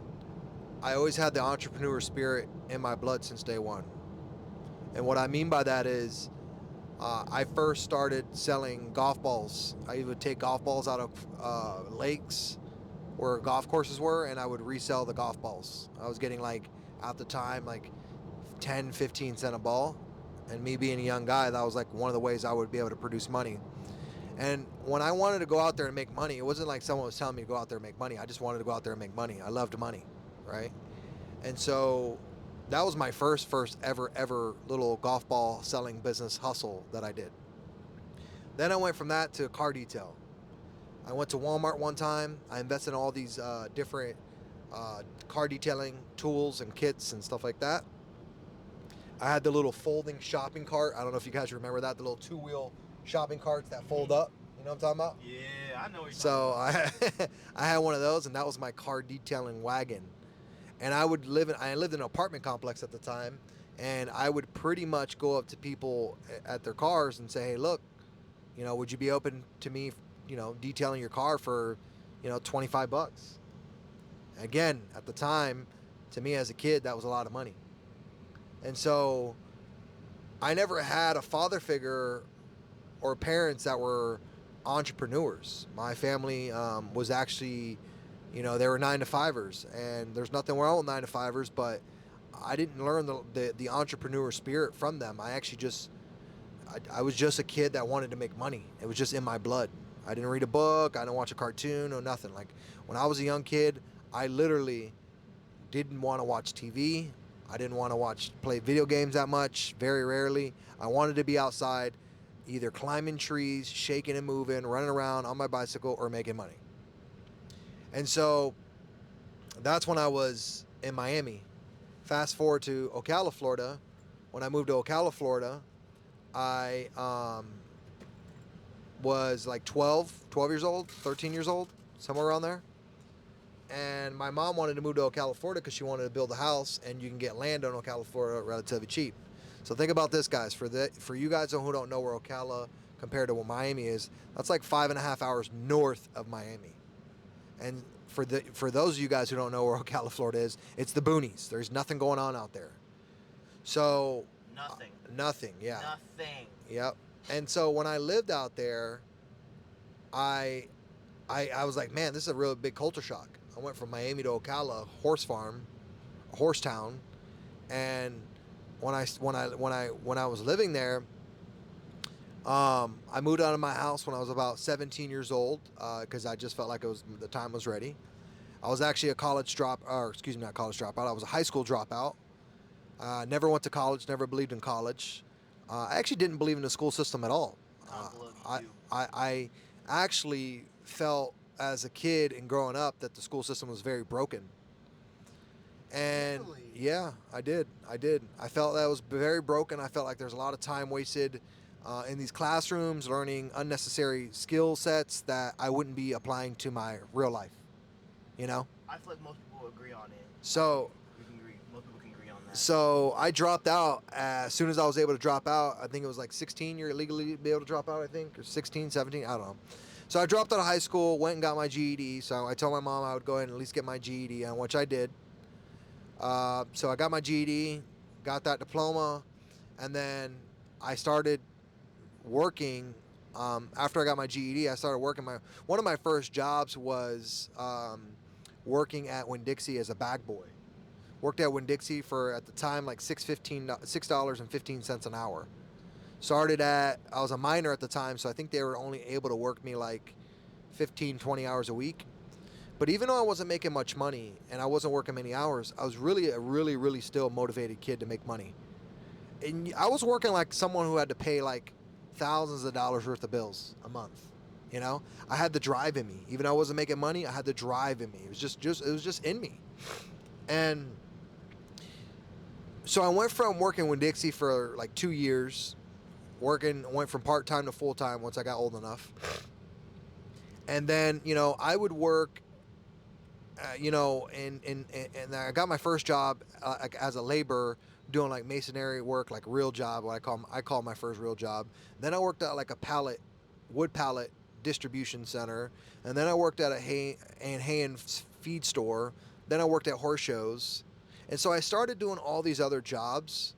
Speaker 1: I always had the entrepreneur spirit in my blood since day one. And what I mean by that is, I first started selling golf balls. I would take golf balls out of lakes where golf courses were, and I would resell the golf balls. I was getting like, at the time, like 10, 15 cents a ball. And me being a young guy, that was like one of the ways I would be able to produce money. And when I wanted to go out there and make money, it wasn't like someone was telling me to go out there and make money. I just wanted to go out there and make money. I loved money, right? And so that was my first ever little golf ball selling business hustle that I did. Then I went from that to car detail. I went to Walmart one time. I invested in all these different car detailing tools and kits and stuff like that. I had the little folding shopping cart. I don't know if you guys remember that, the little two-wheel shopping carts that fold up. You know what I'm talking about?
Speaker 2: Yeah, I know what you're talking
Speaker 1: about. So I had one of those, and that was my car detailing wagon. And I lived in an apartment complex at the time, and I would pretty much go up to people at their cars and say, hey, look, would you be open to me, detailing your car for, $25? Again, at the time, to me as a kid, that was a lot of money. And so I never had a father figure or parents that were entrepreneurs. My family was actually, they were 9-to-5ers, and there's nothing wrong with 9-to-5ers, but I didn't learn the entrepreneur spirit from them. I was just a kid that wanted to make money. It was just in my blood. I didn't read a book. I didn't watch a cartoon or nothing. Like, when I was a young kid, I literally didn't want to watch TV. I didn't want to play video games that much, very rarely. I wanted to be outside, either climbing trees, shaking and moving, running around on my bicycle, or making money. And so that's when I was in Miami. Fast forward to Ocala, Florida. When I moved to Ocala, Florida, I was like 12 years old, 13 years old, somewhere around there. And my mom wanted to move to Ocala, Florida because she wanted to build a house, and you can get land on Ocala, Florida relatively cheap. So think about this, guys. For you guys who don't know where Ocala compared to where Miami is, that's like 5.5 hours north of Miami. And for those of you guys who don't know where Ocala, Florida is, it's the boonies. There's nothing going on out there. So nothing, yeah.
Speaker 2: Nothing.
Speaker 1: Yep. And so when I lived out there, I was like, man, this is a real big culture shock. I went from Miami to Ocala, horse town, and when I was living there, I moved out of my house when I was about 17 years old because I just felt like the time was ready. I was actually not college dropout. I was a high school dropout. Never went to college. Never believed in college. I actually didn't believe in the school system at all. I actually felt as a kid and growing up that the school system was very broken. And really? Yeah, I did. I felt that it was very broken. I felt like there's a lot of time wasted in these classrooms learning unnecessary skill sets that I wouldn't be applying to my real life.
Speaker 2: I feel like most people agree on it.
Speaker 1: So
Speaker 2: most people can agree on that.
Speaker 1: So I dropped out as soon as I was able to drop out. I think it was like 16 you're illegally be able to drop out, I think, or 16, 17, I don't know. So I dropped out of high school, went and got my GED. So I told my mom I would go ahead and at least get my GED, which I did. So I got my GED, got that diploma, and then I started working. After I got my GED, I started working. One of my first jobs was working at Winn-Dixie as a bag boy. Worked at Winn-Dixie for, at the time, like $6.15 an hour. I was a minor at the time, so I think they were only able to work me like 15, 20 hours a week. But even though I wasn't making much money and I wasn't working many hours, I was really a really still motivated kid to make money. And I was working like someone who had to pay like thousands of dollars worth of bills a month. I had the drive in me. Even though I wasn't making money, I had the drive in me. It was just in me. And so I went from working with Dixie for like 2 years, went from part-time to full-time once I got old enough. And then, I would work, and I got my first job as a laborer doing like masonry work, like real job, what I call my first real job. Then I worked at like a wood pallet distribution center, and then I worked at a hay and feed store. Then I worked at horse shows. And so I started doing all these other jobs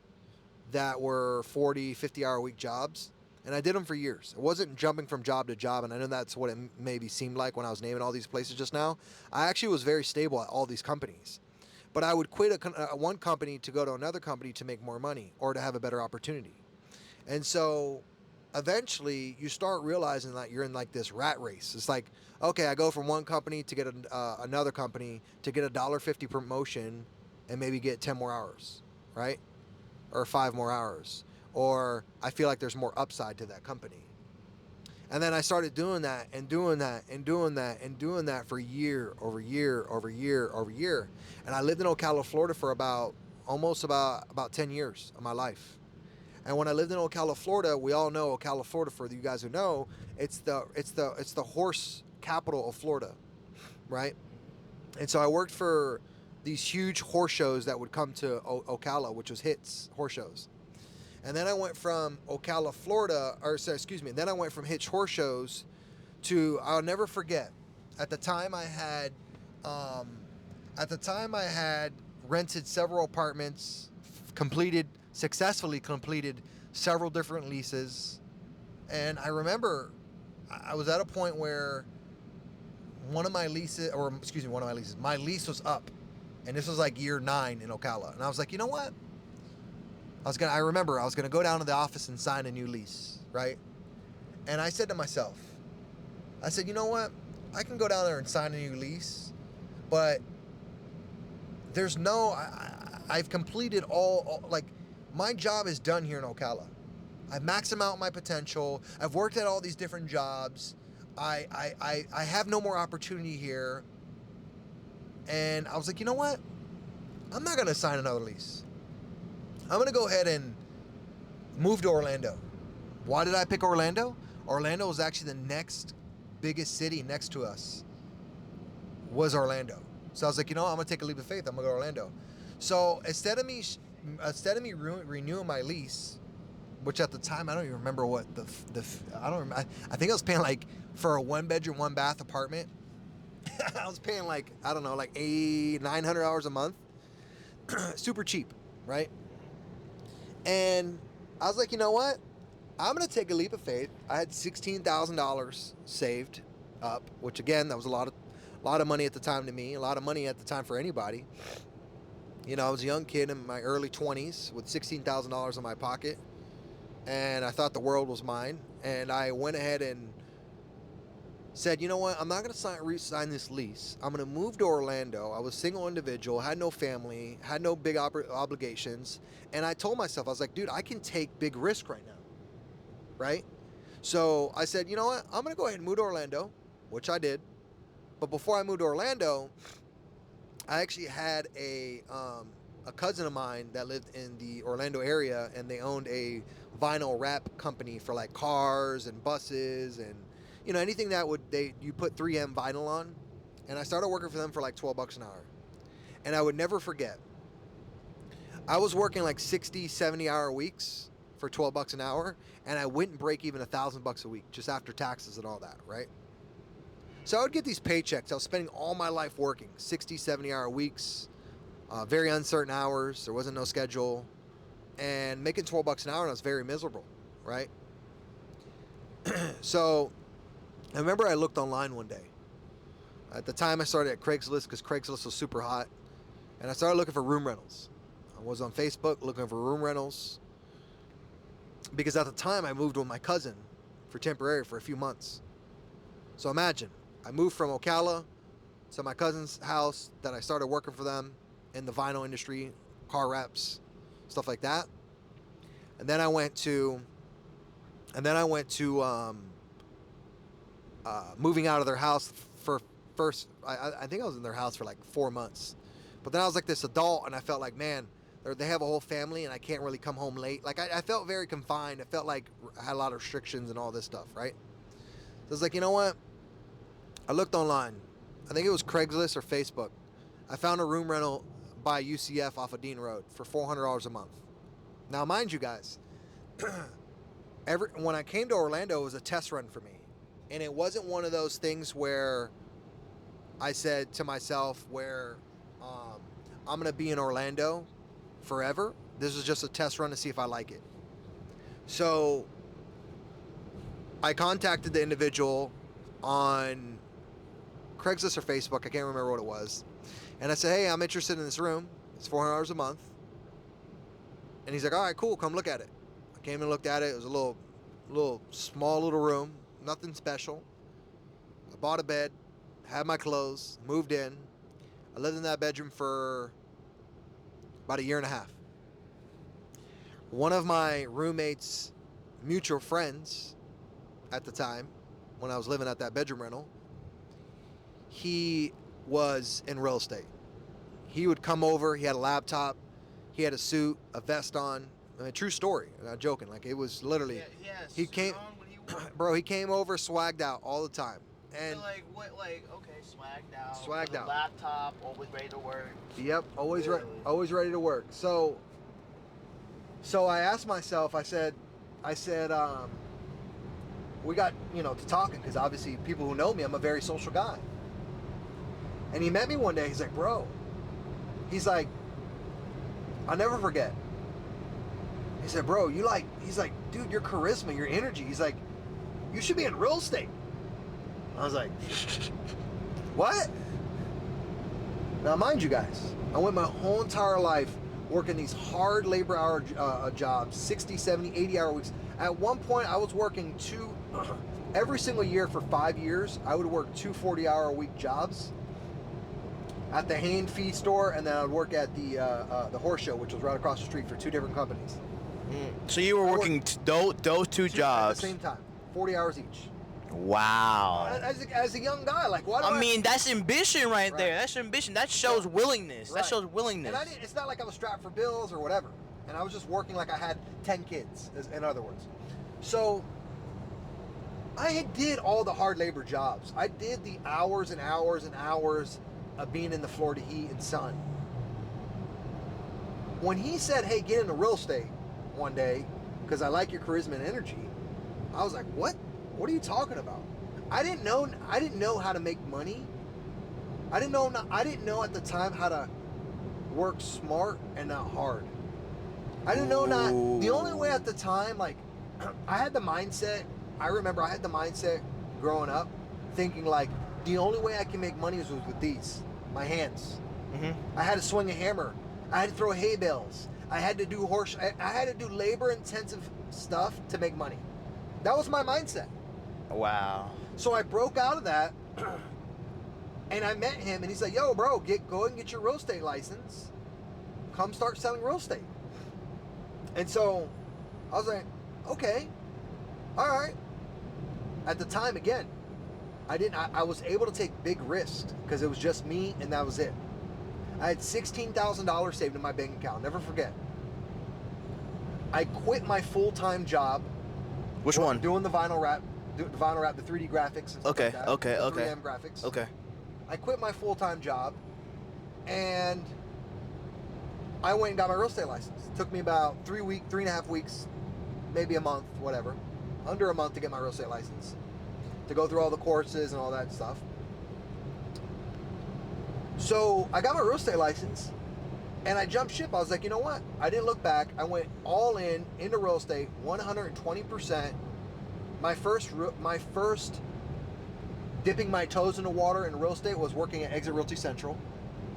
Speaker 1: that were 40, 50-hour week jobs. And I did them for years. It wasn't jumping from job to job, and I know that's what it maybe seemed like when I was naming all these places just now. I actually was very stable at all these companies. But I would quit one company to go to another company to make more money or to have a better opportunity. And so eventually you start realizing that you're in like this rat race. It's like, okay, I go from one company to get another company to get $1.50 promotion and maybe get 10 more hours, right? Or 5 more hours. Or I feel like there's more upside to that company. And then I started doing that and doing that and doing that and doing that for year over year over year over year. And I lived in Ocala, Florida for about 10 years of my life. And when I lived in Ocala, Florida, we all know Ocala, Florida, for you guys who know, it's the horse capital of Florida, right? And so I worked for these huge horse shows that would come to Ocala, which was HITS horse shows. And then I went from Ocala, Florida, then I went from HITS horse shows to, I'll never forget, at the time I had rented several apartments, successfully completed several different leases. And I remember I was at a point where my lease was up. And this was like year 9 in Ocala. And I was like, you know what? I remember I was going to go down to the office and sign a new lease, right? And I said to myself, you know what? I can go down there and sign a new lease, but I've completed my job is done here in Ocala. I've maxed out my potential. I've worked at all these different jobs. I have no more opportunity here. And I was like, you know what? I'm not going to sign another lease. I'm going to go ahead and move to Orlando. Why did I pick Orlando? Orlando was actually the next biggest city next to us was Orlando. So I was like, you know what? I'm going to take a leap of faith. I'm going to go to Orlando. So instead of me renewing my lease, which at the time, I don't even remember what I think I was paying like for a 1-bedroom, 1-bath apartment. I was paying like $900 a month. Super cheap, right? And I was like, you know what? I'm going to take a leap of faith. I had $16,000 saved up, which again, that was a lot of money at the time to me, a lot of money at the time for anybody. You know, I was a young kid in my early 20s with $16,000 in my pocket, and I thought the world was mine. And I went ahead and said, you know what, I'm not going to re-sign this lease. I'm going to move to Orlando. I was a single individual, had no family, had no big obligations. And I told myself, I was like, dude, I can take big risk right now, right? So I said, you know what, I'm going to go ahead and move to Orlando, which I did. But before I moved to Orlando, I actually had a cousin of mine that lived in the Orlando area, and they owned a vinyl wrap company for like cars and buses and, you know, anything that you put 3M vinyl on. And I started working for them for like $12 an hour. And I would never forget, I was working like 60, 70-hour weeks for $12 an hour, and I wouldn't break even $1,000 a week just after taxes and all that, right? So I would get these paychecks. I was spending all my life working 60, 70-hour weeks, very uncertain hours. There wasn't no schedule, and making $12 an hour, and I was very miserable, right? So I remember I looked online one day. At the time, I started at Craigslist because Craigslist was super hot, and I started looking for room rentals. I was on Facebook looking for room rentals because at the time I moved with my cousin for a few months. So imagine, I moved from Ocala to my cousin's house that I started working for them in the vinyl industry, car wraps, stuff like that. And then I went to moving out of their house for first, I think I was in their house for like 4 months. But then I was like this adult, and I felt like, man, they have a whole family, and I can't really come home late. Like, I felt very confined. I felt like I had a lot of restrictions and all this stuff, right? So I was like, you know what? I looked online. I think it was Craigslist or Facebook. I found a room rental by UCF off of Dean Road for $400 a month. Now, mind you guys, when I came to Orlando, it was a test run for me. And it wasn't one of those things where I said to myself where I'm going to be in Orlando forever. This is just a test run to see if I like it. So I contacted the individual on Craigslist or Facebook. I can't remember what it was. And I said, hey, I'm interested in this room. It's $400 a month. And he's like, all right, cool. Come look at it. I came and looked at it. It was a small little room. Nothing special. I bought a bed, had my clothes, moved in. I lived in that bedroom for about a year and a half. One of my roommate's mutual friends at the time, when I was living at that bedroom rental, he was in real estate. He would come over, he had a laptop, he had a suit, a vest on. I mean, true story. I'm not joking. Like, it was literally, he came, bro, he came over swagged out all the time. And
Speaker 2: so okay, swagged out.
Speaker 1: Swagged out.
Speaker 2: Laptop, always ready to work.
Speaker 1: Yep, always ready to work. So I asked myself, I said, we got, to talking, because obviously people who know me, I'm a very social guy. And he met me one day. He's like, bro, he's like, I'll never forget. He said, bro, he's like, dude, your charisma, your energy. He's like, you should be in real estate. I was like, what? Now, mind you guys, I went my whole entire life working these hard labor hour jobs, 60, 70, 80 hour weeks. At one point, I was working every single year for 5 years, I would work 2 40-hour-a-week jobs at the Hain feed store, and then I would work at the horse show, which was right across the street, for 2 different companies.
Speaker 2: So you were working those two jobs
Speaker 1: at the same time, 40 hours each.
Speaker 2: Wow.
Speaker 1: As a young guy, like, why do
Speaker 2: I mean, that's ambition right there. That's ambition. That shows willingness.
Speaker 1: Right.
Speaker 2: That shows willingness.
Speaker 1: And it's not like I was strapped for bills or whatever. And I was just working like I had 10 kids, in other words. So I did all the hard labor jobs. I did the hours and hours and hours of being in the Florida heat and sun. When he said, hey, get into real estate one day, because I like your charisma and energy, I was like, what? What are you talking about? I didn't know how to make money. I didn't know at the time how to work smart and not hard. I didn't know the only way at the time, like, I had the mindset, I remember I had the mindset growing up, thinking like, the only way I can make money was with these, my hands. Mm-hmm. I had to swing a hammer. I had to throw hay bales. I had to do I had to do labor-intensive stuff to make money. That was my mindset.
Speaker 2: Wow.
Speaker 1: So I broke out of that, and I met him, and he's like, yo, bro, go and get your real estate license. Come start selling real estate. And so I was like, okay, all right. At the time, again, I was able to take big risks because it was just me and that was it. I had $16,000 saved in my bank account. Never forget. I quit my full-time job.
Speaker 2: Which one?
Speaker 1: Doing the vinyl wrap, the 3D graphics and stuff
Speaker 2: okay,
Speaker 1: like that.
Speaker 2: Okay,
Speaker 1: the
Speaker 2: okay.
Speaker 1: 3M graphics.
Speaker 2: Okay.
Speaker 1: I quit my full-time job, and I went and got my real estate license. It took me about 3.5 weeks, maybe a month, whatever. Under a month to get my real estate license. To go through all the courses and all that stuff. So I got my real estate license, and I jumped ship. I was like, you know what? I didn't look back. I went all into real estate, 120%. My first dipping my toes in the water in real estate was working at Exit Realty Central,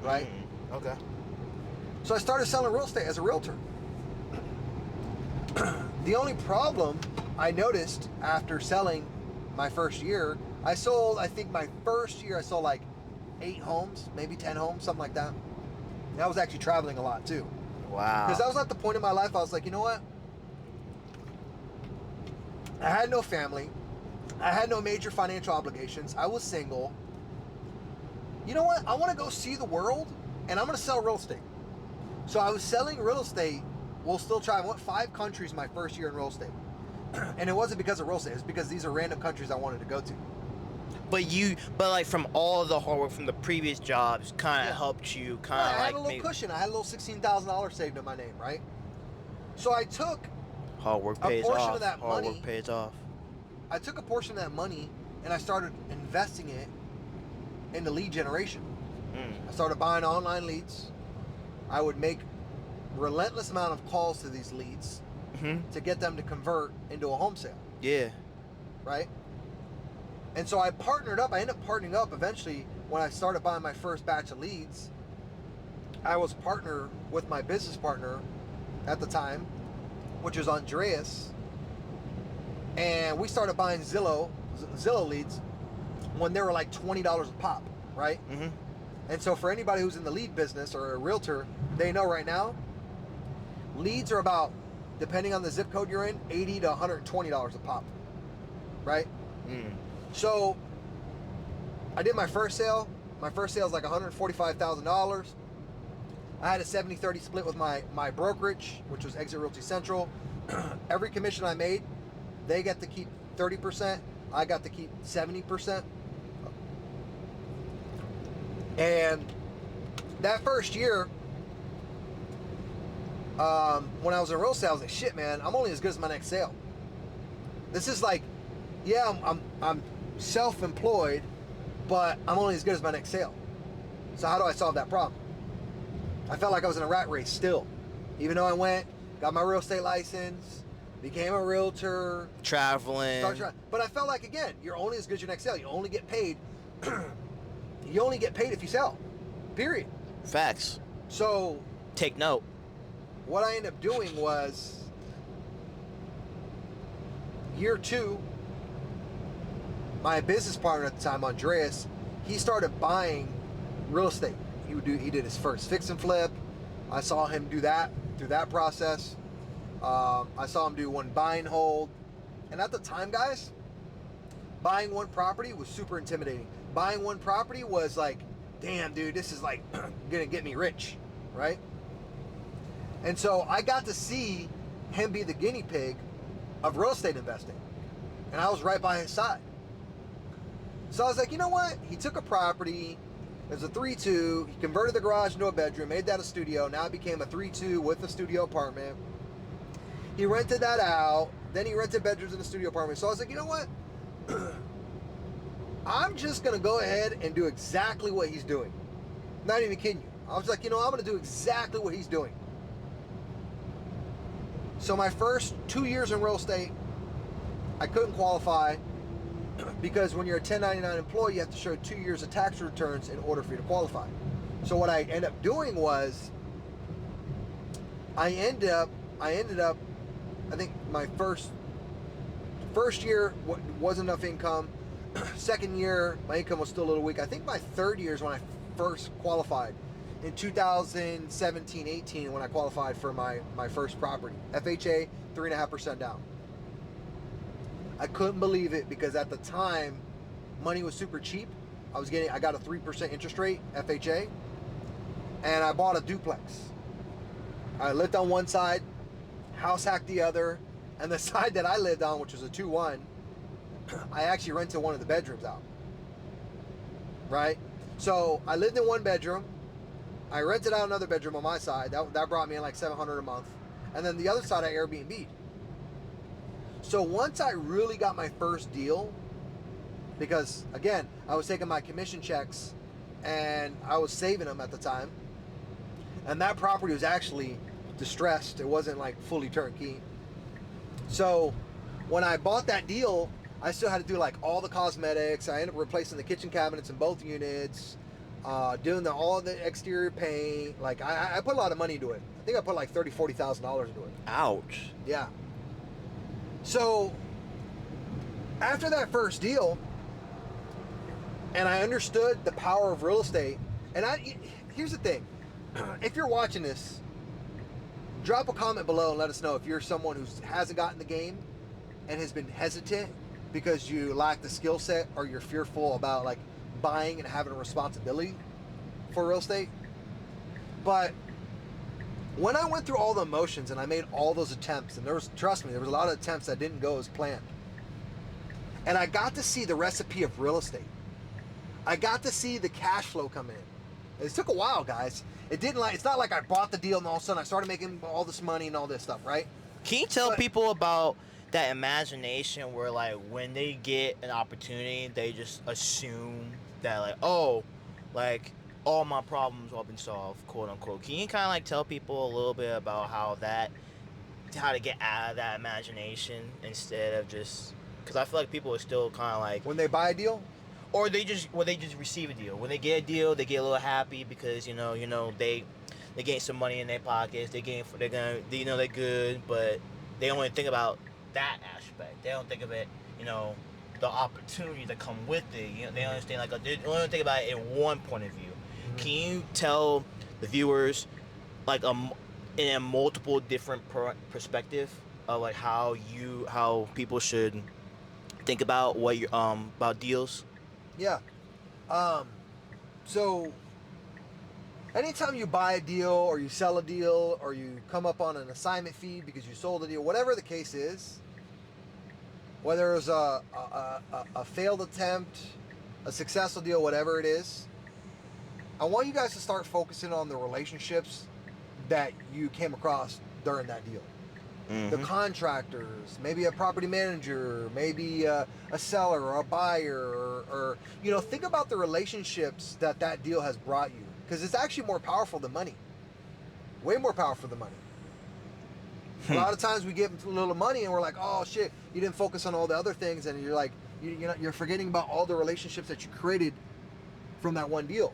Speaker 1: right?
Speaker 2: Okay.
Speaker 1: So I started selling real estate as a realtor. The only problem I noticed after selling my first year, I think my first year I sold like 8 homes, maybe 10 homes, something like that. And I was actually traveling a lot too.
Speaker 2: Wow.
Speaker 1: Because that was at the point in my life I was like, you know what? I had no family. I had no major financial obligations. I was single. You know what? I want to go see the world, and I'm going to sell real estate. So I was selling real estate while still trying. I went 5 countries my first year in real estate. And it wasn't because of real estate. It was because these are random countries I wanted to go to.
Speaker 2: But like from all of the hard work from the previous jobs kind of helped you kind of
Speaker 1: I had a little cushion. I had a little $16,000 saved in my name, right? So I took
Speaker 2: hard work pays
Speaker 1: a portion
Speaker 2: off.
Speaker 1: of that
Speaker 2: Hard
Speaker 1: money.
Speaker 2: work pays off.
Speaker 1: I took a portion of that money and I started investing it into lead generation.
Speaker 2: Mm.
Speaker 1: I started buying online leads. I would make relentless amount of calls to these leads to get them to convert into a home sale.
Speaker 2: Yeah.
Speaker 1: Right? And so I partnered up. I ended up partnering up eventually when I started buying my first batch of leads. I was partner with my business partner at the time, which was Andreas. And we started buying Zillow leads when they were like $20 a pop, right?
Speaker 2: Mm-hmm.
Speaker 1: And so for anybody who's in the lead business or a realtor, they know right now, leads are about, depending on the zip code you're in, $80 to $120 a pop, right?
Speaker 2: Mm.
Speaker 1: So I did my first sale. My first sale was like $145,000. I had a 70-30 split with my brokerage, which was Exit Realty Central. Every commission I made, they get to keep 30%. I got to keep 70%. And that first year, when I was in real estate, I was like, shit, man, I'm only as good as my next sale. This is like, yeah, I'm self-employed, but I'm only as good as my next sale. So how do I solve that problem? I felt like I was in a rat race still. Even though I went, got my real estate license, became a realtor.
Speaker 2: Traveling.
Speaker 1: But I felt like, again, you're only as good as your next sale. You only get paid. You only get paid if you sell. Period.
Speaker 2: Facts.
Speaker 1: So
Speaker 2: take note.
Speaker 1: What I ended up doing was year 2, my business partner at the time, Andreas, he started buying real estate. He did his first fix and flip. I saw him do that through that process. I saw him do one buy and hold. And at the time, guys, buying one property was super intimidating. Buying one property was like, damn, dude, this is like gonna get me rich, right? And so I got to see him be the guinea pig of real estate investing. And I was right by his side. So I was like, you know what? He took a property. It was a 3-2. He converted the garage into a bedroom, made that a studio. Now it became a 3-2 with a studio apartment. He rented that out. Then he rented bedrooms in the studio apartment. So I was like, you know what? I'm just going to go ahead and do exactly what he's doing. Not even kidding you. I was like, you know, I'm going to do exactly what he's doing. So my first 2 years in real estate, I couldn't qualify because when you're a 1099 employee, you have to show 2 years of tax returns in order for you to qualify. So what I ended up doing was I ended up, I think my first year wasn't enough income. Second year, my income was still a little weak. I think my third year is when I first qualified. In 2017-18, when I qualified for my first property. FHA, 3.5% down. I couldn't believe it because at the time, money was super cheap. I got a 3% interest rate, FHA, and I bought a duplex. I lived on one side, house hacked the other, and the side that I lived on, which was a 2-1, I actually rented one of the bedrooms out. Right? So I lived in one bedroom. I rented out another bedroom on my side. That brought me in like $700 a month. And then the other side I Airbnb'd. So once I really got my first deal, because again, I was taking my commission checks and I was saving them at the time. And that property was actually distressed. It wasn't like fully turnkey. So when I bought that deal, I still had to do like all the cosmetics. I ended up replacing the kitchen cabinets in both units. Doing all the exterior paint. Like I put a lot of money into it. I think I put like $30,000-$40,000 into it.
Speaker 2: Ouch.
Speaker 1: Yeah. So after that first deal, and I understood the power of real estate. And here's the thing: if you're watching this, drop a comment below and let us know if you're someone who hasn't gotten the game and has been hesitant because you lack the skill set or you're fearful about like buying and having a responsibility for real estate. But when I went through all the emotions and I made all those attempts, and trust me, there was a lot of attempts that didn't go as planned. And I got to see the recipe of real estate. I got to see the cash flow come in. It took a while, guys. It's not like I bought the deal and all of a sudden I started making all this money and all this stuff, right?
Speaker 2: Can you tell people about that imagination where like when they get an opportunity, they just assume that like, oh, like all my problems have been solved, quote unquote. Can you kind of like tell people a little bit about how to get out of that imagination instead of just, because I feel like people are still kind of like,
Speaker 1: When they buy a deal,
Speaker 2: or they just receive a deal. When they get a deal, they get a little happy because they gain some money in their pockets. They're good, but they only think about that aspect. They don't think of it, the opportunity that come with it. They understand they only think about it in one point of view. Mm-hmm. Can you tell the viewers like in a multiple different perspective of like how people should think about what you about deals?
Speaker 1: yeah. So anytime you buy a deal or you sell a deal or you come up on an assignment fee because you sold a deal, whatever the case is, whether it was a failed attempt, a successful deal, whatever it is, I want you guys to start focusing on the relationships that you came across during that deal. Mm-hmm. The contractors, maybe a property manager, maybe a seller or a buyer, or think about the relationships that deal has brought you, because it's actually more powerful than money. Way more powerful than money. A lot of times we get a little money and we're like, oh shit, you didn't focus on all the other things, and you're like, you're forgetting about all the relationships that you created from that one deal.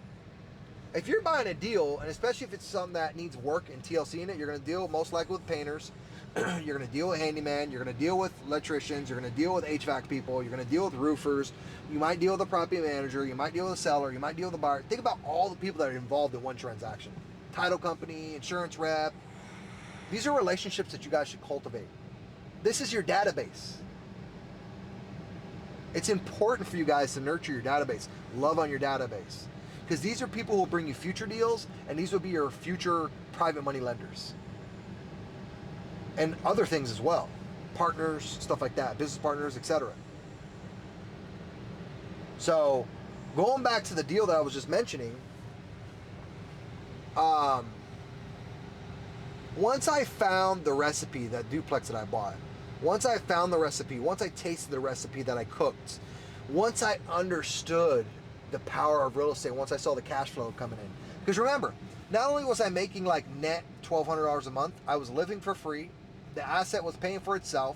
Speaker 1: If you're buying a deal, and especially if it's something that needs work and TLC in it, you're going to deal most likely with painters. You're going to deal with handyman. You're going to deal with electricians. You're going to deal with HVAC people. You're going to deal with roofers. You might deal with a property manager. You might deal with a seller. You might deal with a buyer. Think about all the people that are involved in one transaction. Title company, insurance rep. These are relationships that you guys should cultivate. This is your database. It's important for you guys to nurture your database. Love on your database. Because these are people who will bring you future deals, and these will be your future private money lenders. And other things as well. Partners, stuff like that. Business partners, etc. So, going back to the deal that I was just mentioning, once I found the recipe, that duplex that I bought, once I found the recipe, once I tasted the recipe that I cooked, once I understood the power of real estate, once I saw the cash flow coming in. Because remember, not only was I making like net $1,200 a month, I was living for free. The asset was paying for itself.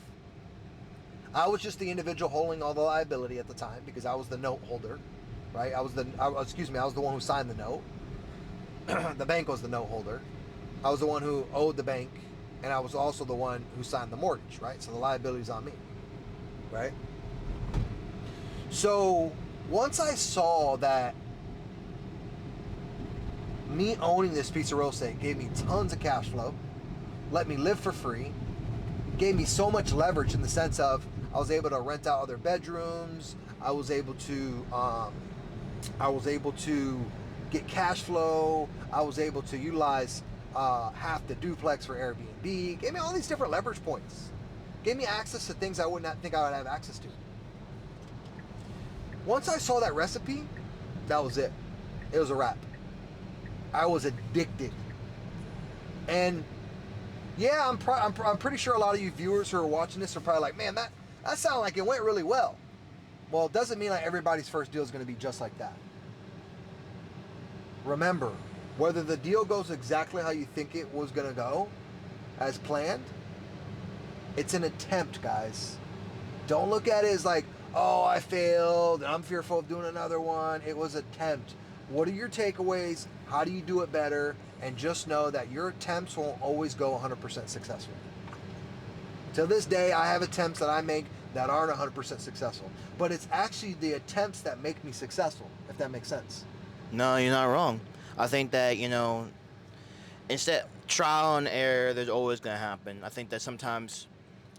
Speaker 1: I was just the individual holding all the liability at the time because I was the note holder, right? I was the one who signed the note. The bank was the note holder. I was the one who owed the bank, and I was also the one who signed the mortgage, right? So the liability's on me, right? So once I saw that me owning this piece of real estate gave me tons of cash flow, let me live for free, gave me so much leverage in the sense of I was able to rent out other bedrooms, I was able to get cash flow, I was able to utilize half the duplex for Airbnb, gave me all these different leverage points, gave me access to things I would not think I would have access to. Once I saw that recipe, that was it. It was a wrap. I was addicted. And yeah, I'm pretty sure a lot of you viewers who are watching this are probably like, man, that sounded like it went really well. Well, it doesn't mean like everybody's first deal is going to be just like that. Remember, whether the deal goes exactly how you think it was going to go, as planned, it's an attempt, guys. Don't look at it as like, oh, I failed, and I'm fearful of doing another one. It was an attempt. What are your takeaways? How do you do it better? And just know that your attempts won't always go 100% successful. To this day, I have attempts that I make that aren't 100% successful. But it's actually the attempts that make me successful, if that makes sense.
Speaker 2: No, you're not wrong. I think that, instead, trial and error, there's always going to happen. I think that sometimes,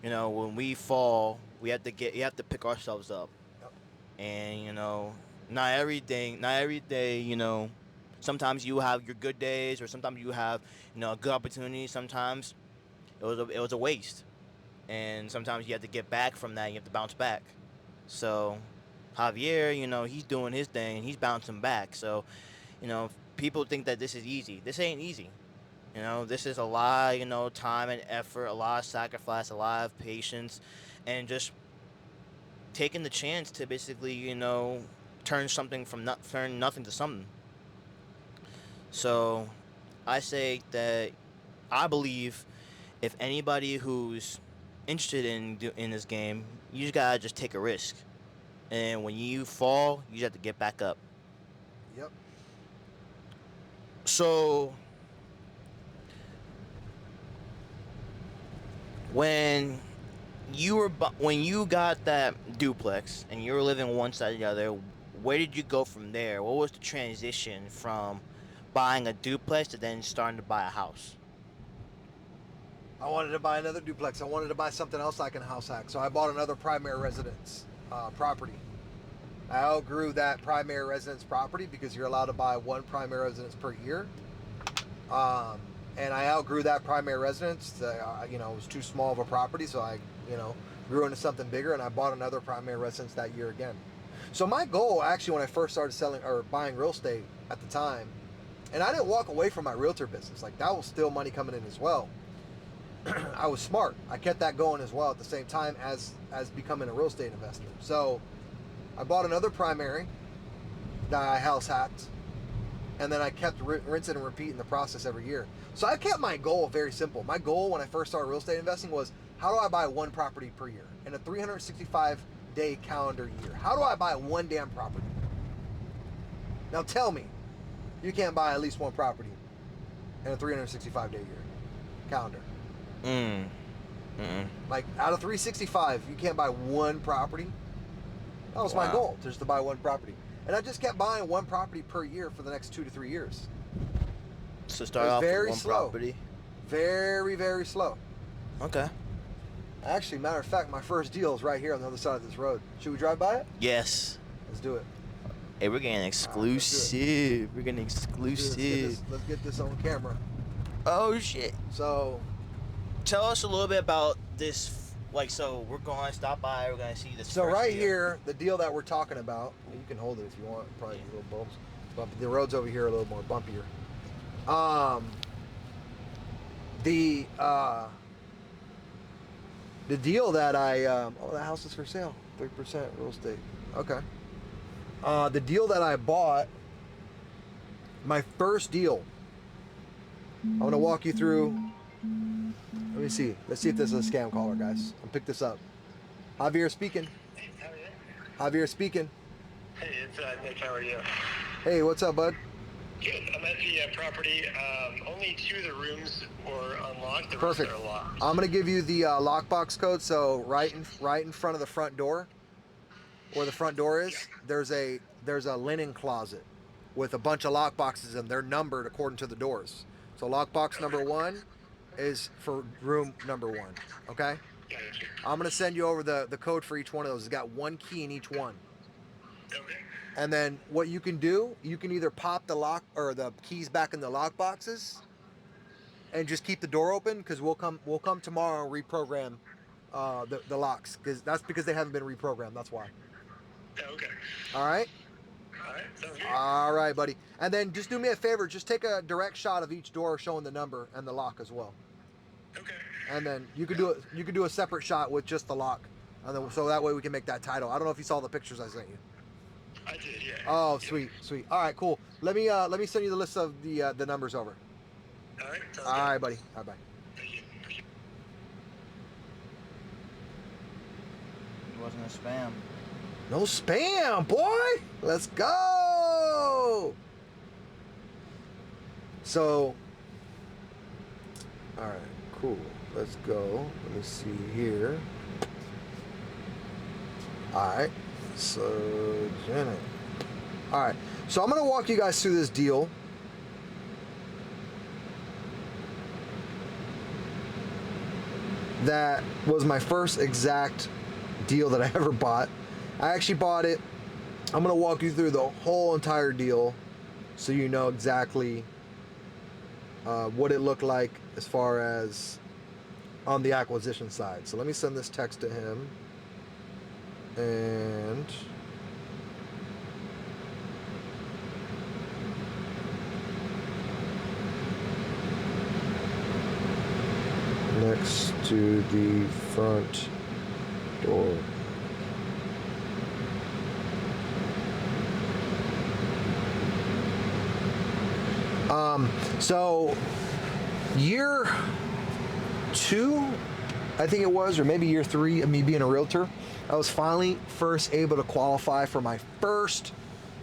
Speaker 2: when we fall, you have to pick ourselves up. Yep. And, not every day, sometimes you have your good days, or sometimes you have, a good opportunity. Sometimes it was a waste. And sometimes you have to get back from that. You have to bounce back. So Javier, he's doing his thing. He's bouncing back. So, people think that this is easy. This ain't easy. You know, this is a lot, time and effort, a lot of sacrifice, a lot of patience, and just taking the chance to basically, turn nothing to something. So, I say that I believe if anybody who's interested in this game, you just gotta just take a risk, and when you fall, you just have to get back up.
Speaker 1: Yep.
Speaker 2: So when when you got that duplex and you were living one side or the other, where did you go from there? What was the transition from buying a duplex to then starting to buy a house?
Speaker 1: I wanted to buy another duplex. I wanted to buy something else I can house hack. So I bought another primary residence property. I outgrew that primary residence property because you're allowed to buy one primary residence per year. And I outgrew that primary residence. It was too small of a property, so I, grew into something bigger, and I bought another primary residence that year again. So my goal, actually, when I first started selling or buying real estate at the time, and I didn't walk away from my realtor business. Like, that was still money coming in as well. I was smart. I kept that going as well at the same time as becoming a real estate investor. So I bought another primary that I house hacked, and then I kept rinsing and repeating the process every year. So I kept my goal very simple. My goal when I first started real estate investing was, how do I buy one property per year in a 365-day calendar year? How do I buy one damn property? Now tell me, you can't buy at least one property in a 365-day year calendar. Like, out of 365, you can't buy one property. That was my goal, just to buy one property. And I just kept buying one property per year for the next 2 to 3 years.
Speaker 2: So start off with one property.
Speaker 1: Very, very slow.
Speaker 2: Okay.
Speaker 1: Actually, matter of fact, my first deal is right here on the other side of this road. Should we drive by it?
Speaker 2: Yes.
Speaker 1: Let's do it.
Speaker 2: Hey, we're getting exclusive. We're getting exclusive.
Speaker 1: Let's get this on camera.
Speaker 2: Oh, shit.
Speaker 1: So,
Speaker 2: tell us a little bit about this. So we're going to stop by. We're going to see this.
Speaker 1: So right deal. Here, the deal that we're talking about, you can hold it if you want. Probably a little bumps. But the roads over here are a little more bumpier. The deal that the house is for sale. 3% real estate. Okay. The deal that I bought, my first deal. I'm going to walk you through. Let me see. Let's see if this is a scam caller, guys. I'll pick this up. Javier speaking.
Speaker 4: Hey,
Speaker 1: Javier speaking.
Speaker 4: Hey, it's Nick. How are you?
Speaker 1: Hey, what's up, bud?
Speaker 4: Good. I'm at the property. Only 2 of the rooms were unlocked. The
Speaker 1: Perfect.
Speaker 4: rest are locked.
Speaker 1: I'm gonna give you the lockbox code. So right in front of the front door, where the front door is, there's a linen closet with a bunch of lockboxes, and they're numbered according to the doors. So lockbox number 1 is for room number 1. Okay.
Speaker 4: Gotcha.
Speaker 1: I'm gonna send you over the code for each one of those. It's got 1 key in each one.
Speaker 4: Okay.
Speaker 1: And then what you can do, you can either pop the lock or the keys back in the lock boxes and just keep the door open, because we'll come tomorrow and reprogram the locks, because they haven't been reprogrammed. That's why.
Speaker 4: Okay.
Speaker 1: All right.
Speaker 4: All right. Sounds good.
Speaker 1: All right, buddy. And then just do me a favor. Just take a direct shot of each door showing the number and the lock as well.
Speaker 4: Okay.
Speaker 1: And then you could do a separate shot with just the lock, and then so that way we can make that title. I don't know if you saw the pictures I sent you.
Speaker 4: I did, yeah.
Speaker 1: Oh, sweet. All right, cool. Let me send you the list of the numbers over.
Speaker 4: All right. Sounds
Speaker 1: All
Speaker 4: good.
Speaker 1: right, buddy. Bye.
Speaker 4: Thank you.
Speaker 2: It wasn't a spam.
Speaker 1: No spam, boy. Let's go. So, all right, cool. Let's go. Let me see here. All right. So, Janet. All right. So I'm going to walk you guys through this deal. That was my first exact deal that I ever bought. I actually bought it. I'm going to walk you through the whole entire deal so you know exactly what it looked like as far as on the acquisition side. So let me send this text to him. And next to the front door. So year 2, I think it was, or maybe year 3 of me being a realtor, I was finally first able to qualify for my first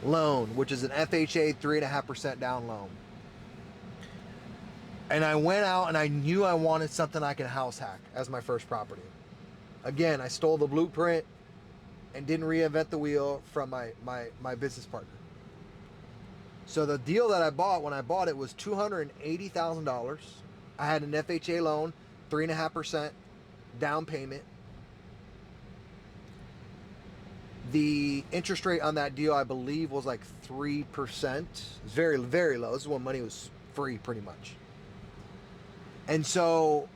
Speaker 1: loan, which is an FHA 3.5% down loan. And I went out and I knew I wanted something I could house hack as my first property. Again, I stole the blueprint and didn't reinvent the wheel from my business partner. So the deal that I bought, when I bought it, was $280,000. I had an FHA loan, 3.5% down payment. The interest rate on that deal, I believe, was like 3%. It's very, very low. This is when money was free, pretty much. And so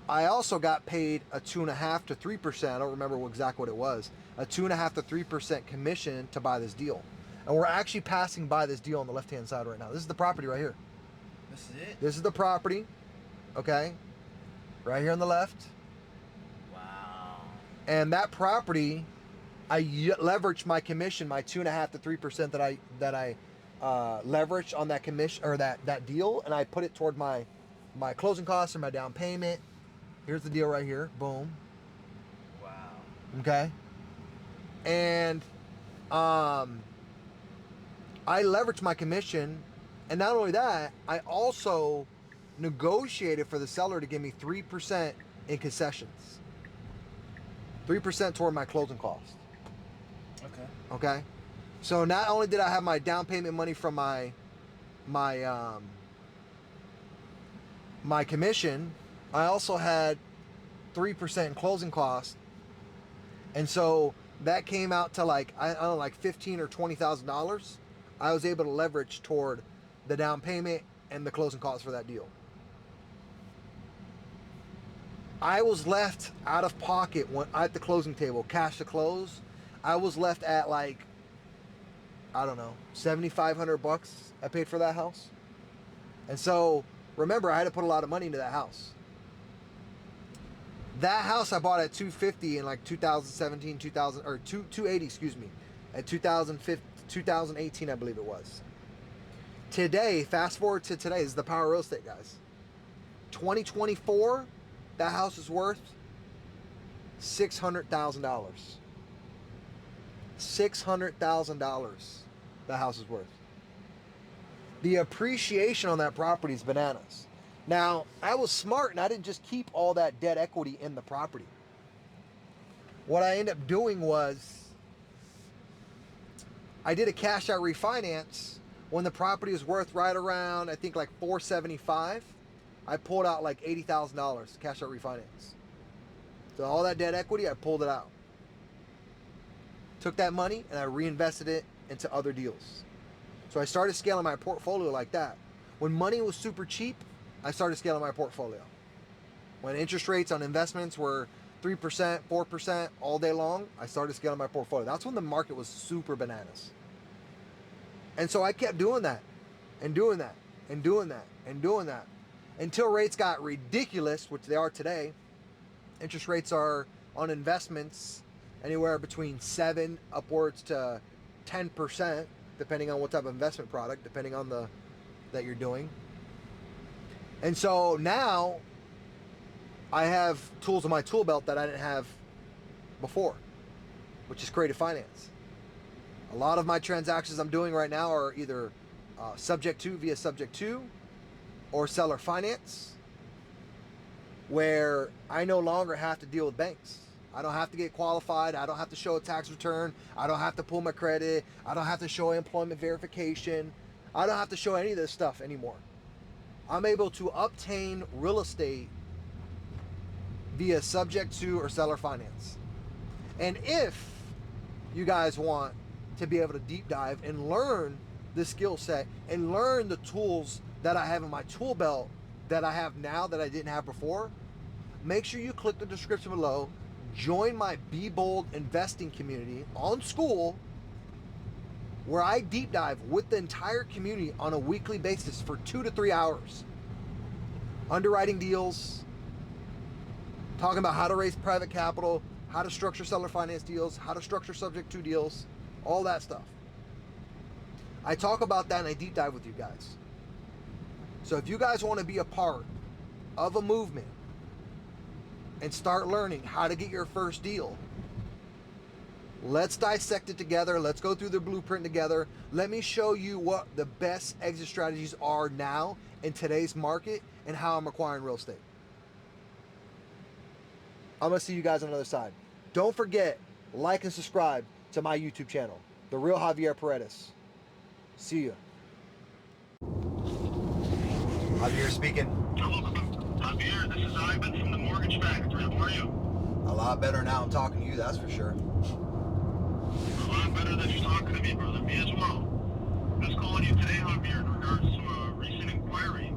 Speaker 1: I also got paid a 2.5 to 3%. I don't remember exactly what it was. A 2.5 to 3% commission to buy this deal. And we're actually passing by this deal on the left-hand side right now. This is the property right here.
Speaker 2: This is it?
Speaker 1: This is the property, okay? Right here on the left.
Speaker 2: Wow.
Speaker 1: And that property, I leveraged my commission, my 2.5 to 3% that I leveraged on that commission, or that deal, and I put it toward my closing costs or my down payment. Here's the deal right here. Boom.
Speaker 2: Wow.
Speaker 1: Okay. And I leveraged my commission, and not only that, I also negotiated for the seller to give me 3% in concessions. 3% toward my closing cost. Okay. So not only did I have my down payment money from my commission, I also had 3% in closing costs, and so that came out to like, I don't know, like $15,000 or $20,000. I was able to leverage toward the down payment and the closing costs for that deal. I was left out of pocket when at the closing table, cash to close. I was left at like, I don't know, $7,500 I paid for that house. And so remember, I had to put a lot of money into that house. That house I bought at $250 in like 2017, 280, excuse me, at 2018, I believe it was. Today, fast forward to today, this is the power of real estate, guys. 2024, that house is worth $600,000. $600,000 that house is worth. The appreciation on that property is bananas. Now, I was smart and I didn't just keep all that debt equity in the property. What I ended up doing was I did a cash out refinance when the property was worth right around, I think like $475. I pulled out like $80,000 cash out refinance. So all that debt equity, I pulled it out. Took that money and I reinvested it into other deals. So I started scaling my portfolio like that. When money was super cheap, I started scaling my portfolio. When interest rates on investments were 3%, 4% all day long, I started scaling my portfolio. That's when the market was super bananas. And so I kept doing that and doing that and doing that and doing that until rates got ridiculous, which they are today. Interest rates are on investments anywhere between 7 upwards to 10%, depending on what type of investment product, depending on that you're doing. And so now I have tools in my tool belt that I didn't have before, which is creative finance. A lot of my transactions I'm doing right now are either subject to or seller finance, where I no longer have to deal with banks. I don't have to get qualified. I don't have to show a tax return. I don't have to pull my credit. I don't have to show employment verification. I don't have to show any of this stuff anymore. I'm able to obtain real estate via subject to or seller finance. And if you guys want to be able to deep dive and learn the skill set and learn the tools that I have in my tool belt that I have now that I didn't have before, make sure you click the description below. Join my Be Bold investing community on School, where I deep dive with the entire community on a weekly basis for 2 to 3 hours. Underwriting deals, talking about how to raise private capital, how to structure seller finance deals, how to structure subject to deals, all that stuff. I talk about that and I deep dive with you guys. So if you guys want to be a part of a movement and start learning how to get your first deal, let's dissect it together. Let's go through the blueprint together. Let me show you what the best exit strategies are now in today's market and how I'm acquiring real estate. I'm going to see you guys on the other side. Don't forget, like and subscribe to my YouTube channel, The Real Javier Paredes. See ya. Javier speaking.
Speaker 4: Hello, Javier. This is Ivan from the Mortgage Factory. How are you?
Speaker 1: A lot better now I'm talking to you, that's for sure.
Speaker 4: A lot better than you're talking to me, brother. Me as well. Just calling you today, Javier, in regards to a recent inquiry.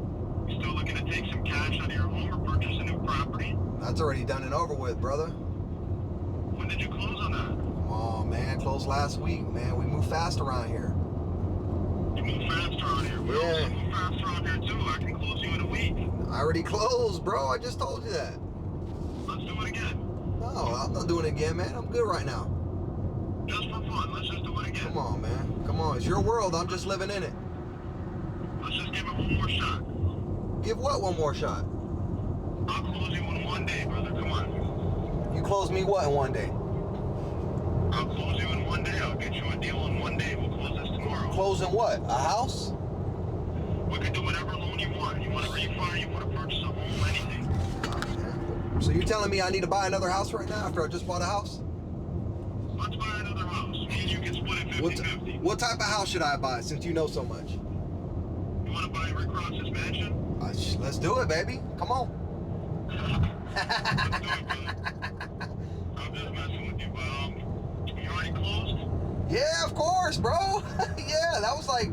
Speaker 4: You still looking to take some cash out of your home or purchase a new property?
Speaker 1: That's already done and over with, brother.
Speaker 4: When did you close on that?
Speaker 1: Oh man, closed last week, man. We move fast around here.
Speaker 4: You move fast around here. We also move fast around here too. I can close you in a week.
Speaker 1: I already closed, bro. I just told you that.
Speaker 4: Let's do it again.
Speaker 1: No, I'm not doing it again, man. I'm good right now.
Speaker 4: Just for fun. Let's just do it again.
Speaker 1: Come on, man. Come on. It's your world. I'm just living in it.
Speaker 4: Let's just give it one more shot.
Speaker 1: Give what one more shot?
Speaker 4: I'll close you in one day, brother. Come on.
Speaker 1: You close me what in one day?
Speaker 4: I'll close you in one day. I'll get you a deal in one day. We'll close this tomorrow.
Speaker 1: Closing what? A house?
Speaker 4: We can do whatever loan you want. You want to refi, you want to purchase a home, anything.
Speaker 1: So you're telling me I need to buy another house right now after I just bought a house?
Speaker 4: Let's buy another house. Me and you can split it 50-50.
Speaker 1: What type of house should I buy since you know so much?
Speaker 4: You want to buy Rick Ross's mansion?
Speaker 1: Let's do it, baby. Come on.
Speaker 4: Let's do it, brother. I'm just messing with you, but you already closed?
Speaker 1: Yeah, of course, bro. Yeah, that was like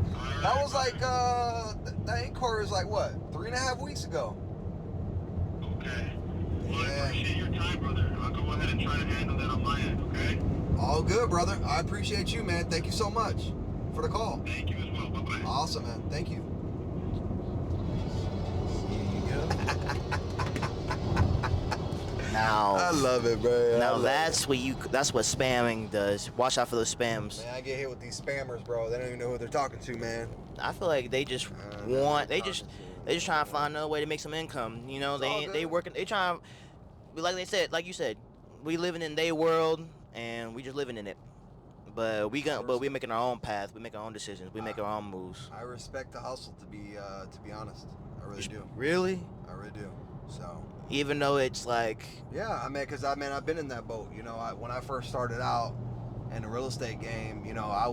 Speaker 1: that inquiry was like what, 3.5 weeks ago.
Speaker 4: Okay. Well,
Speaker 1: Yeah.
Speaker 4: I appreciate your time, brother. I'll go ahead and try to handle that on my end, okay?
Speaker 1: All good, brother. I appreciate you, man. Thank you so much for the call.
Speaker 4: Thank you as well. Bye-bye.
Speaker 1: Awesome, man. Thank you.
Speaker 2: Now,
Speaker 1: I love it, bro.
Speaker 2: now that's what spamming does. Watch out for those spams.
Speaker 1: Man, I get hit with these spammers, bro. They don't even know who they're talking to, man.
Speaker 2: I feel like they just they just trying to find another way to make some income. You know, they working, they trying, like they said, like you said, we living in their world and we just living in it. But we making our own path. We make our own decisions. We make our own moves.
Speaker 1: I respect the hustle, to be honest. I really do.
Speaker 2: Really?
Speaker 1: I really do. So.
Speaker 2: Even though it's like.
Speaker 1: Yeah, I mean, cause I've been in that boat. You know, when I first started out in the real estate game, you know, I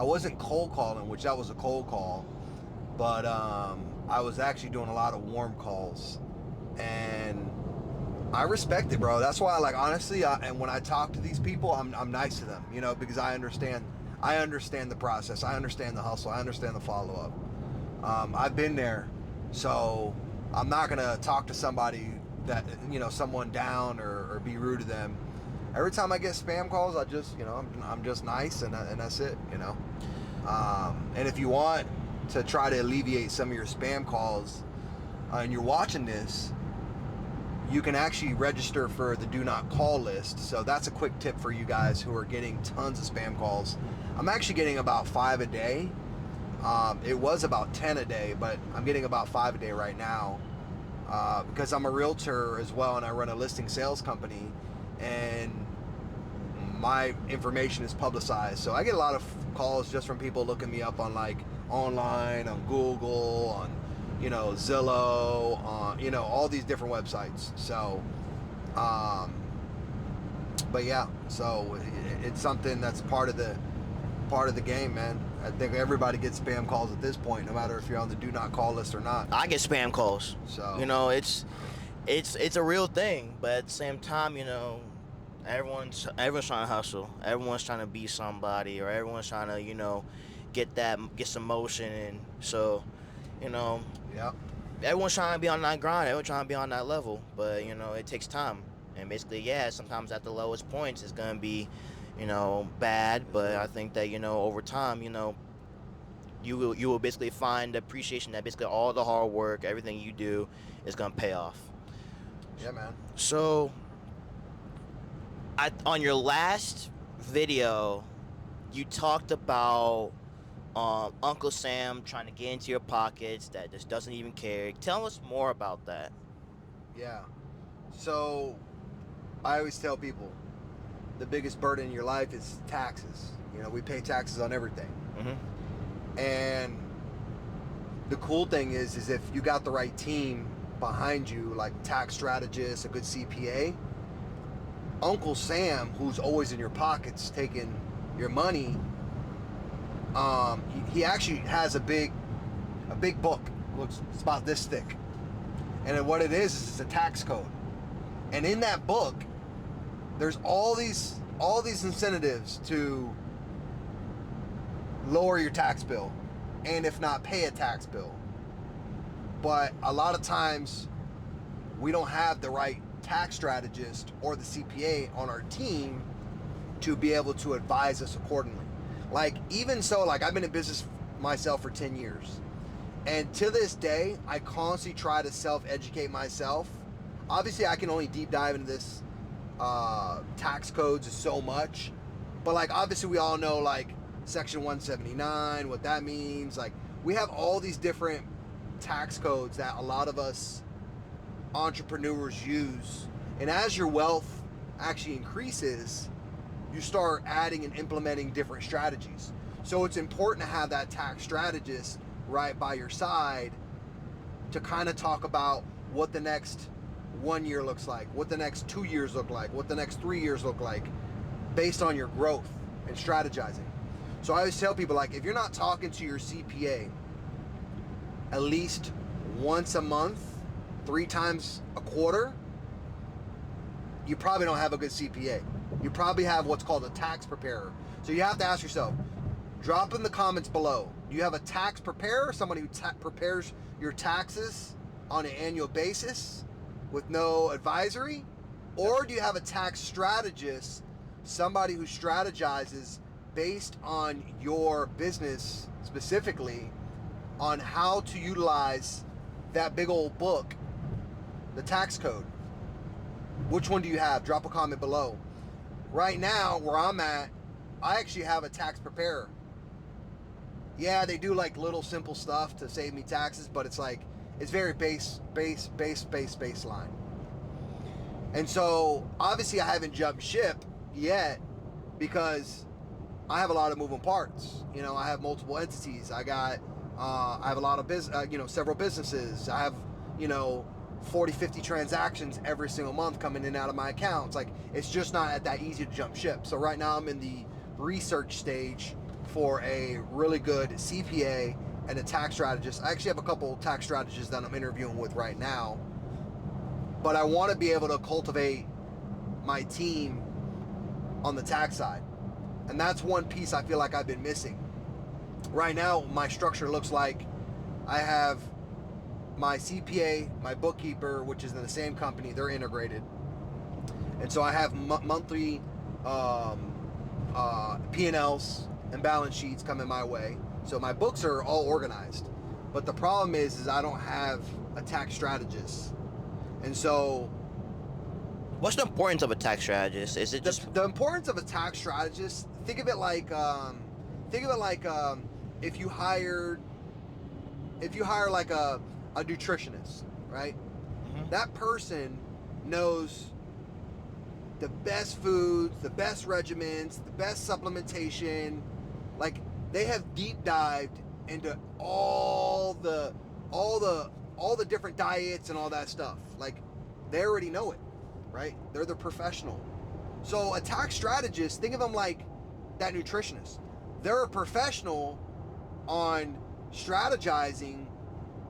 Speaker 1: wasn't cold calling, which that was a cold call, but I was actually doing a lot of warm calls, and I respect it, bro. That's why, like, honestly, and when I talk to these people, I'm nice to them, you know, because I understand the process, I understand the hustle, I understand the follow up. I've been there, so I'm not gonna talk to somebody that, you know, someone down or be rude to them. Every time I get spam calls, I just, you know, I'm just nice, and that's it, you know. And if you want to try to alleviate some of your spam calls, and you're watching this, you can actually register for the do not call list. So that's a quick tip for you guys who are getting tons of spam calls. I'm actually getting about 5 a day. It was about 10 a day, but I'm getting about 5 a day right now, because I'm a realtor as well, and I run a listing sales company, and my information is publicized. So I get a lot of calls just from people looking me up on, like, online, on Google, on, you know, Zillow, on, you know, all these different websites. So, but yeah, so it's something that's part of the game, man. I think everybody gets spam calls at this point, no matter if you're on the do not call list or not.
Speaker 2: I get spam calls.
Speaker 1: So,
Speaker 2: you know, it's a real thing, but at the same time, you know, everyone's trying to hustle. Everyone's trying to be somebody, or everyone's trying to, you know, get some motion. And so, you know,
Speaker 1: yeah,
Speaker 2: everyone's trying to be on that grind. Everyone's trying to be on that level, but, you know, it takes time. And basically, yeah, sometimes at the lowest points it's gonna be, you know, bad, but I think that, you know, over time, you know, you will basically find the appreciation that basically all the hard work, everything you do, is gonna pay off.
Speaker 1: Yeah, man.
Speaker 2: So, on your last video, you talked about Uncle Sam trying to get into your pockets that just doesn't even care. Tell us more about that.
Speaker 1: Yeah. So, I always tell people the biggest burden in your life is taxes. You know, we pay taxes on everything.
Speaker 2: Mm-hmm.
Speaker 1: And the cool thing is if you got the right team behind you, like tax strategists, a good CPA, Uncle Sam, who's always in your pockets taking your money, he actually has a big book. It's about this thick. And what it is it's a tax code. And in that book, there's all these incentives to lower your tax bill, and if not, pay a tax bill. But a lot of times we don't have the right tax strategist or the CPA on our team to be able to advise us accordingly. Like, even so, like, I've been in business myself for 10 years. And to this day, I constantly try to self-educate myself. Obviously, I can only deep dive into this tax codes so much. But, like, obviously we all know, like, Section 179, what that means. Like, we have all these different tax codes that a lot of us entrepreneurs use. And as your wealth actually increases, you start adding and implementing different strategies. So it's important to have that tax strategist right by your side to kind of talk about what the next 1 year looks like, what the next 2 years look like, what the next 3 years look like, based on your growth and strategizing. So I always tell people, like, if you're not talking to your CPA at least once a month, 3 times a quarter, you probably don't have a good CPA. You probably have what's called a tax preparer. So you have to ask yourself, drop in the comments below, do you have a tax preparer, somebody who prepares your taxes on an annual basis with no advisory? Or do you have a tax strategist, somebody who strategizes based on your business specifically on how to utilize that big old book, the tax code? Which one do you have? Drop a comment below. Right now, where I'm at, I actually have a tax preparer. Yeah, they do like little simple stuff to save me taxes, but it's like, it's very baseline. And so, obviously I haven't jumped ship yet because I have a lot of moving parts. You know, I have multiple entities. I have a lot of several businesses. I have, 40, 50 transactions every single month coming in and out of my accounts. Like, it's just not at that easy to jump ship. So right now I'm in the research stage for a really good CPA and a tax strategist. I actually have a couple tax strategists that I'm interviewing with right now. But I want to be able to cultivate my team on the tax side. And that's one piece I feel like I've been missing. Right now, my structure looks like I have my CPA, my bookkeeper, which is in the same company, they're integrated. And so I have monthly P&Ls and balance sheets coming my way. So my books are all organized. But the problem is I don't have a tax strategist. And so,
Speaker 2: what's the importance of a tax strategist? Is it just
Speaker 1: the importance of a tax strategist? Think of it like if you hire like a nutritionist, right?
Speaker 2: Mm-hmm.
Speaker 1: That person knows the best foods, the best regimens, the best supplementation. Like, they have deep dived into all the different diets and all that stuff. Like, they already know it, right? They're the professional. So a tax strategist, think of them like that nutritionist. They're a professional on strategizing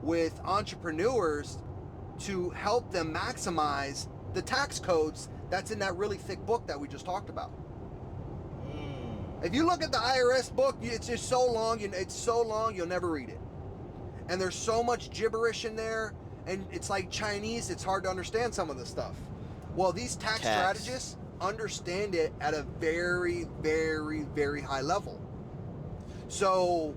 Speaker 1: with entrepreneurs to help them maximize the tax codes that's in that really thick book that we just talked about. If you look at the IRS book, it's just so long, you'll never read it. And there's so much gibberish in there, and it's like Chinese, it's hard to understand some of the stuff. Well, these tax strategists understand it at a very, very, very high level. So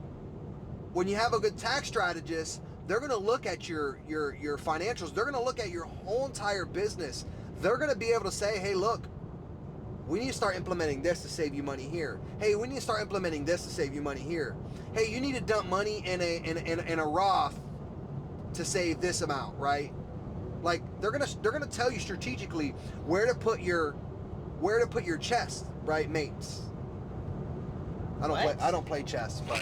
Speaker 1: when you have a good tax strategist, they're going to look at your financials. They're going to look at your whole entire business. They're going to be able to say, hey, look, we need to start implementing this to save you money here. Hey, we need to start implementing this to save you money here. Hey, you need to dump money in a Roth to save this amount, right? Like they're gonna tell you strategically where to put your chest, right, mates? I don't play chess, but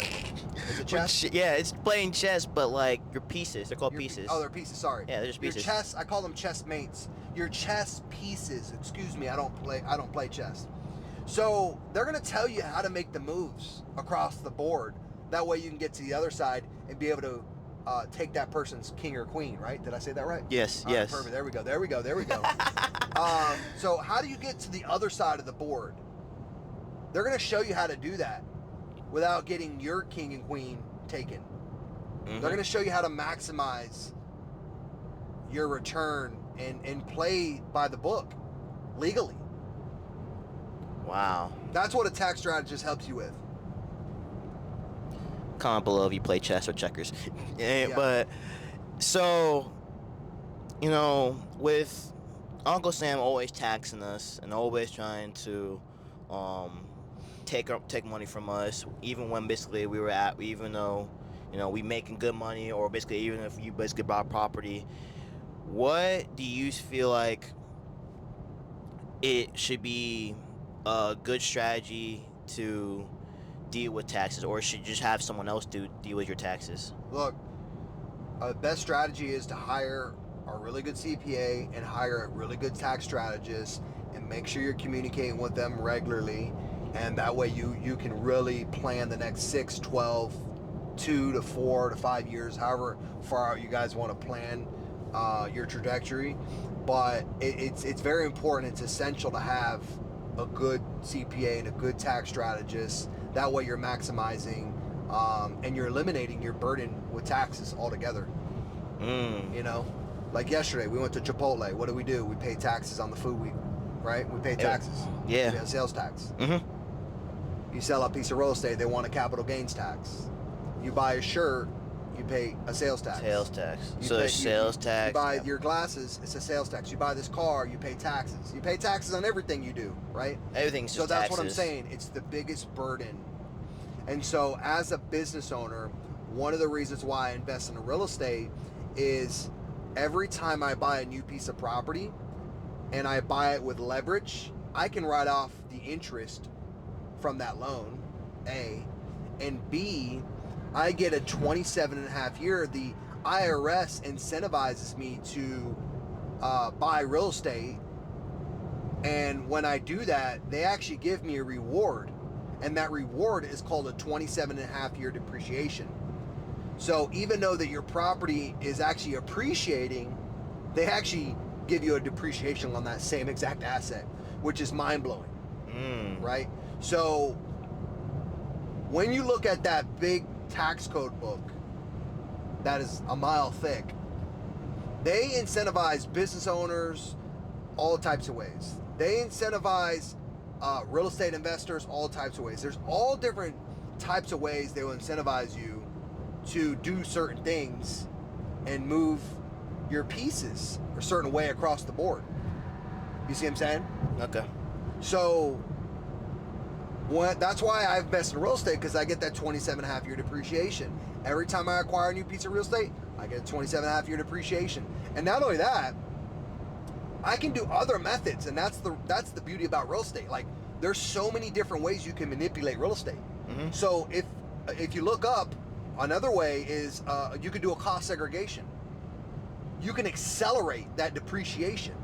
Speaker 1: is it chess?
Speaker 2: Yeah, it's playing chess, but like your pieces. They're called pieces.
Speaker 1: Oh, they're pieces. Sorry.
Speaker 2: Yeah, they're just pieces.
Speaker 1: Your chess. I call them chess mates. Your chess pieces. Excuse me. I don't play chess. So they're gonna tell you how to make the moves across the board. That way you can get to the other side and be able to take that person's king or queen. Right? Did I say that right?
Speaker 2: Yes.
Speaker 1: All
Speaker 2: yes.
Speaker 1: Right, perfect. There we go. So how do you get to the other side of the board? They're gonna show you how to do that without getting your king and queen taken. They're going to show you how to maximize your return and play by the book legally.
Speaker 2: Wow.
Speaker 1: That's what a tax strategist helps you with.
Speaker 2: Comment below if you play chess or checkers.
Speaker 1: Yeah.
Speaker 2: But, so, with Uncle Sam always taxing us and always trying to take money from us, even when basically even though we making good money, or basically even if you basically bought property, what do you feel like it should be a good strategy to deal with taxes, or should you just have someone else deal with your taxes?
Speaker 1: Look, best strategy is to hire a really good CPA and hire a really good tax strategist, and make sure you're communicating with them regularly. And that way you can really plan the next 6, 12, 2 to 4 to 5 years, however far out you guys want to plan your trajectory. But it's very important. It's essential to have a good CPA and a good tax strategist. That way you're maximizing and you're eliminating your burden with taxes altogether. Like yesterday, we went to Chipotle. What do? We pay taxes on the food right? We pay taxes.
Speaker 2: Yeah.
Speaker 1: We pay a sales tax.
Speaker 2: Mm-hmm.
Speaker 1: You sell a piece of real estate, they want a capital gains tax. You buy a shirt, you pay a sales tax.
Speaker 2: Sales tax.
Speaker 1: Sales
Speaker 2: tax.
Speaker 1: You buy your glasses, it's a sales tax. You buy this car, you pay taxes. You pay taxes on everything you do, right?
Speaker 2: Everything's just
Speaker 1: that's
Speaker 2: taxes.
Speaker 1: what I'm saying. It's the biggest burden. And so as a business owner, one of the reasons why I invest in real estate is every time I buy a new piece of property and I buy it with leverage, I can write off the interest from that loan, A, and B, I get a 27.5 year. The IRS incentivizes me to buy real estate, and when I do that, they actually give me a reward, and that reward is called a 27.5 year depreciation. So even though that your property is actually appreciating, they actually give you a depreciation on that same exact asset, which is mind-blowing, right? So when you look at that big tax code book that is a mile thick, they incentivize business owners all types of ways. They incentivize real estate investors all types of ways. There's all different types of ways they will incentivize you to do certain things and move your pieces a certain way across the board. You see what I'm saying?
Speaker 2: Okay.
Speaker 1: So that's why I invest in real estate, because I get that 27.5 year depreciation. Every time I acquire a new piece of real estate, I get a 27.5 year depreciation. And not only that, I can do other methods, and that's the beauty about real estate. Like, there's so many different ways you can manipulate real estate.
Speaker 2: Mm-hmm.
Speaker 1: So if you look up, another way is you could do a cost segregation. You can accelerate that depreciation,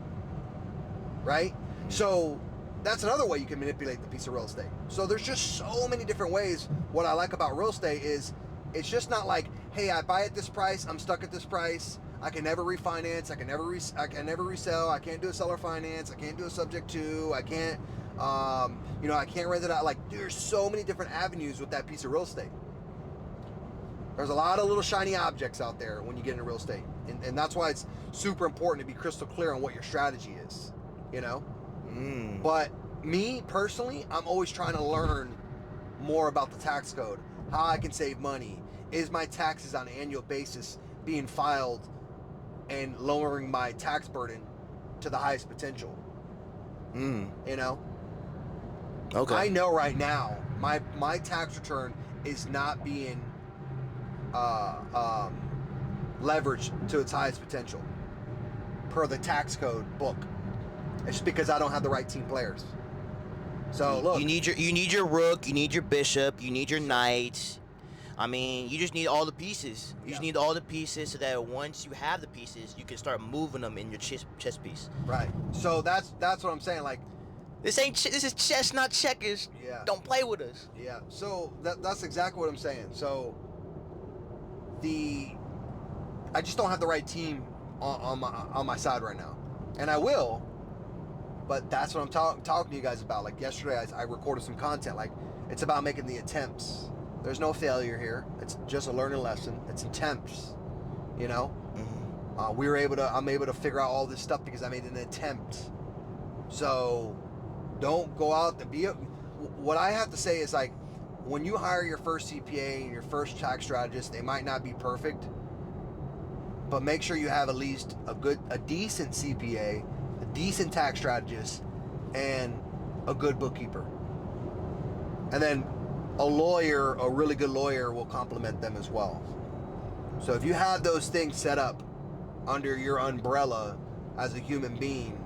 Speaker 1: right?
Speaker 2: Mm-hmm.
Speaker 1: So that's another way you can manipulate the piece of real estate. So there's just so many different ways. What I like about real estate is it's just not like, hey, I buy at this price, I'm stuck at this price, I can never refinance, I can never resell, I can't do a seller finance, I can't do a subject to, I can't, I can't rent it out. Like, there's so many different avenues with that piece of real estate. There's a lot of little shiny objects out there when you get into real estate. And that's why it's super important to be crystal clear on what your strategy is, But me, personally, I'm always trying to learn more about the tax code, how I can save money. Is my taxes on an annual basis being filed and lowering my tax burden to the highest potential. You know?
Speaker 2: Okay.
Speaker 1: I know right now my tax return is not being leveraged to its highest potential per the tax code book. It's because I don't have the right team players. So look,
Speaker 2: you need your rook, you need your bishop, you need your knight. I mean, you just need all the pieces. You just need all the pieces so that once you have the pieces, you can start moving them in your chess piece.
Speaker 1: Right. So that's what I'm saying. Like,
Speaker 2: this is chess, not checkers.
Speaker 1: Yeah.
Speaker 2: Don't play with us.
Speaker 1: Yeah. So that's exactly what I'm saying. So I just don't have the right team on my side right now, and I will. But that's what I'm talking to you guys about. Like yesterday, I recorded some content. Like, it's about making the attempts. There's no failure here. It's just a learning lesson. It's attempts, you know. I'm able to figure out all this stuff because I made an attempt. So don't go out to what I have to say is, like, when you hire your first CPA and your first tax strategist, they might not be perfect, but make sure you have at least a decent CPA, a decent tax strategist, and a good bookkeeper. And then a really good lawyer will complement them as well. So if you have those things set up under your umbrella as a human being,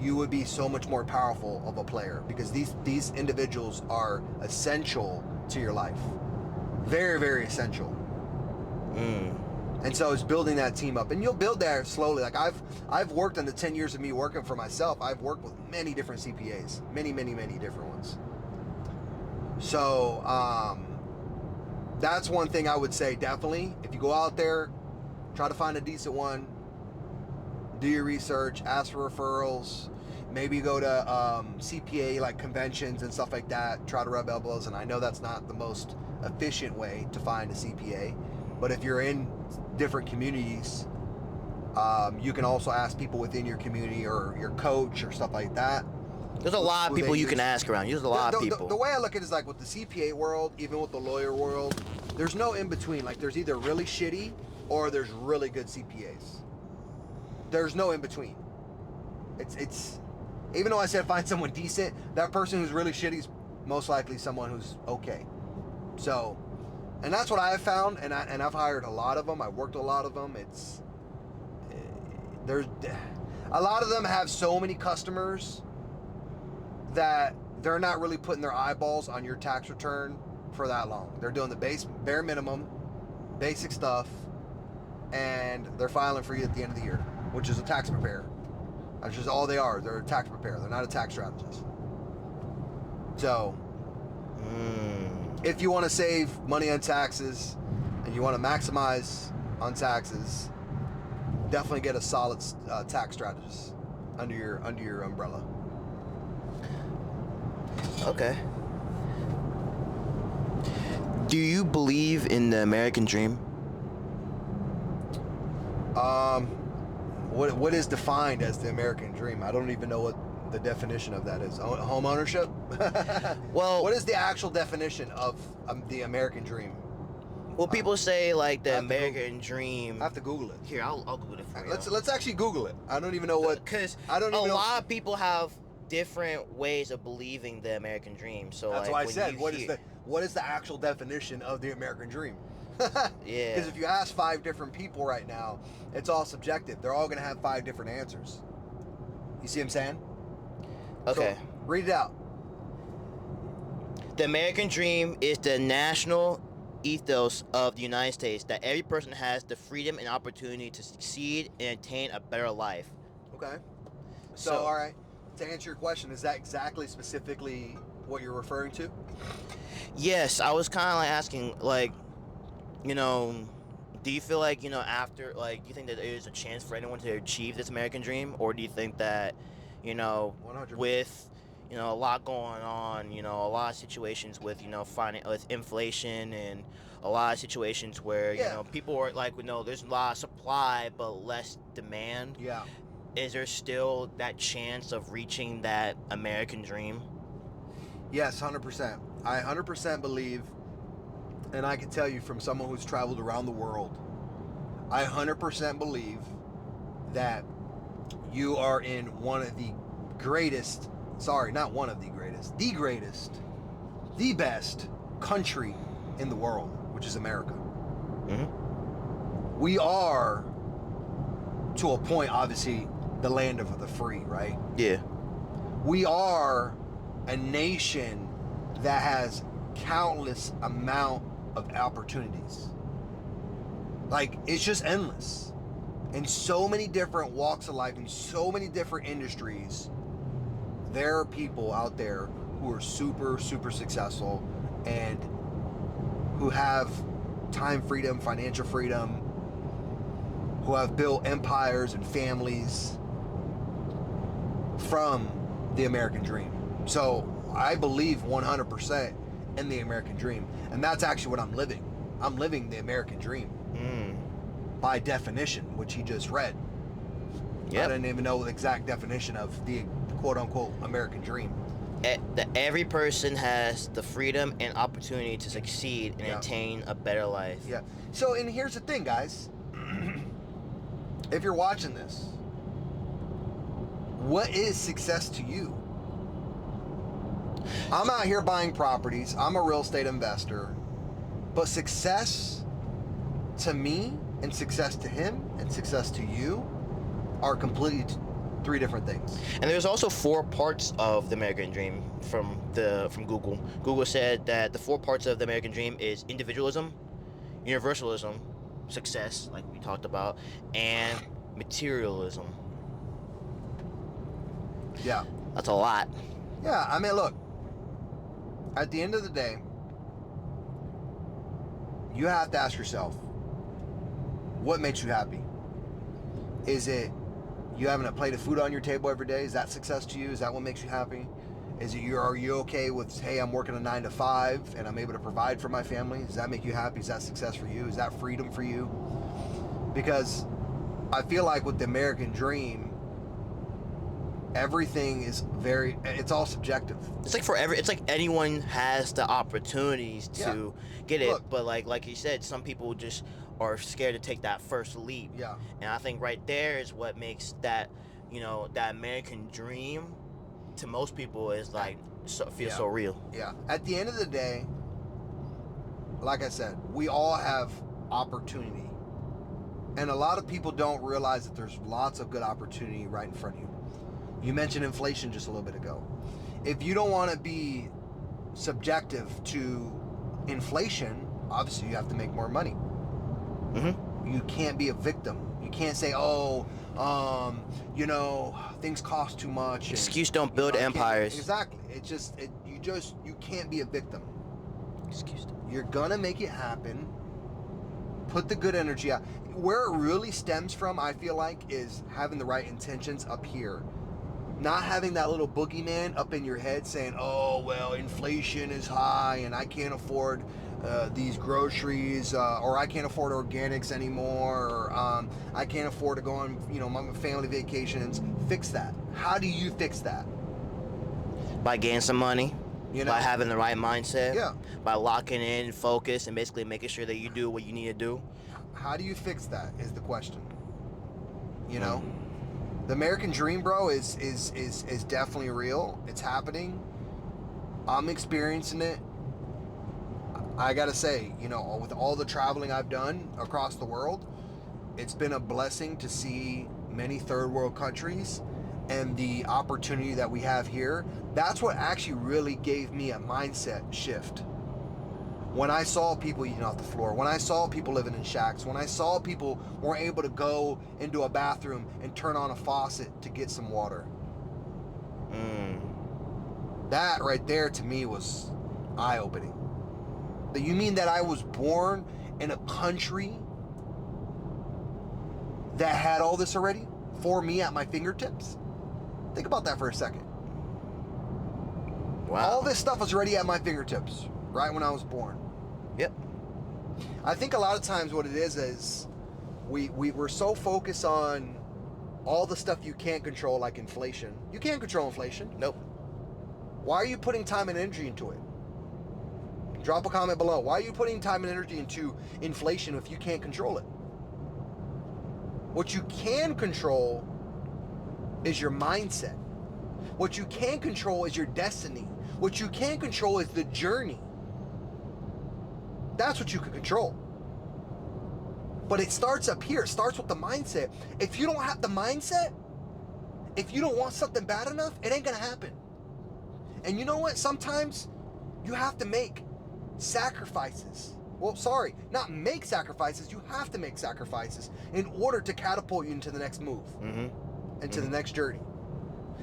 Speaker 1: you would be so much more powerful of a player, because these individuals are essential to your life. Very, very essential. And so it's building that team up, and you'll build that slowly. Like I've worked in the 10 years of me working for myself, I've worked with many different CPAs, many different ones. So that's one thing I would say, definitely. If you go out there, try to find a decent one, do your research, ask for referrals, maybe go to CPA like conventions and stuff like that, try to rub elbows. And I know that's not the most efficient way to find a CPA, but if you're in different communities, you can also ask people within your community or your coach or stuff like that.
Speaker 2: There's a lot of people you can ask around. There's a lot of people.
Speaker 1: The way I look at it is, like, with the CPA world, even with the lawyer world, there's no in between. Like, there's either really shitty or there's really good CPAs. There's no in between. It's even though I said find someone decent, that person who's really shitty is most likely someone who's okay. So, and that's what I have found, and I've hired a lot of them. I've worked a lot of them. There's a lot of them have so many customers that they're not really putting their eyeballs on your tax return for that long. They're doing the bare minimum, basic stuff, and they're filing for you at the end of the year, which is a tax preparer. That's just all they are. They're a tax preparer. They're not a tax strategist. So, if you want to save money on taxes and you want to maximize on taxes, definitely get a solid tax strategist under your umbrella.
Speaker 2: Okay. Do you believe in the American dream?
Speaker 1: What is defined as the American dream? I don't even know what the definition of that is. Home ownership?
Speaker 2: Well,
Speaker 1: what is the actual definition of the American dream?
Speaker 2: Well, people say, like, the American dream.
Speaker 1: I have to Google it.
Speaker 2: Here, I'll Google it for you.
Speaker 1: Let's actually Google it. I don't even know what.
Speaker 2: Because a lot of people have different ways of believing the American dream. So
Speaker 1: that's
Speaker 2: like,
Speaker 1: why I said, what is the actual definition of the American dream?
Speaker 2: Yeah.
Speaker 1: Because if you ask 5 different people right now, it's all subjective. They're all going to have 5 different answers. You see what I'm saying?
Speaker 2: Okay.
Speaker 1: So, read it out.
Speaker 2: The American dream is the national ethos of the United States, that every person has the freedom and opportunity to succeed and attain a better life.
Speaker 1: Okay. So all right. To answer your question, is that exactly specifically what you're referring to?
Speaker 2: Yes, I was kind of like asking, like, you know, do you feel like, you know, after, like, do you think that there's a chance for anyone to achieve this American dream? Or do you think that, you know,
Speaker 1: 100%.
Speaker 2: with, you know, a lot going on, you know, a lot of situations with, you know, with inflation and a lot of situations where, you know, people are like, you know, there's a lot of supply but less demand.
Speaker 1: Yeah.
Speaker 2: Is there still that chance of reaching that American dream?
Speaker 1: Yes, 100%. I 100% believe, and I can tell you from someone who's traveled around the world, I 100% believe that you are in one of the greatest, sorry, not one of the greatest, the best country in the world, which is America.
Speaker 2: Mm-hmm.
Speaker 1: We are, to a point, obviously, the land of the free, right?
Speaker 2: Yeah.
Speaker 1: We are a nation that has countless amount of opportunities. Like, it's just endless. In so many different walks of life, in so many different industries, there are people out there who are super, super successful and who have time freedom, financial freedom, who have built empires and families from the American dream. So I believe 100% in the American dream. And that's actually what I'm living. I'm living the American dream. By definition, which he just read. Yep. I didn't even know the exact definition of the quote-unquote American dream.
Speaker 2: Every person has the freedom and opportunity to succeed and attain a better life.
Speaker 1: Yeah. So, and here's the thing, guys. If you're watching this, what is success to you? I'm out here buying properties. I'm a real estate investor. But success to me and success to him and success to you are completely three different things.
Speaker 2: And there's also 4 parts of the American dream from Google. Google said that the 4 parts of the American dream is individualism, universalism, success, like we talked about, and materialism.
Speaker 1: Yeah.
Speaker 2: That's a lot.
Speaker 1: Yeah, I mean, look, at the end of the day, you have to ask yourself, what makes you happy? Is it you having a plate of food on your table every day? Is that success to you? Is that what makes you happy? Is it are you okay with, hey, I'm working a 9 to 5 and I'm able to provide for my family? Does that make you happy? Is that success for you? Is that freedom for you? Because I feel like with the American dream, everything is it's all subjective.
Speaker 2: It's like it's like anyone has the opportunities to get it. Look, but like you said, some people just are scared to take that first leap.
Speaker 1: Yeah.
Speaker 2: And I think right there is what makes that, that American dream to most people is like, feel so real.
Speaker 1: Yeah. At the end of the day, like I said, we all have opportunity. And a lot of people don't realize that there's lots of good opportunity right in front of you. You mentioned inflation just a little bit ago. If you don't want to be subjective to inflation, obviously you have to make more money.
Speaker 2: Mm-hmm.
Speaker 1: You can't be a victim. You can't say, things cost too much.
Speaker 2: Excuse don't build empires.
Speaker 1: Exactly. You can't be a victim.
Speaker 2: Excuse them.
Speaker 1: You're gonna make it happen. Put the good energy out. Where it really stems from, I feel like, is having the right intentions up here. Not having that little boogeyman up in your head saying, oh, well, inflation is high and I can't afford these groceries, or I can't afford organics anymore, or I can't afford to go on, my family vacations. Fix that. How do you fix that?
Speaker 2: By getting some money. By having the right mindset.
Speaker 1: Yeah.
Speaker 2: By locking in, focus, and basically making sure that you do what you need to do.
Speaker 1: How do you fix that is the question. The American dream, bro, is definitely real. It's happening. I'm experiencing it. I gotta say, with all the traveling I've done across the world, it's been a blessing to see many third world countries and the opportunity that we have here. That's what actually really gave me a mindset shift. When I saw people eating off the floor, when I saw people living in shacks, when I saw people weren't able to go into a bathroom and turn on a faucet to get some water. That right there to me was eye-opening. You mean that I was born in a country that had all this already for me at my fingertips? Think about that for a second.
Speaker 2: Wow.
Speaker 1: All this stuff was already at my fingertips right when I was born.
Speaker 2: Yep.
Speaker 1: I think a lot of times what it is we're so focused on all the stuff you can't control, like inflation. You can't control inflation.
Speaker 2: Nope.
Speaker 1: Why are you putting time and energy into it? Drop a comment below. Why are you putting time and energy into inflation if you can't control it? What you can control is your mindset. What you can control is your destiny. What you can control is the journey. That's what you can control. But it starts up here. It starts with the mindset. If you don't have the mindset, if you don't want something bad enough, it ain't gonna happen. And you know what? Sometimes you have to make sacrifices. Well, sorry, not make sacrifices. You have to make sacrifices in order to catapult you into the next move, into the next journey.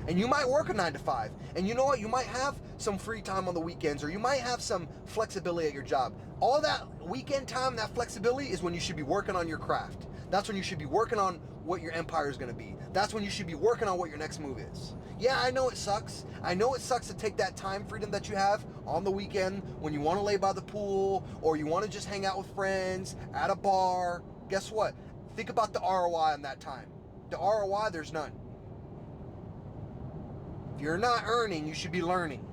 Speaker 1: And you might work a 9 to 5. And you know what? You might have some free time on the weekends, or you might have some flexibility at your job. All that weekend time, that flexibility is when you should be working on your craft. That's when you should be working on what your empire is going to be. That's when you should be working on what your next move is. Yeah, I know it sucks. I know it sucks to take that time freedom that you have on the weekend when you want to lay by the pool, or you want to just hang out with friends at a bar. Guess what? Think about the ROI on that time. The ROI, there's none. If you're not earning, you should be learning.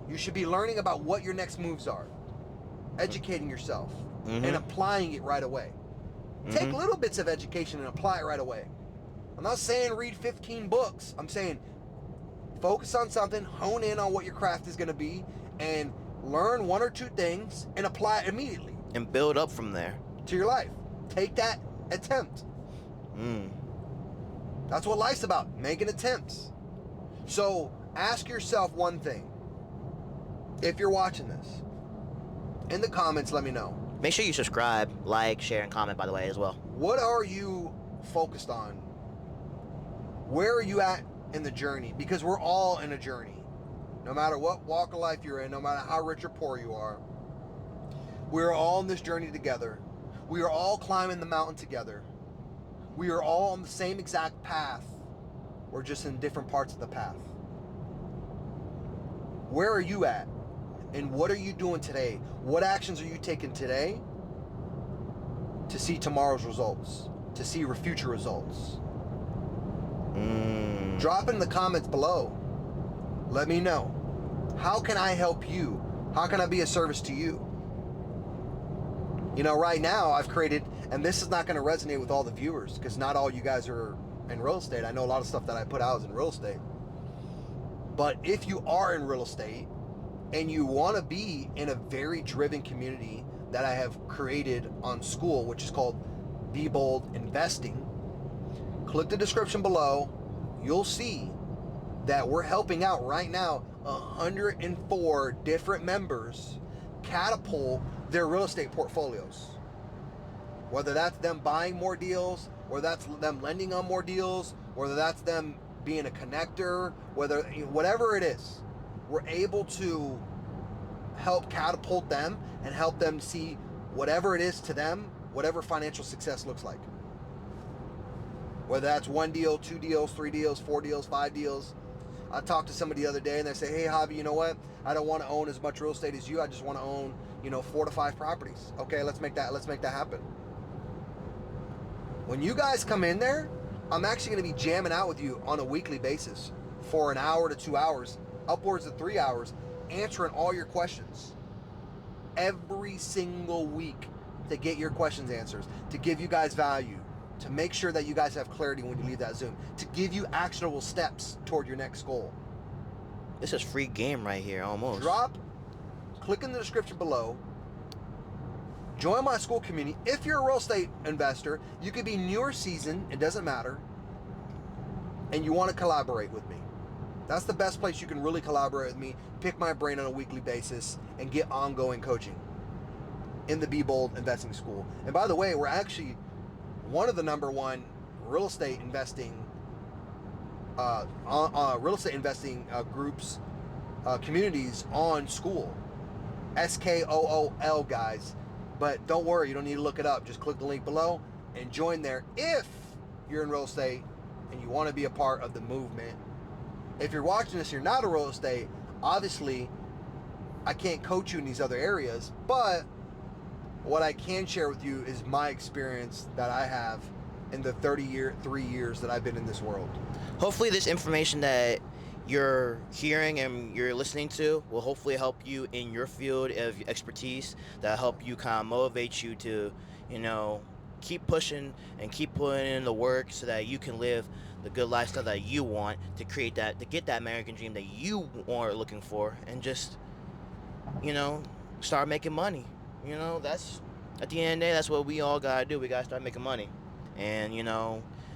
Speaker 1: You should be learning about what your next moves are, educating yourself, and applying it right away. Take little bits of education and apply it right away. I'm not saying read 15 books. I'm saying focus on something, hone in on what your craft is going to be, and learn 1 or 2 things and apply it immediately.
Speaker 2: And build up from there.
Speaker 1: To your life. Take that attempt. That's what life's about, making attempts. So ask yourself one thing. If you're watching this, in the comments, let me know.
Speaker 2: Make sure you subscribe, like, share, and comment, by the way, as well.
Speaker 1: What are you focused on? Where are you at in the journey? Because we're all in a journey. No matter what walk of life you're in, no matter how rich or poor you are, we're all on this journey together. We are all climbing the mountain together. We are all on the same exact path. We're just in different parts of the path. Where are you at? And what are you doing today? What actions are you taking today to see tomorrow's results? To see your future results? Drop in the comments below. Let me know. How can I help you? How can I be a service to you? You know, right now I've created, and this is not going to resonate with all the viewers because not all you guys are in real estate. I know a lot of stuff that I put out is in real estate. But if you are in real estate and you want to be in a very driven community that I have created on school, which is called Be Bold Investing, click the description below. You'll see that we're helping out right now 104 different members catapult their real estate portfolios. Whether that's them buying more deals, or that's them lending on more deals, whether that's them being a connector, whatever it is, we're able to help catapult them and help them see whatever it is to them, whatever financial success looks like. Whether that's 1 deal, 2 deals, 3 deals, 4 deals, 5 deals. I talked to somebody the other day and they say, hey, Javi, you know what? I don't want to own as much real estate as you. I just want to own, 4 to 5 properties. Okay, let's make that happen. When you guys come in there, I'm actually going to be jamming out with you on a weekly basis for an hour to 2 hours, upwards of 3 hours, answering all your questions every single week to get your questions answered, to give you guys value, to make sure that you guys have clarity when you leave that Zoom, to give you actionable steps toward your next goal.
Speaker 2: This is free game right here, almost.
Speaker 1: Click in the description below. Join my school community. If you're a real estate investor, you could be new or seasoned, it doesn't matter, and you want to collaborate with me. That's the best place you can really collaborate with me, pick my brain on a weekly basis, and get ongoing coaching in the Be Bold Investing School. And by the way, we're actually one of the #1 real estate investing groups, communities on school. SKOOL, guys. But don't worry, you don't need to look it up. Just click the link below and join there if you're in real estate and you want to be a part of the movement. If you're watching this, you're not a real estate, obviously I can't coach you in these other areas, but what I can share with you is my experience that I have in the 3 years that I've been in this world.
Speaker 2: Hopefully this information that you're hearing and you're listening to will hopefully help you in your field of expertise, that help you kind of motivate you to, keep pushing and keep putting in the work so that you can live the good lifestyle that you want, to create that, to get that American dream that you are looking for, and just, start making money. That's, at the end of the day, that's what we all gotta do. We gotta start making money. And,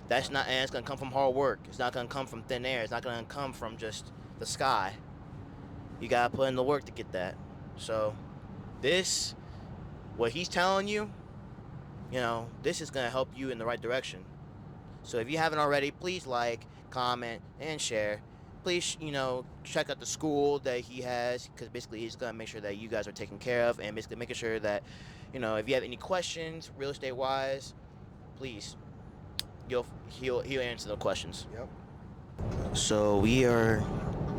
Speaker 2: that's not, and it's gonna come from hard work. It's not gonna come from thin air. It's not gonna come from just the sky. You gotta put in the work to get that. So, what he's telling you, this is gonna help you in the right direction. So if you haven't already, please like, comment, and share. Please, check out the school that he has, because basically he's going to make sure that you guys are taken care of, and basically making sure that, if you have any questions, real estate wise, please, he'll answer the questions.
Speaker 1: Yep.
Speaker 2: So we are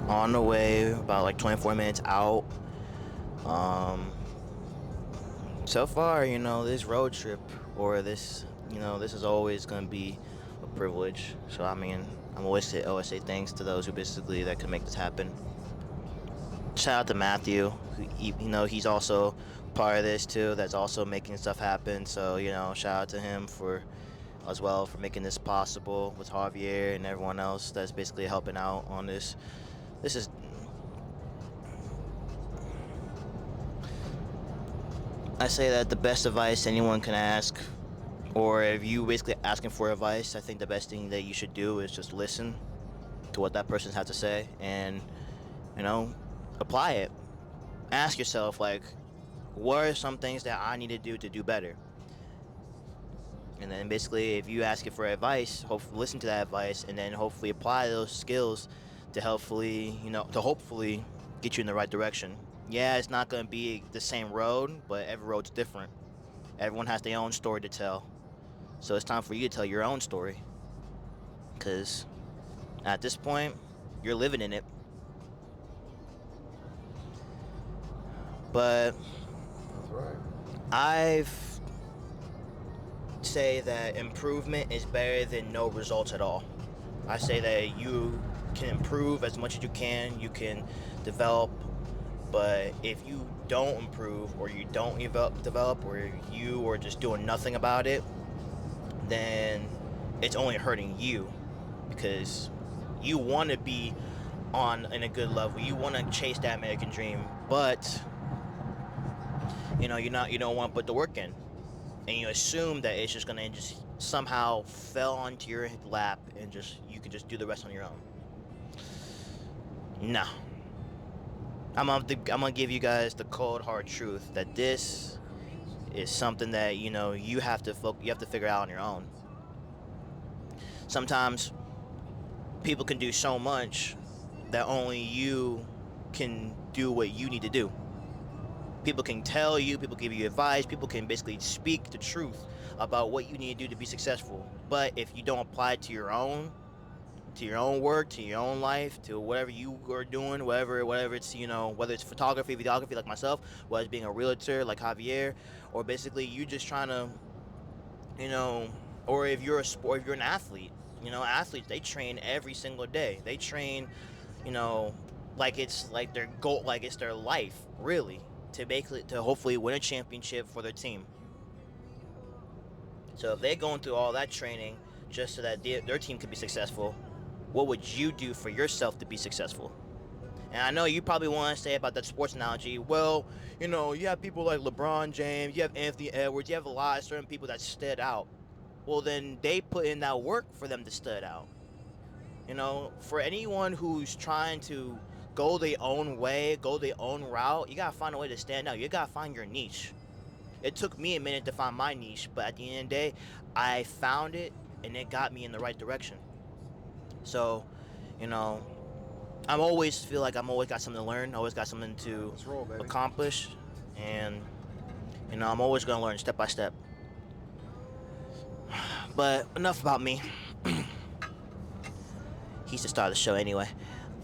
Speaker 2: on the way, about like 24 minutes out. So far, this road trip, or this, this is always going to be a privilege. So I mean, I'm always say thanks to those who basically that can make this happen. Shout out to Matthew. He's also part of this too. That's also making stuff happen. So shout out to him for making this possible, with Javier and everyone else that's basically helping out on this. I say that the best advice anyone can ask, or if you basically asking for advice, I think the best thing that you should do is just listen to what that person has to say and, apply it. Ask yourself, like, what are some things that I need to do better? And then basically, if you ask it for advice, hopefully listen to that advice, and then hopefully apply those skills to hopefully get you in the right direction. Yeah, it's not going to be the same road, but every road's different. Everyone has their own story to tell. So it's time for you to tell your own story. Because at this point, you're living in it. But
Speaker 1: That's right.
Speaker 2: I've say that improvement is better than no results at all. I say that you can improve as much as you can develop, but if you don't improve, or you don't develop, or you are just doing nothing about it, then it's only hurting you, because you want to be in a good level. You want to chase that American dream, but you don't want to put the work in, and you assume that it's just gonna just somehow fell onto your lap and you can just do the rest on your own. No. I'm gonna give you guys the cold hard truth that this is something that you have to figure out on your own. Sometimes people can do so much that only you can do what you need to do. People can tell you, people give you advice, people can basically speak the truth about what you need to do to be successful. But if you don't apply it to your own work, to your own life, to whatever you are doing, whatever it's, whether it's photography, videography like myself, whether it's being a realtor like Javier, or basically you just trying to, or if you're if you're an athlete, athletes, they train every single day. They train, like it's like their goal, like it's their life, really, to hopefully win a championship for their team. So if they're going through all that training just so that their team can be successful, what would you do for yourself to be successful? And I know you probably want to say about that sports analogy, well, you have people like LeBron James, you have Anthony Edwards, you have a lot of certain people that stood out. Well, then they put in that work for them to stud out. For anyone who's trying to go their own way, go their own route, you got to find a way to stand out. You got to find your niche. It took me a minute to find my niche, but at the end of the day, I found it, and it got me in the right direction. So, I always feel like I'm always got something to learn, always got something to accomplish, and, I'm always going to learn step by step. But enough about me. He's the star of the show anyway.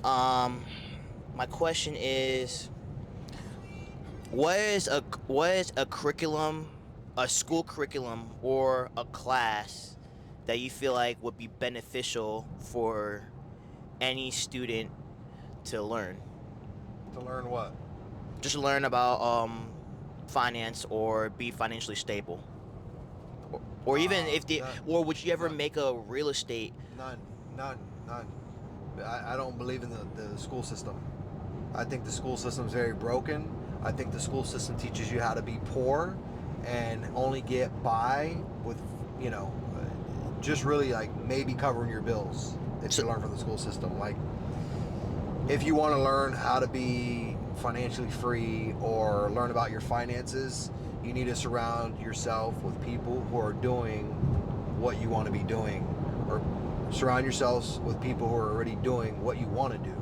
Speaker 2: My question is, what is a curriculum, a school curriculum, or a class that you feel like would be beneficial for any student to learn?
Speaker 1: To learn what?
Speaker 2: Just learn about finance, or be financially stable. Or even if they,
Speaker 1: none.
Speaker 2: or would you ever
Speaker 1: None.
Speaker 2: make a real estate?
Speaker 1: None. I don't believe in the school system. I think the school system is very broken. I think the school system teaches you how to be poor and only get by with, just really like maybe covering your bills if you learn from the school system. Like, if you want to learn how to be financially free or learn about your finances, you need to surround yourself with people who are doing what you want to be doing, or surround yourselves with people who are already doing what you want to do.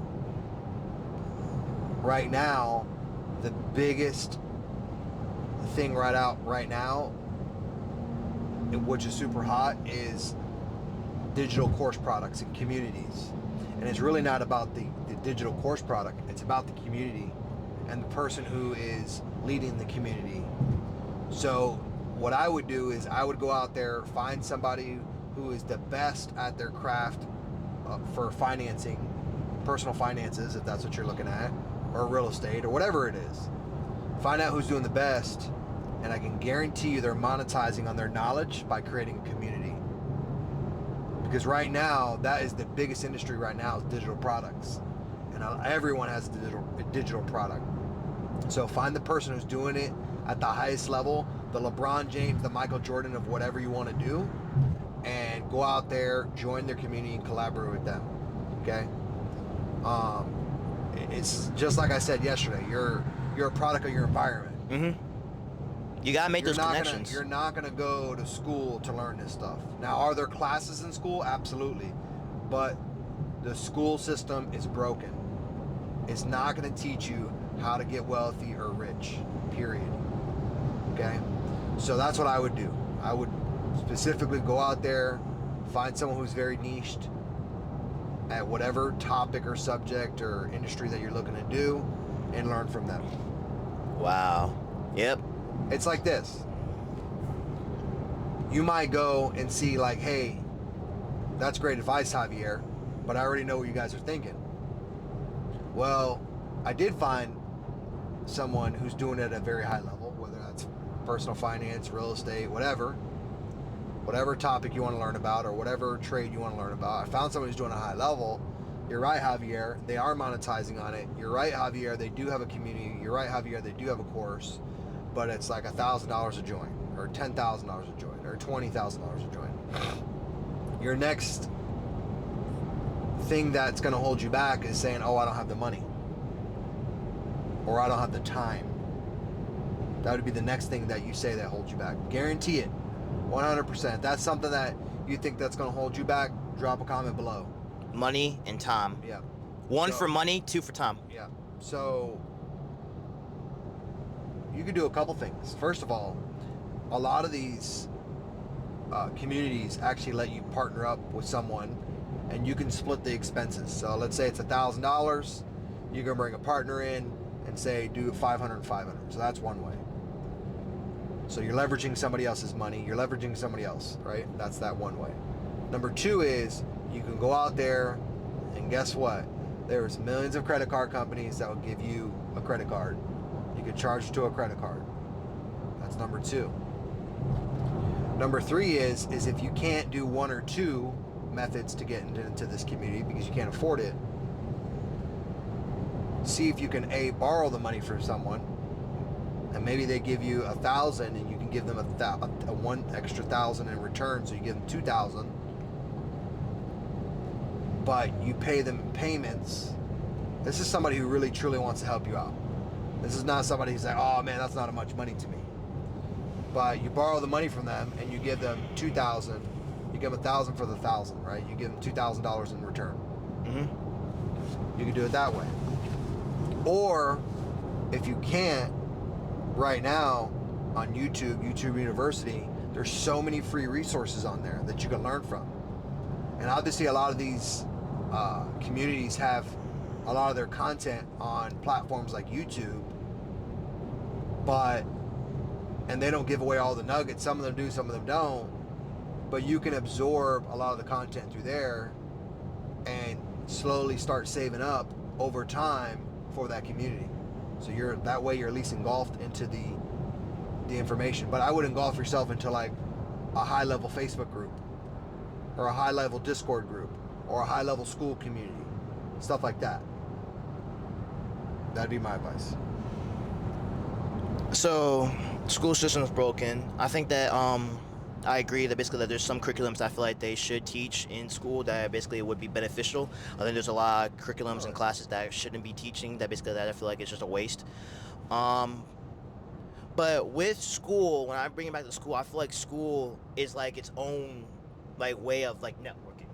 Speaker 1: Right now, the biggest thing right now, which is super hot, is digital course products and communities. And it's really not about the digital course product, it's about the community and the person who is leading the community. So what I would do is I would go out there, find somebody who is the best at their craft for financing, personal finances, if that's what you're looking at, or real estate, or whatever it is. Find out who's doing the best, and I can guarantee you they're monetizing on their knowledge by creating a community. Because right now, that is the biggest industry right now, is digital products. And everyone has a digital product. So find the person who's doing it at the highest level, the LeBron James, the Michael Jordan of whatever you want to do, and go out there, join their community, and collaborate with them. Okay? It's just like I said yesterday, you're a product of your environment.
Speaker 2: Mm-hmm. You gotta make those connections.
Speaker 1: You're not gonna go to school to learn this stuff. Now, are there classes in school? Absolutely. But the school system is broken. It's not gonna teach you how to get wealthy or rich, period. Okay? So that's what I would do. I would specifically go out there, find someone who's very niched at whatever topic or subject or industry that you're looking to do, and learn from them.
Speaker 2: Wow. Yep.
Speaker 1: It's like this. You might go and see like, hey, that's great advice, Javier, but I already know what you guys are thinking. Well, I did find someone who's doing it at a very high level, whether that's personal finance, real estate, whatever topic you want to learn about, or whatever trade you want to learn about. I found someone who's doing a high level. You're right, Javier, they are monetizing on it. You're right, Javier, they do have a community. You're right, Javier, they do have a course, but it's like $1,000 a join, or $10,000 a join, or $20,000 a join. Your next thing that's going to hold you back is saying, oh, I don't have the money, or I don't have the time. That would be the next thing that you say that holds you back. Guarantee it, 100%. If that's something that you think that's going to hold you back, drop a comment below.
Speaker 2: Money and time.
Speaker 1: Yeah.
Speaker 2: One for money, two for time.
Speaker 1: Yeah. So you can do a couple things. First of all, a lot of these communities actually let you partner up with someone, and you can split the expenses. So let's say it's $1,000. You can bring a partner in and say do 500 and 500. So that's one way. So you're leveraging somebody else's money. You're leveraging somebody else, right? That's that one way. Number two is you can go out there, and guess what? There's millions of credit card companies that will give you a credit card. You can charge to a credit card. That's number two. Number three is if you can't do one or two methods to get into this community because you can't afford it, see if you can borrow the money from someone, and maybe they give you $1,000 and you can give them a one extra $1,000 in return, so you give them $2,000, but you pay them in payments. This is somebody who really truly wants to help you out. This is not somebody who's like, oh man, that's not much money to me. But you borrow the money from them and you give them $2,000. You give them $1,000 for the $1,000, right? You give them $2,000 in return.
Speaker 2: Mm-hmm.
Speaker 1: You can do it that way. Or if you can't, right now on YouTube University, there's so many free resources on there that you can learn from. And obviously a lot of these communities have a lot of their content on platforms like YouTube, and they don't give away all the nuggets. Some of them do, some of them don't. But you can absorb a lot of the content through there and slowly start saving up over time for that community. So that way you're at least engulfed into the information. But I would engulf yourself into like a high-level Facebook group, or a high-level Discord group, or a high-level school community, stuff like that. That'd be my advice.
Speaker 2: So, school system's broken. I think that I agree that basically that there's some curriculums that I feel like they should teach in school that basically would be beneficial. I think there's a lot of curriculums and classes that shouldn't be teaching that basically that I feel like it's just a waste. But with school, when I bring it back to school, I feel like school is like its own like way of like networking.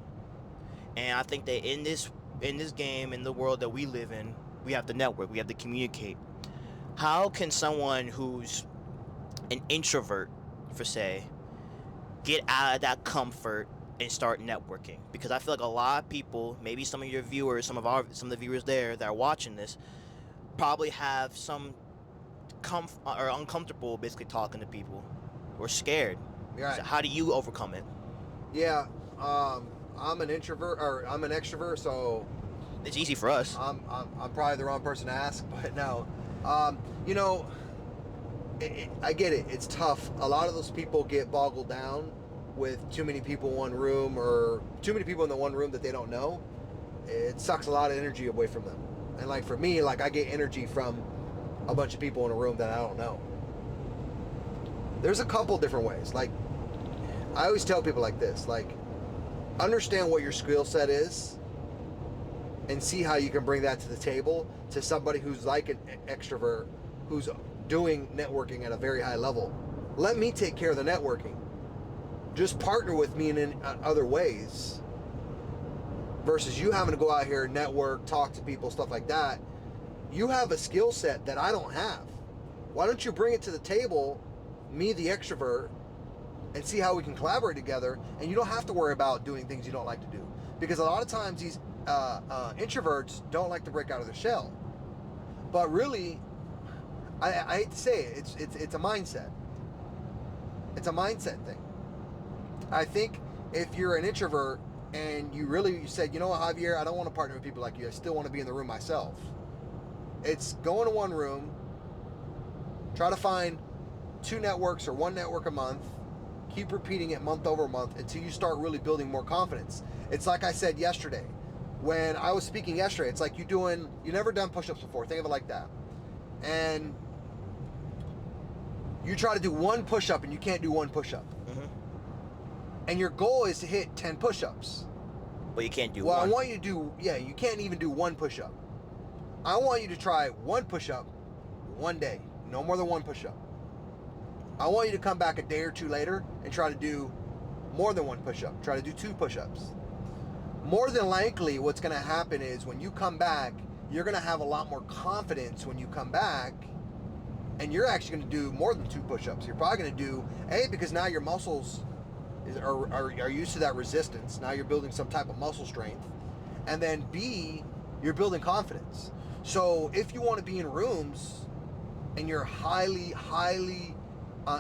Speaker 2: And I think that in this game, in the world that we live in, we have to network, we have to communicate. How can someone who's an introvert, for say, get out of that comfort and start networking? Because I feel like a lot of people, maybe some of your viewers, some of the viewers there that are watching this, probably have some or uncomfortable basically talking to people or scared.
Speaker 1: Right.
Speaker 2: So how do you overcome it?
Speaker 1: Yeah, I'm an introvert, or I'm an extrovert, so
Speaker 2: it's easy for us.
Speaker 1: I'm probably the wrong person to ask, but no. You know, I get it. It's tough. A lot of those people get boggled down with too many people in one room, or too many people in the one room that they don't know. It sucks a lot of energy away from them. And like for me, like I get energy from a bunch of people in a room that I don't know. There's a couple different ways. Like I always tell people like this, like understand what your skill set is and see how you can bring that to the table to somebody who's like an extrovert who's doing networking at a very high level. Let me take care of the networking. Just partner with me in other ways versus you having to go out here and network, talk to people, stuff like that. You have a skill set that I don't have. Why don't you bring it to the table, me the extrovert, and see how we can collaborate together, and you don't have to worry about doing things you don't like to do. Because a lot of times these introverts don't like to break out of their shell. But really, I hate to say it, it's a mindset. It's a mindset thing. I think if you're an introvert and you said, you know what, Javier, I don't want to partner with people like you. I still want to be in the room myself. It's go into one room, try to find 2 networks or 1 network a month, keep repeating it month over month until you start really building more confidence. It's like I said yesterday. When I was speaking yesterday, it's like you never done push-ups before. Think of it like that. And you try to do 1 push-up and you can't do 1 push-up. Mm-hmm. And your goal is to hit 10 push-ups.
Speaker 2: But you can't do
Speaker 1: one.
Speaker 2: Well,
Speaker 1: I want you to do, you can't even do 1 push-up. I want you to try 1 push-up one day. No more than 1 push-up. I want you to come back a day or 2 later and try to do more than 1 push-up. Try to do 2 push-ups. More than likely, what's going to happen is when you come back, you're going to have a lot more confidence when you come back, and you're actually going to do more than 2 push-ups. You're probably going to do, A, because now your muscles are used to that resistance. Now you're building some type of muscle strength. And then B, you're building confidence. So if you want to be in rooms and you're highly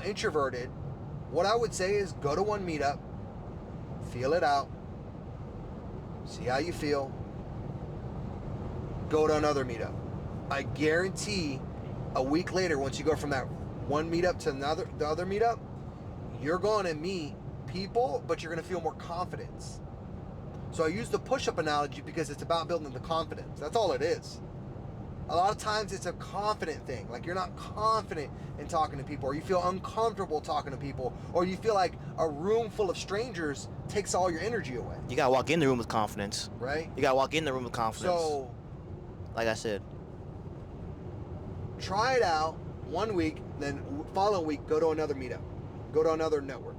Speaker 1: introverted, what I would say is go to 1 meetup, feel it out, see how you feel, go to another meetup. I guarantee a week later, once you go from that 1 meetup to the other meetup, you're going to meet people, but you're going to feel more confidence. So I use the push-up analogy because it's about building the confidence. That's all it is. A lot of times it's a confident thing. Like you're not confident in talking to people, or you feel uncomfortable talking to people, or you feel like a room full of strangers takes all your energy away.
Speaker 2: You gotta walk in the room with confidence.
Speaker 1: Right?
Speaker 2: You gotta walk in the room with confidence.
Speaker 1: So,
Speaker 2: like I said,
Speaker 1: try it out 1 week, then following week, go to another meetup. Go to another network.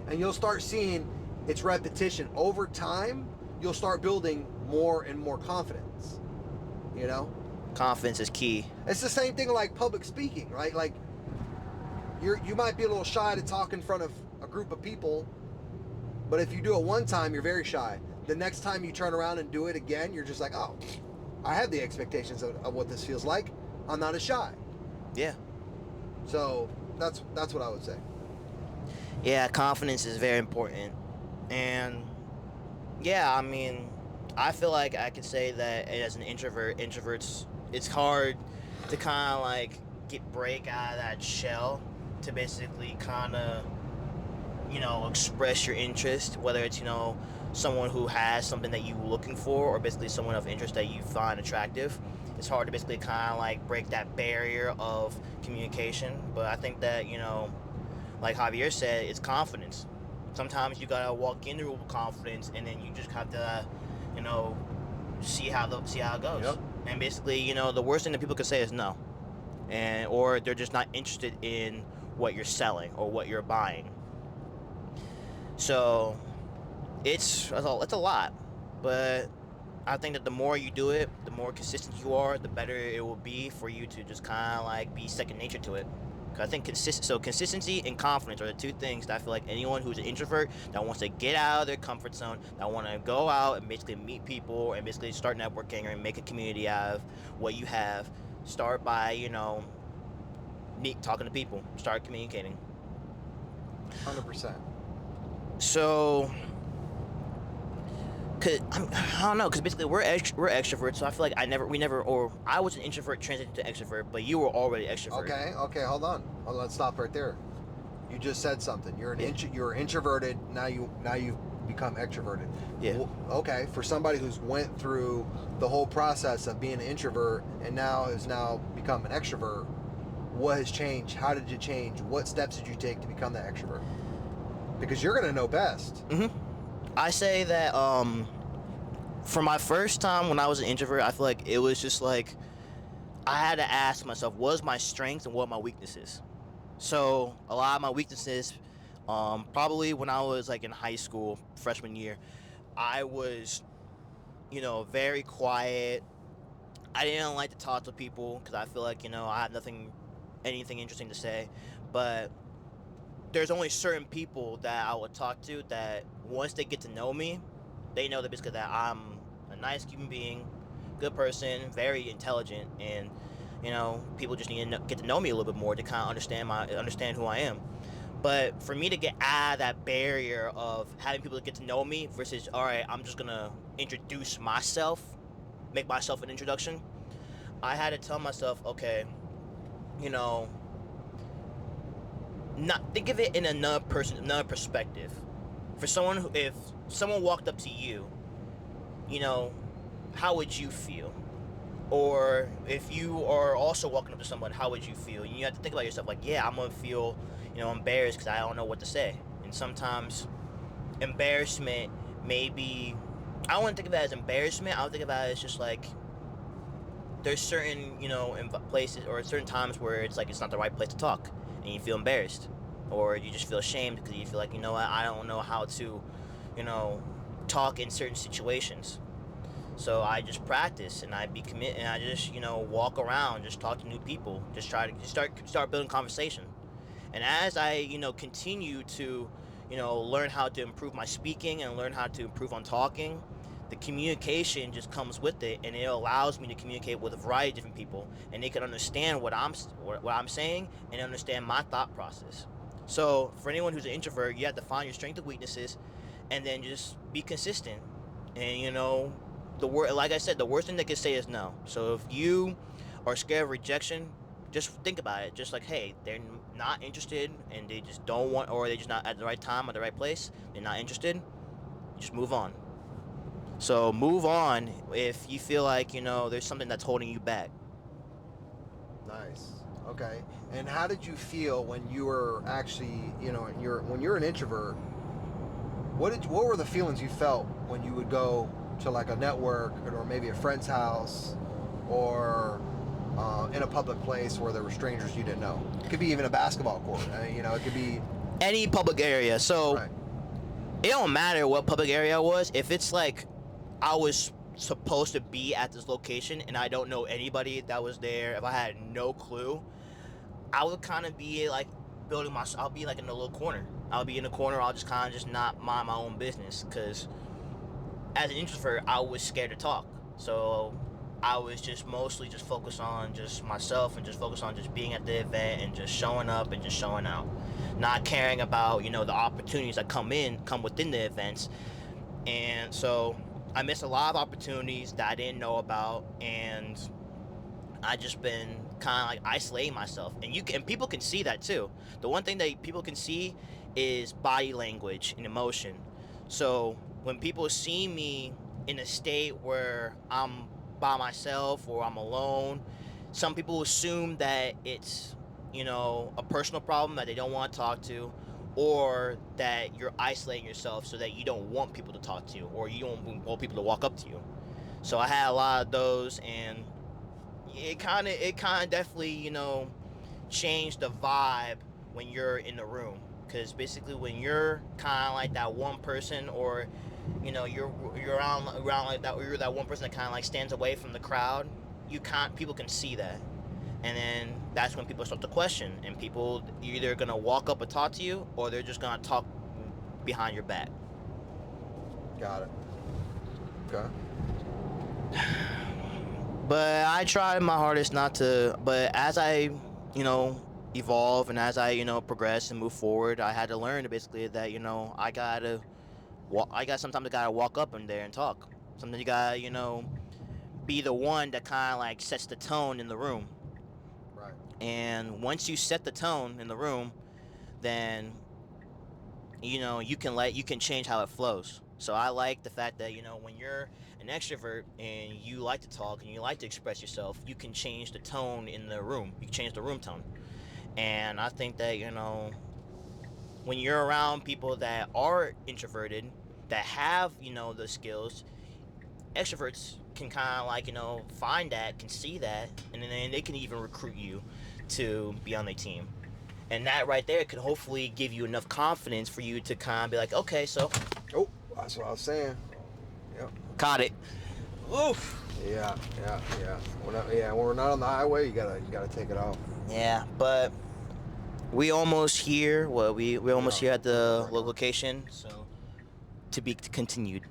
Speaker 1: And you'll start seeing its repetition. Over time, you'll start building more and more confidence. You know?
Speaker 2: Confidence is key.
Speaker 1: It's the same thing like public speaking, right? Like you might be a little shy to talk in front of a group of people, but if you do it one time, you're very shy. The next time you turn around and do it again, you're just like, oh, I have the expectations of what this feels like. I'm not as shy.
Speaker 2: Yeah.
Speaker 1: So that's what I would say.
Speaker 2: Yeah, confidence is very important. And yeah, I mean, I feel like I could say that as an introverts, it's hard to kind of like break out of that shell to basically kind of express your interest, whether it's, someone who has something that you're looking for, or basically someone of interest that you find attractive. It's hard to basically kind of like break that barrier of communication. But I think that, like Javier said, it's confidence. Sometimes you gotta walk into it with confidence, and then you just have to, see how it goes.
Speaker 1: Yep.
Speaker 2: And basically, the worst thing that people could say is no, or they're just not interested in what you're selling or what you're buying. So it's a lot, but I think that the more you do it, the more consistent you are, the better it will be for you to just kind of like be second nature to it. Because I think consistency and confidence are the two things that I feel like anyone who's an introvert that wants to get out of their comfort zone, that want to go out and basically meet people and basically start networking and make a community out of what you have, start by, talking to people, start communicating.
Speaker 1: 100%.
Speaker 2: So, I don't know, because basically we're extroverts, so I feel like I was an introvert transitioned to extrovert, but you were already extrovert.
Speaker 1: Okay, hold on. Let's stop right there. You just said something. You're you're introverted. Now you've become extroverted.
Speaker 2: Yeah.
Speaker 1: Okay, for somebody who's went through the whole process of being an introvert and now has become an extrovert, what has changed? How did you change? What steps did you take to become that extrovert? Because you're gonna know best.
Speaker 2: Mm-hmm. I say that for my first time when I was an introvert, I feel like it was just like I had to ask myself, what is my strengths and what are my weaknesses? So a lot of my weaknesses, probably when I was like in high school, freshman year, I was, very quiet. I didn't like to talk to people because I feel like, I had anything interesting to say. But there's only certain people that I would talk to that once they get to know me, they know that basically that I'm a nice human being, good person, very intelligent, and people just need to get to know me a little bit more to kind of understand who I am. But for me to get out of that barrier of having people get to know me versus, all right, I'm just gonna introduce myself, make myself an introduction, I had to tell myself, okay, not think of it in another perspective. For someone if someone walked up to you, how would you feel? Or if you are also walking up to someone, how would you feel? You have to think about yourself like, yeah, I'm gonna feel, embarrassed because I don't know what to say. And sometimes embarrassment maybe, I don't want to think of it as embarrassment. I don't think about it as just like there's certain, in places or certain times where it's like it's not the right place to talk and you feel embarrassed, or you just feel ashamed because you feel like, I don't know how to, talk in certain situations. So I just practice and I be committed and I just, walk around, just talk to new people, just try to start building conversation. And as I, continue to, learn how to improve my speaking and learn how to improve on talking, the communication just comes with it, and it allows me to communicate with a variety of different people, and they can understand what I'm saying and understand my thought process. So for anyone who's an introvert, you have to find your strengths and weaknesses, and then just be consistent. And like I said, the worst thing they can say is no. So if you are scared of rejection, just think about it. Just like, hey, they're not interested, and they just don't want, or they're just not at the right time or the right place. They're not interested. Just move on. So move on if you feel like, there's something that's holding you back.
Speaker 1: Nice. Okay. And how did you feel when you were actually, when you're an introvert? What were the feelings you felt when you would go to like a network or maybe a friend's house or in a public place where there were strangers you didn't know? It could be even a basketball court. It could be
Speaker 2: any public area. So
Speaker 1: right.
Speaker 2: It don't matter what public area it was. If it's like I was supposed to be at this location and I don't know anybody that was there, if I had no clue, I would kind of be like I'll be like in a little corner. I'll be in a corner. I'll just kind of just not mind my own business, because as an introvert, I was scared to talk. So I was just mostly just focused on just myself and just focused on just being at the event and just showing up and just showing out, not caring about the opportunities that come within the events. And so I missed a lot of opportunities that I didn't know about, and I just been kind of like isolating myself. And people can see that too. The one thing that people can see is body language and emotion. So when people see me in a state where I'm by myself or I'm alone, some people assume that it's, a personal problem that they don't want to talk to, or that you're isolating yourself so that you don't want people to talk to you, or you don't want people to walk up to you. So I had a lot of those, and it kind of definitely, changed the vibe when you're in the room. Because basically, when you're kind of like that one person, or you're around like that, or you're that one person that kind of like stands away from the crowd, people can see that, and then that's when people start to question, and people either gonna walk up and talk to you, or they're just gonna talk behind your back.
Speaker 1: Got it. Okay.
Speaker 2: But I tried my hardest not to. But as I, evolve, and as I, progress and move forward, I had to learn basically that, sometimes I gotta walk up in there and talk. Sometimes you gotta, be the one that kind of like sets the tone in the room.
Speaker 1: Right.
Speaker 2: And once you set the tone in the room, then you can change how it flows. So I like the fact that when you're an extrovert and you like to talk and you like to express yourself, you can change the tone in the room. You can change the room tone. And I think that when you're around people that are introverted, that have the skills, extroverts can kind of like find that, can see that, and then they can even recruit you to be on their team. And that right there could hopefully give you enough confidence for you to kind of be like, okay, so.
Speaker 1: Oh, that's what I was saying. Yep.
Speaker 2: Caught it. Oof.
Speaker 1: Yeah. When we're not on the highway, you gotta take it off.
Speaker 2: Yeah, but we almost here. Well, we almost here at the location. So to be continued.